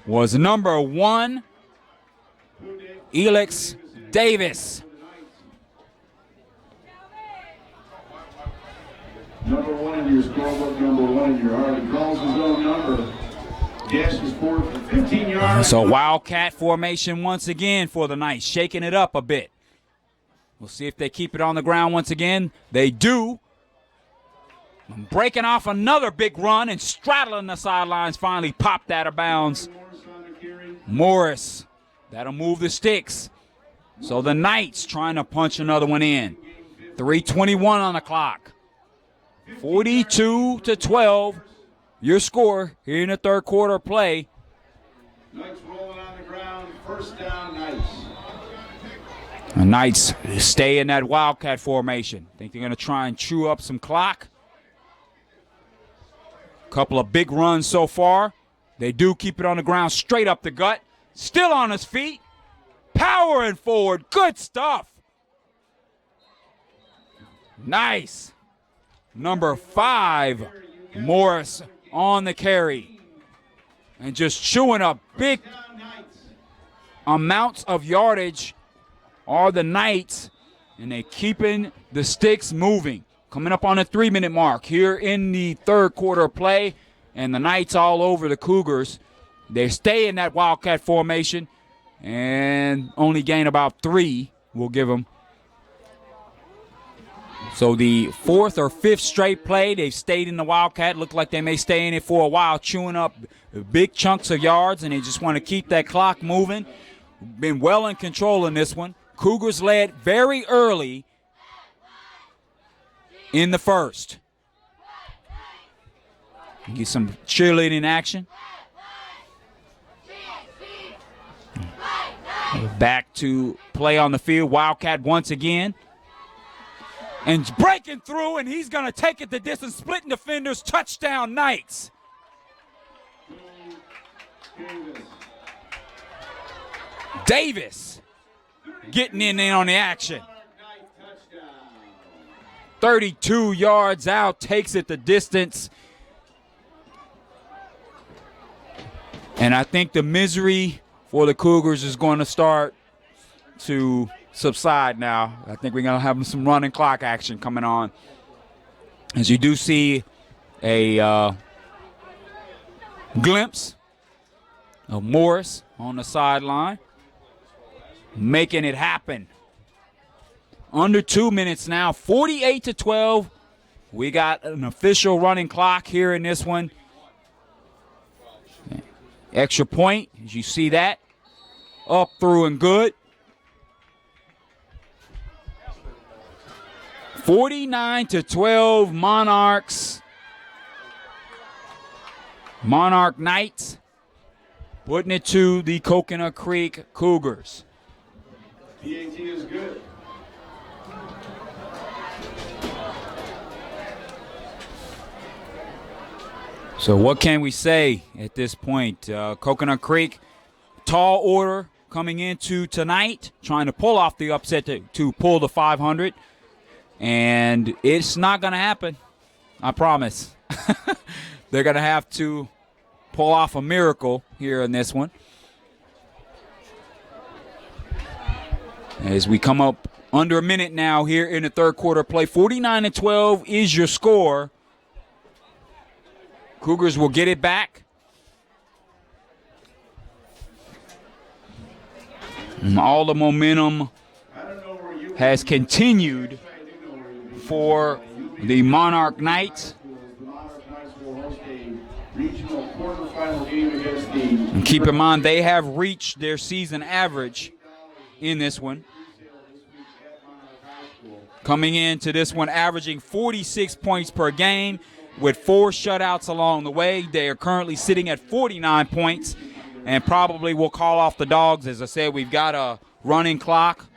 was number 1, Elix Davis.
Number 1 in your scorebook, number 1 in your heart. He calls his own number. Dashes forward for 15 yards.
So Wildcat formation once again for the Knights, shaking it up a bit. We'll see if they keep it on the ground once again. They do. Breaking off another big run and straddling the sidelines, finally popped out of bounds. Morris, that'll move the sticks. So the Knights trying to punch another one in. 3:21 on the clock. 42-12, your score here in the third quarter play.
Knights rolling on the ground, 1st down, Knights.
The Knights stay in that Wildcat formation. Think they're going to try and chew up some clock. Couple of big runs so far. They do keep it on the ground, straight up the gut. Still on his feet. Powering forward. Good stuff. Nice. Number 5, Morris on the carry. And just chewing up big amounts of yardage are the Knights, and they keeping the sticks moving. Coming up on the 3-minute mark here in the third quarter play, and the Knights all over the Cougars. They stay in that Wildcat formation and only gain about 3. We'll give them. So the 4th or 5th straight play, they've stayed in the Wildcat. Look like they may stay in it for a while, chewing up big chunks of yards, and they just want to keep that clock moving. Been well in control in this one. Cougars led very early in the first. Get some cheerleading action. Back to play on the field. Wildcat once again. And breaking through, and he's going to take it the distance. Splitting defenders. Touchdown, Knights. Davis getting in on the action. 32 yards out, takes it the distance. And I think the misery for the Cougars is going to start to subside now. I think we're going to have some running clock action coming on. As you do see a glimpse of Morris on the sideline, making it happen. Under 2 minutes now, 48-12. We got an official running clock here in this one. Extra point, as you see that. Up, through, and good. 49-12, Monarchs. Monarch Knights putting it to the Coconut Creek Cougars.
PAT is good.
So what can we say at this point? Coconut Creek, tall order coming into tonight, trying to pull off the upset to pull the 500. And it's not going to happen, I promise. They're going to have to pull off a miracle here in this one. As we come up under a minute now here in the third quarter play, 49-12 is your score. Cougars will get it back. And all the momentum has continued for the Monarch Knights. And keep in mind, they have reached their season average in this one. Coming into this one, averaging 46 points per game with 4 shutouts along the way. They are currently sitting at 49 points and probably will call off the Dogs. As I said, we've got a running clock.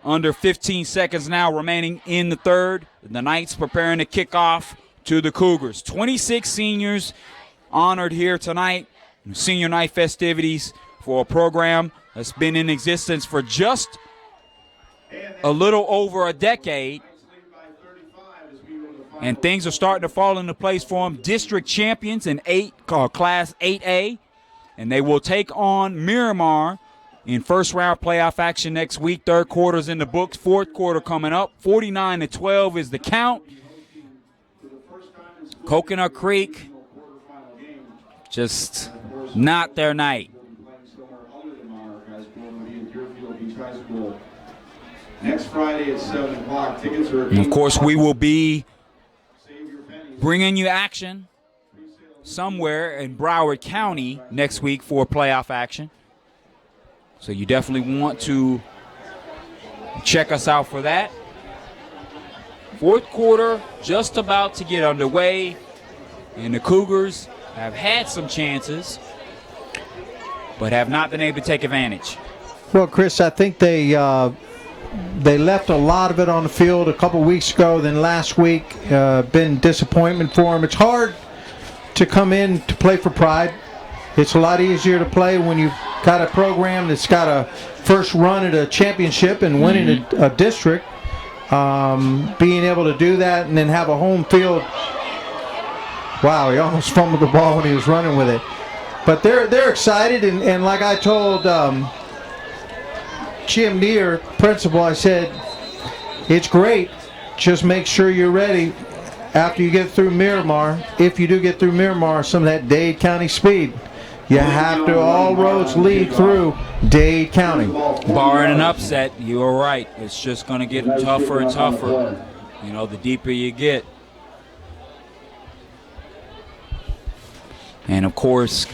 Under 15 seconds now remaining in the third. The Knights preparing to kick off to the Cougars. 26 seniors honored here tonight. Senior night festivities for a program that's been in existence for just a little over a decade. And things are starting to fall into place for them. District champions in Class 8A. And they will take on Miramar in first round playoff action next week. Third quarter's in the books. Fourth quarter coming up. 49-12 is the count. Coconut Creek, just not their night.
Next Friday at 7 o'clock. Tickets are.
And of course, we will be bringing you action somewhere in Broward County next week for playoff action. So you definitely want to check us out for that. Fourth quarter just about to get underway, and the Cougars have had some chances but have not been able to take advantage.
Well, Chris, I think they left a lot of it on the field a couple weeks ago. Then last week, been disappointment for them. It's hard to come in to play for Pride. It's a lot easier to play when you've got a program that's got a first run at a championship and winning a district. Being able to do that and then have a home field. Wow, he almost fumbled the ball when he was running with it. But they're excited, and like I told Jim Neer, principal, I said, it's great. Just make sure you're ready after you get through Miramar. If you do get through Miramar, some of that Dade County speed. You have to, all roads lead through Dade County.
Barring an upset, you are right. It's just going to get tougher and tougher, you know, the deeper you get. And, of course,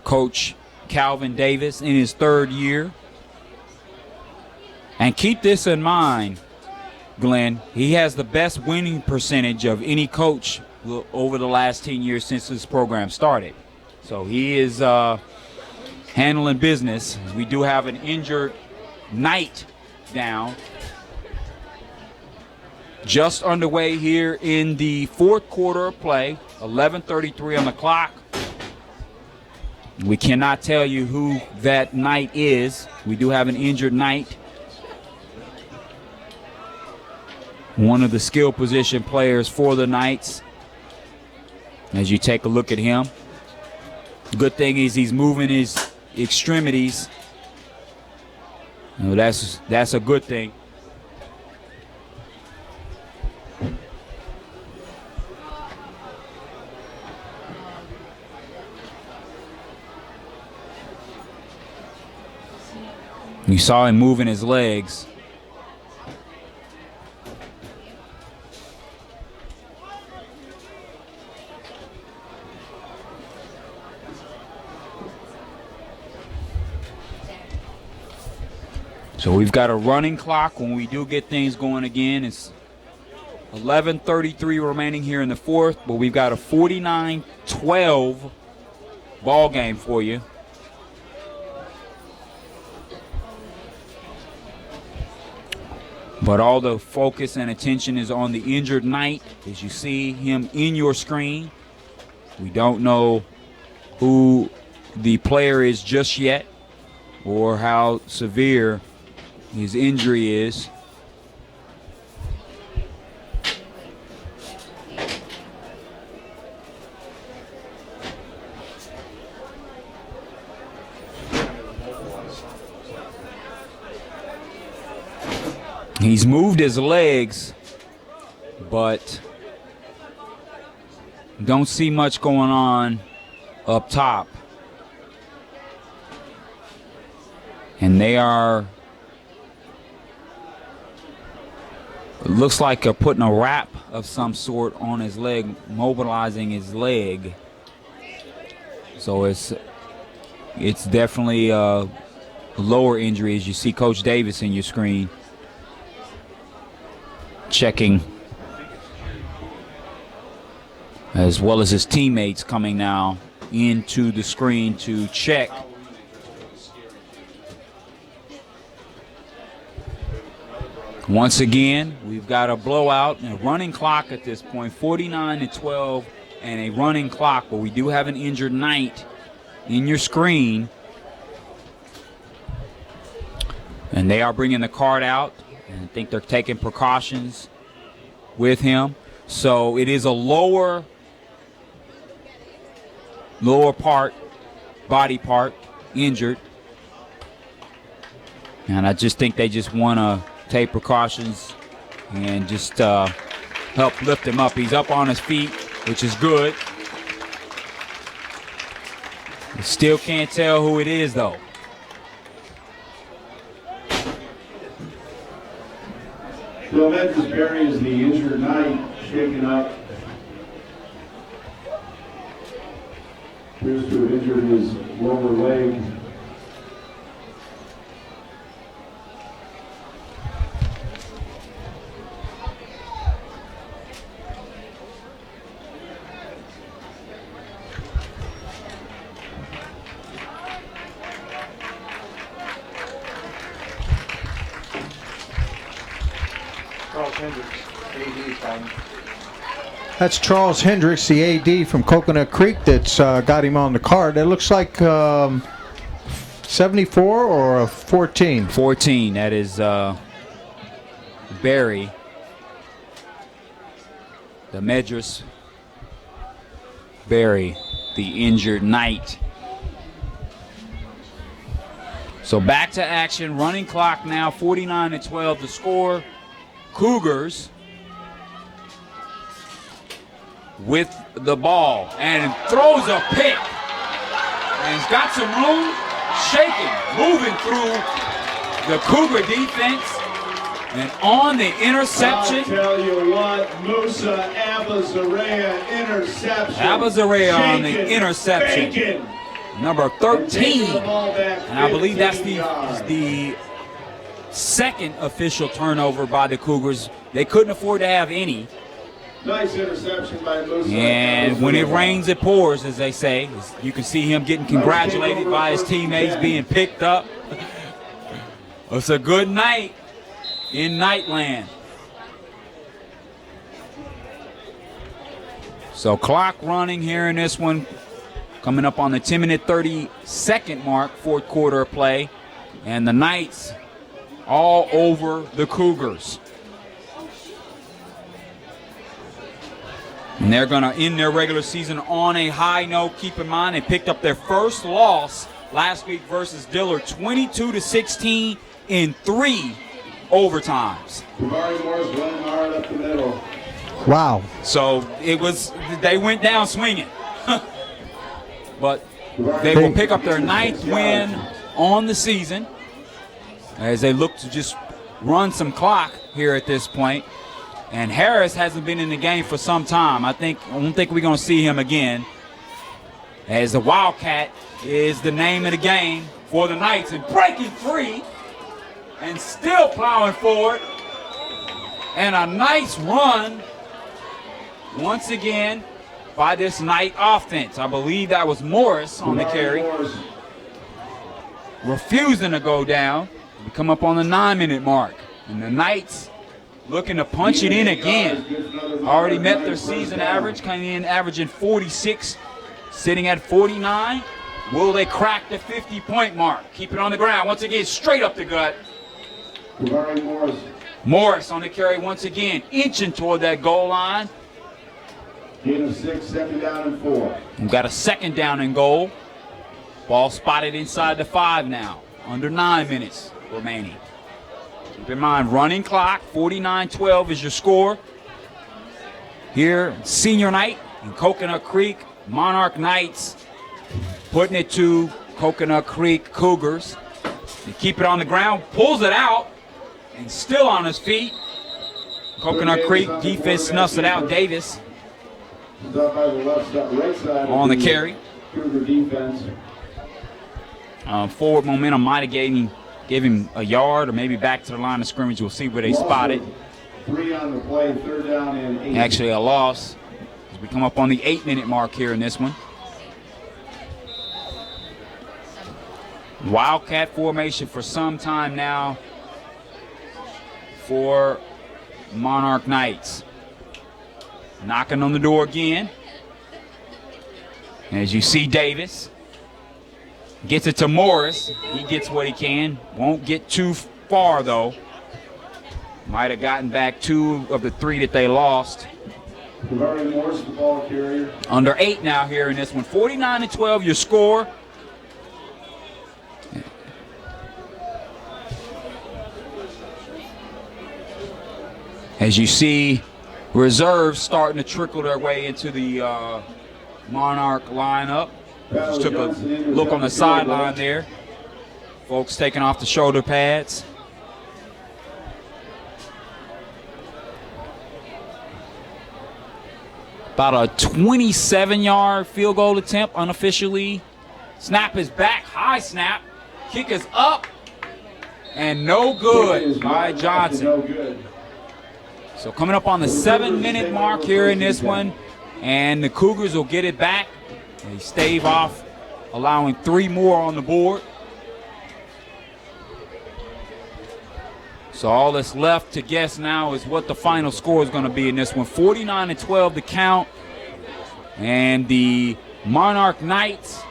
Coach Calvin Davis in his third year. And keep this in mind, Glenn, he has the best winning percentage of any coach over the last 10 years since this program started. So he is handling business. We do have an injured Knight down. Just underway here in the fourth quarter of play. 11:33 on the clock. We cannot tell you who that Knight is. We do have an injured Knight. one of the skill position players for the Knights. As you take a look at him, good thing is he's moving his extremities. That's a good thing. You saw him moving his legs. So we've got a running clock when we do get things going again. It's 11:33 remaining here in the fourth, but we've got a 49-12 ball game for you. But all the focus and attention is on the injured Knight, as you see him in your screen. We don't know who the player is just yet or how severe his injury is. He's moved his legs, but don't see much going on up top. And they are, it looks like they're putting a wrap of some sort on his leg, mobilizing his leg. So it's definitely a lower injury, as you see Coach Davis in your screen checking, as well as his teammates coming now into the screen to check. Once again, we've got a blowout and a running clock at this point, 49-12, and a running clock, but we do have an injured Knight in your screen. And they are bringing the card out, and I think they're taking precautions with him. So it is a lower body part injured. And I just think they just want to take precautions and just help lift him up. He's up on his feet, which is good. You still can't tell who it is, though.
Sylvester Berry is the injured Knight, shaken up. Appears to have injured his lower leg.
That's Charles Hendricks, the AD from Coconut Creek, that's got him on the card. It looks like 74 or a 14?
14, that is Barry, the Medras Barry, the injured Knight. So back to action, running clock now, 49-12 the score. Cougars with the ball and throws a pick, and he's got some room, shaking, moving through the Cougar defense, and on the interception.
I'll tell you what, Musa Abazarea interception.
Abazarea on the interception.
Bacon.
Number 13,
And
and I believe that's the second official turnover by the Cougars. They couldn't afford to have any.
Nice interception by Musa.
And when it rains, it pours, as they say. You can see him getting congratulated by his teammates, being picked up. It's a good night in Nightland. So clock running here in this one, coming up on the 10-minute 30-second mark, fourth quarter of play. And the Knights all over the Cougars. And they're going to end their regular season on a high note. Keep in mind, they picked up their first loss last week versus Dillard, 22-16 in 3 overtimes.
Jabari Morris running hard up the middle.
Wow.
So they went down swinging. But they will pick up their 9th win on the season as they look to just run some clock here at this point. And Harris hasn't been in the game for some time. I don't think we're going to see him again, as the Wildcat is the name of the game for the Knights. And breaking free and still plowing forward. And a nice run once again by this Knight offense. I believe that was Morris on the carry, refusing to go down. We come up on the 9-minute mark, and the Knights looking to punch it in again. Already met their season average, coming in averaging 46, sitting at 49. Will they crack the 50-point mark? Keep it on the ground once again, straight up the gut. Morris on the carry once again, inching toward that goal line.
Gain of 6, 2nd down and 4.
We've got a 2nd down and goal. Ball spotted inside the 5 now. Under 9 minutes remaining. Keep in mind, running clock, 49-12 is your score. Here, senior night in Coconut Creek. Monarch Knights putting it to Coconut Creek Cougars. They keep it on the ground, pulls it out, and still on his feet. Coconut Creek defense snuffs it out. Davis on the carry. Forward momentum might have gave him a yard or maybe back to the line of scrimmage. We'll see where they spot it.
3 on the play, 3rd down and 8.
Actually a loss as we come up on the 8-minute mark here in this one. Wildcat formation for some time now for Monarch Knights. Knocking on the door again. As you see, Davis gets it to Morris. He gets what he can. Won't get too far, though. Might have gotten back 2 of the 3 that they lost.
Morris, the ball carrier.
Under 8 now here in this one. 49-12, your score. As you see, reserves starting to trickle their way into the Monarch lineup. Just took a look on the sideline there. Folks taking off the shoulder pads. About a 27-yard field goal attempt unofficially. Snap is back, high snap. Kick is up, and no good by Johnson. So coming up on the 7-minute mark here in this one, and the Cougars will get it back. They stave off, allowing 3 more on the board. So all that's left to guess now is what the final score is going to be in this one. 49-12 the count. And the Monarch Knights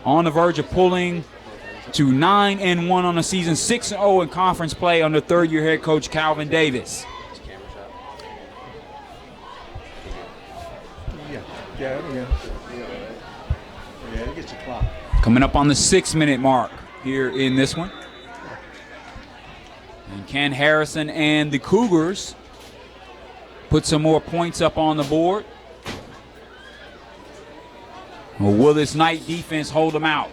on the verge of pulling to 9-1 on the season, 6-0 in conference play under 3rd-year head coach Calvin Davis.
Yeah, it gets a clock.
Coming up on the 6-minute mark here in this one. And Ken Harrison and the Cougars put some more points up on the board. Or will this Knight defense hold them out?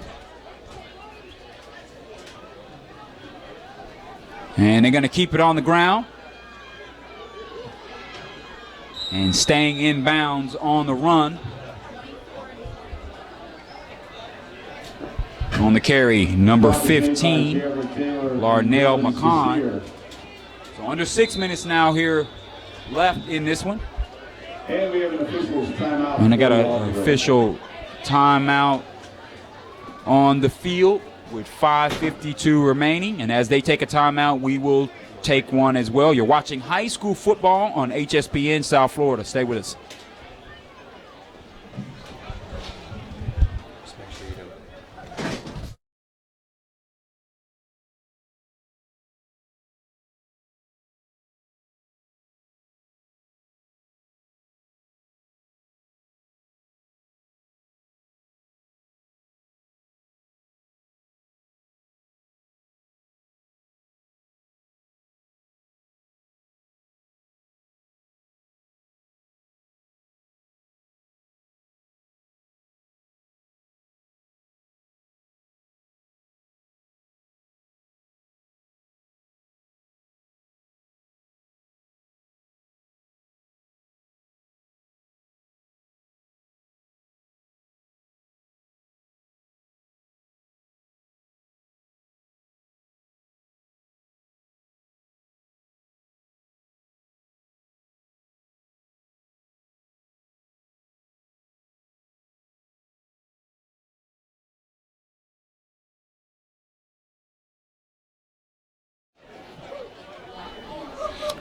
And they're going to keep it on the ground. And staying in bounds on the run. On the carry, number 15, Larnell McCon. So under 6 minutes now here left in this one.
And we have an official timeout.
And I got an official timeout on the field with 5:52 remaining. And as they take a timeout, we will take one as well. You're watching high school football on HSPN South Florida. Stay with us.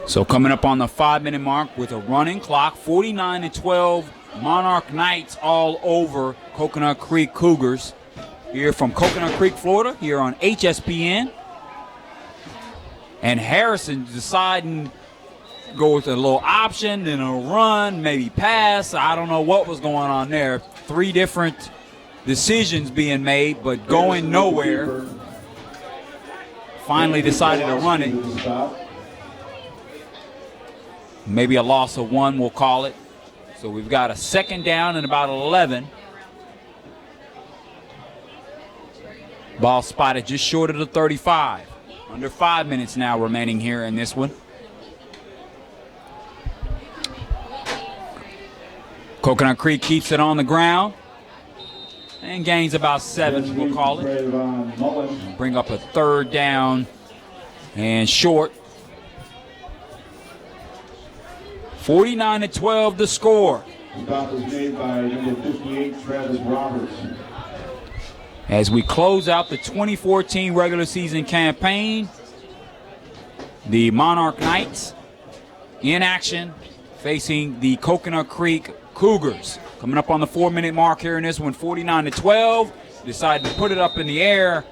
So coming up on the 5-minute mark with a running clock, 49-12, Monarch Knights all over Coconut Creek Cougars. Here from Coconut Creek, Florida, here on HSPN. And Harrison deciding to go with a little option, then a run, maybe pass. I don't know what was going on there. 3 different decisions being made, but going nowhere. Finally decided to run it. Maybe a loss of 1, we'll call it. So we've got a 2nd down and about 11. Ball spotted just short of the 35. Under 5 minutes now remaining here in this one. Coconut Creek keeps it on the ground and gains about 7, we'll call it. Bring up a 3rd down and short. 49-12 the score.
Stop is made by number 58, Travis Roberts.
As we close out the 2014 regular season campaign, the Monarch Knights in action facing the Coconut Creek Cougars. Coming up on the 4-minute mark here in this one, 49-12. Decide to put it up in the air.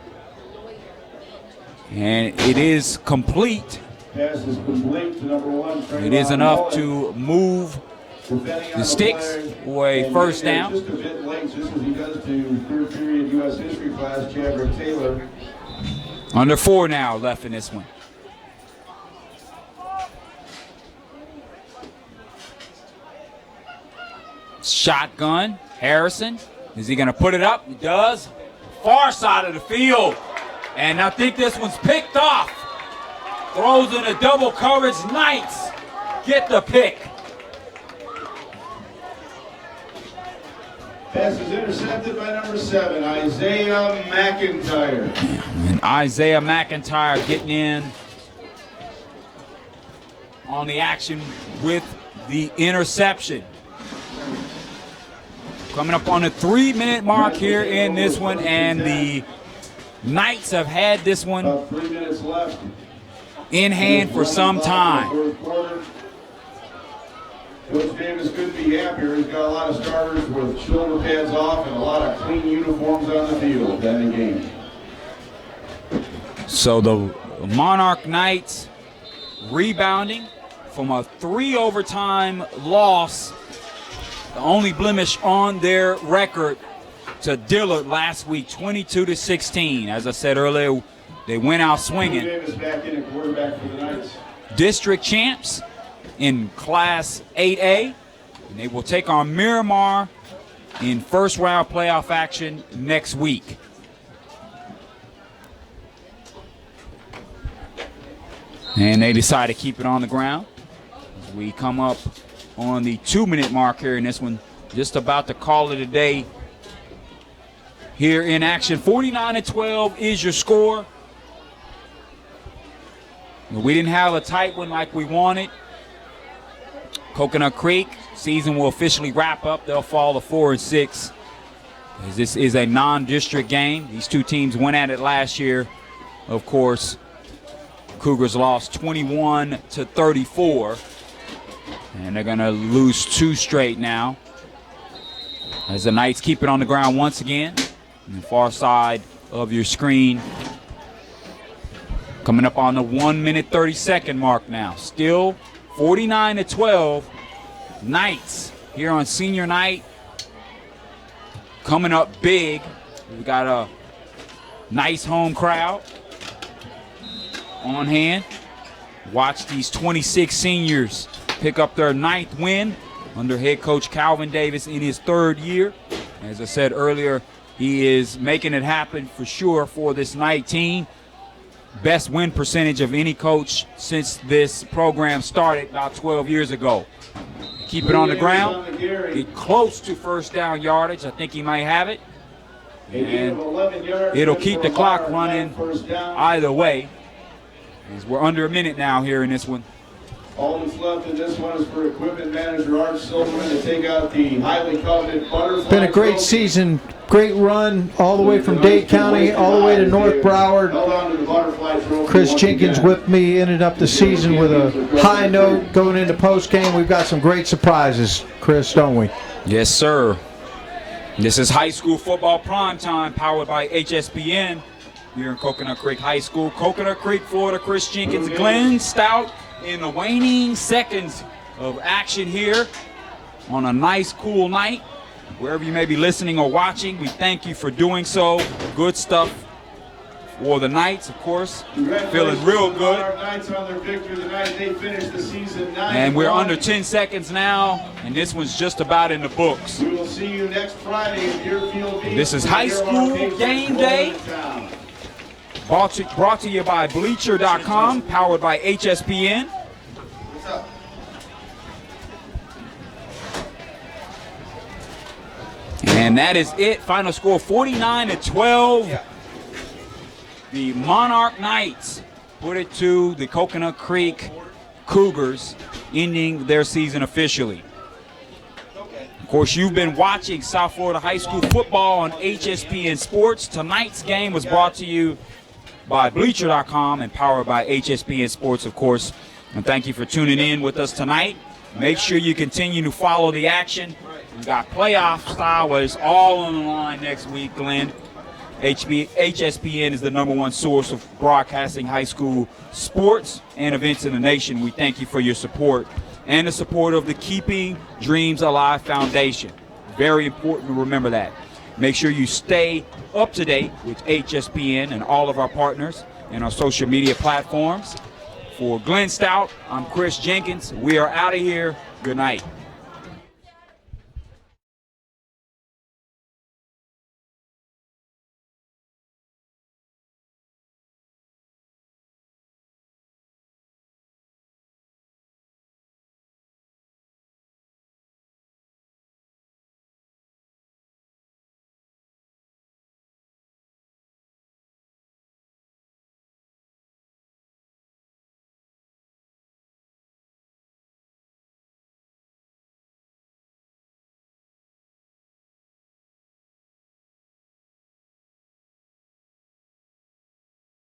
And it is complete.
Pass is complete to number 1.
It is enough to move the sticks for a 1st down.
Just a bit late, just as he does to 3rd period U.S. history class, Chadwick Taylor.
Under 4 now left in this one. Shotgun, Harrison. Is he going to put it up? He does. Far side of the field. And I think this one's picked off. Throws in a double coverage. Knights get the pick.
Pass is intercepted by number 7, Isaiah McIntyre.
And Isaiah McIntyre getting in on the action with the interception. Coming up on the 3-minute mark here in this one, and the Knights have had this one
About 3 minutes left.
in hand for some time.
Coach Davis couldn't be happier. He's got a lot of starters with shoulder pads off and a lot of clean uniforms on the field in the game.
So the Monarch Knights rebounding from a 3 overtime loss, the only blemish on their record, to Dillard last week, 22-16. As I said earlier, they went out swinging.
Davis back in at quarterback for the Knights.
District champs in Class 8A, and they will take on Miramar in 1st round playoff action next week. And they decide to keep it on the ground. As we come up on the 2-minute mark here in this one, just about to call it a day here in action. 49-12 is your score. We didn't have a tight one like we wanted. Coconut Creek season will officially wrap up. They'll fall to 4-6. As this is a non-district game. These 2 teams went at it last year. Of course, Cougars lost 21-34. And they're going to lose 2 straight now. As the Knights keep it on the ground once again. On the far side of your screen. Coming up on the 1-minute 30-second mark now. Still 49-12. Knights here on senior night. Coming up big. We've got a nice home crowd on hand. Watch these 26 seniors pick up their 9th win under head coach Calvin Davis in his 3rd year. As I said earlier, he is making it happen for sure for this Knight team. Best win percentage of any coach since this program started about 12 years ago. Keep it on the ground, get close to 1st down yardage. I think he might have it. And it'll keep the clock running either way. As we're under a minute now here in this one.
All that's left in this one is for equipment manager Art Silverman to take out the highly coveted butterfly.
Been a great
trophy.
season great run all the way from Dade County all the way to North Broward.
Held on to the butterfly trophy
Chris
once
Jenkins
again.
with me, ended up the season with a high note going into post-game. We've got some great surprises, Chris, don't we?
Yes, sir. This is high school football prime time, powered by HSPN here in Coconut Creek High School. Coconut Creek, Florida. Chris Jenkins, Glenn Stout in the waning seconds of action here on a nice, cool night. Wherever you may be listening or watching, we thank you for doing so. Good stuff for the Knights, of course. Feeling real good.
Knights on their victory tonight. They finished the season 9-1.
And we're under 10 seconds now, and this one's just about in the books.
We will see you next Friday in Deerfield Beach.
This is high school game day. Brought to you by Bleacher.com, powered by HSPN. And that is it. Final score 49-12. The Monarch Knights put it to the Coconut Creek Cougars, ending their season officially. Of course, you've been watching South Florida High School football on HSPN Sports. Tonight's game was brought to you by Bleacher.com and powered by HSPN Sports, of course. And thank you for tuning in with us tonight. Make sure you continue to follow the action. We've got playoff style, where it's all on the line next week, Glenn. HSPN is the #1 source of broadcasting high school sports and events in the nation. We thank you for your support and the support of the Keeping Dreams Alive Foundation. Very important to remember that. Make sure you stay up to date with HSPN and all of our partners and our social media platforms. For Glenn Stout, I'm Chris Jenkins. We are out of here. Good night.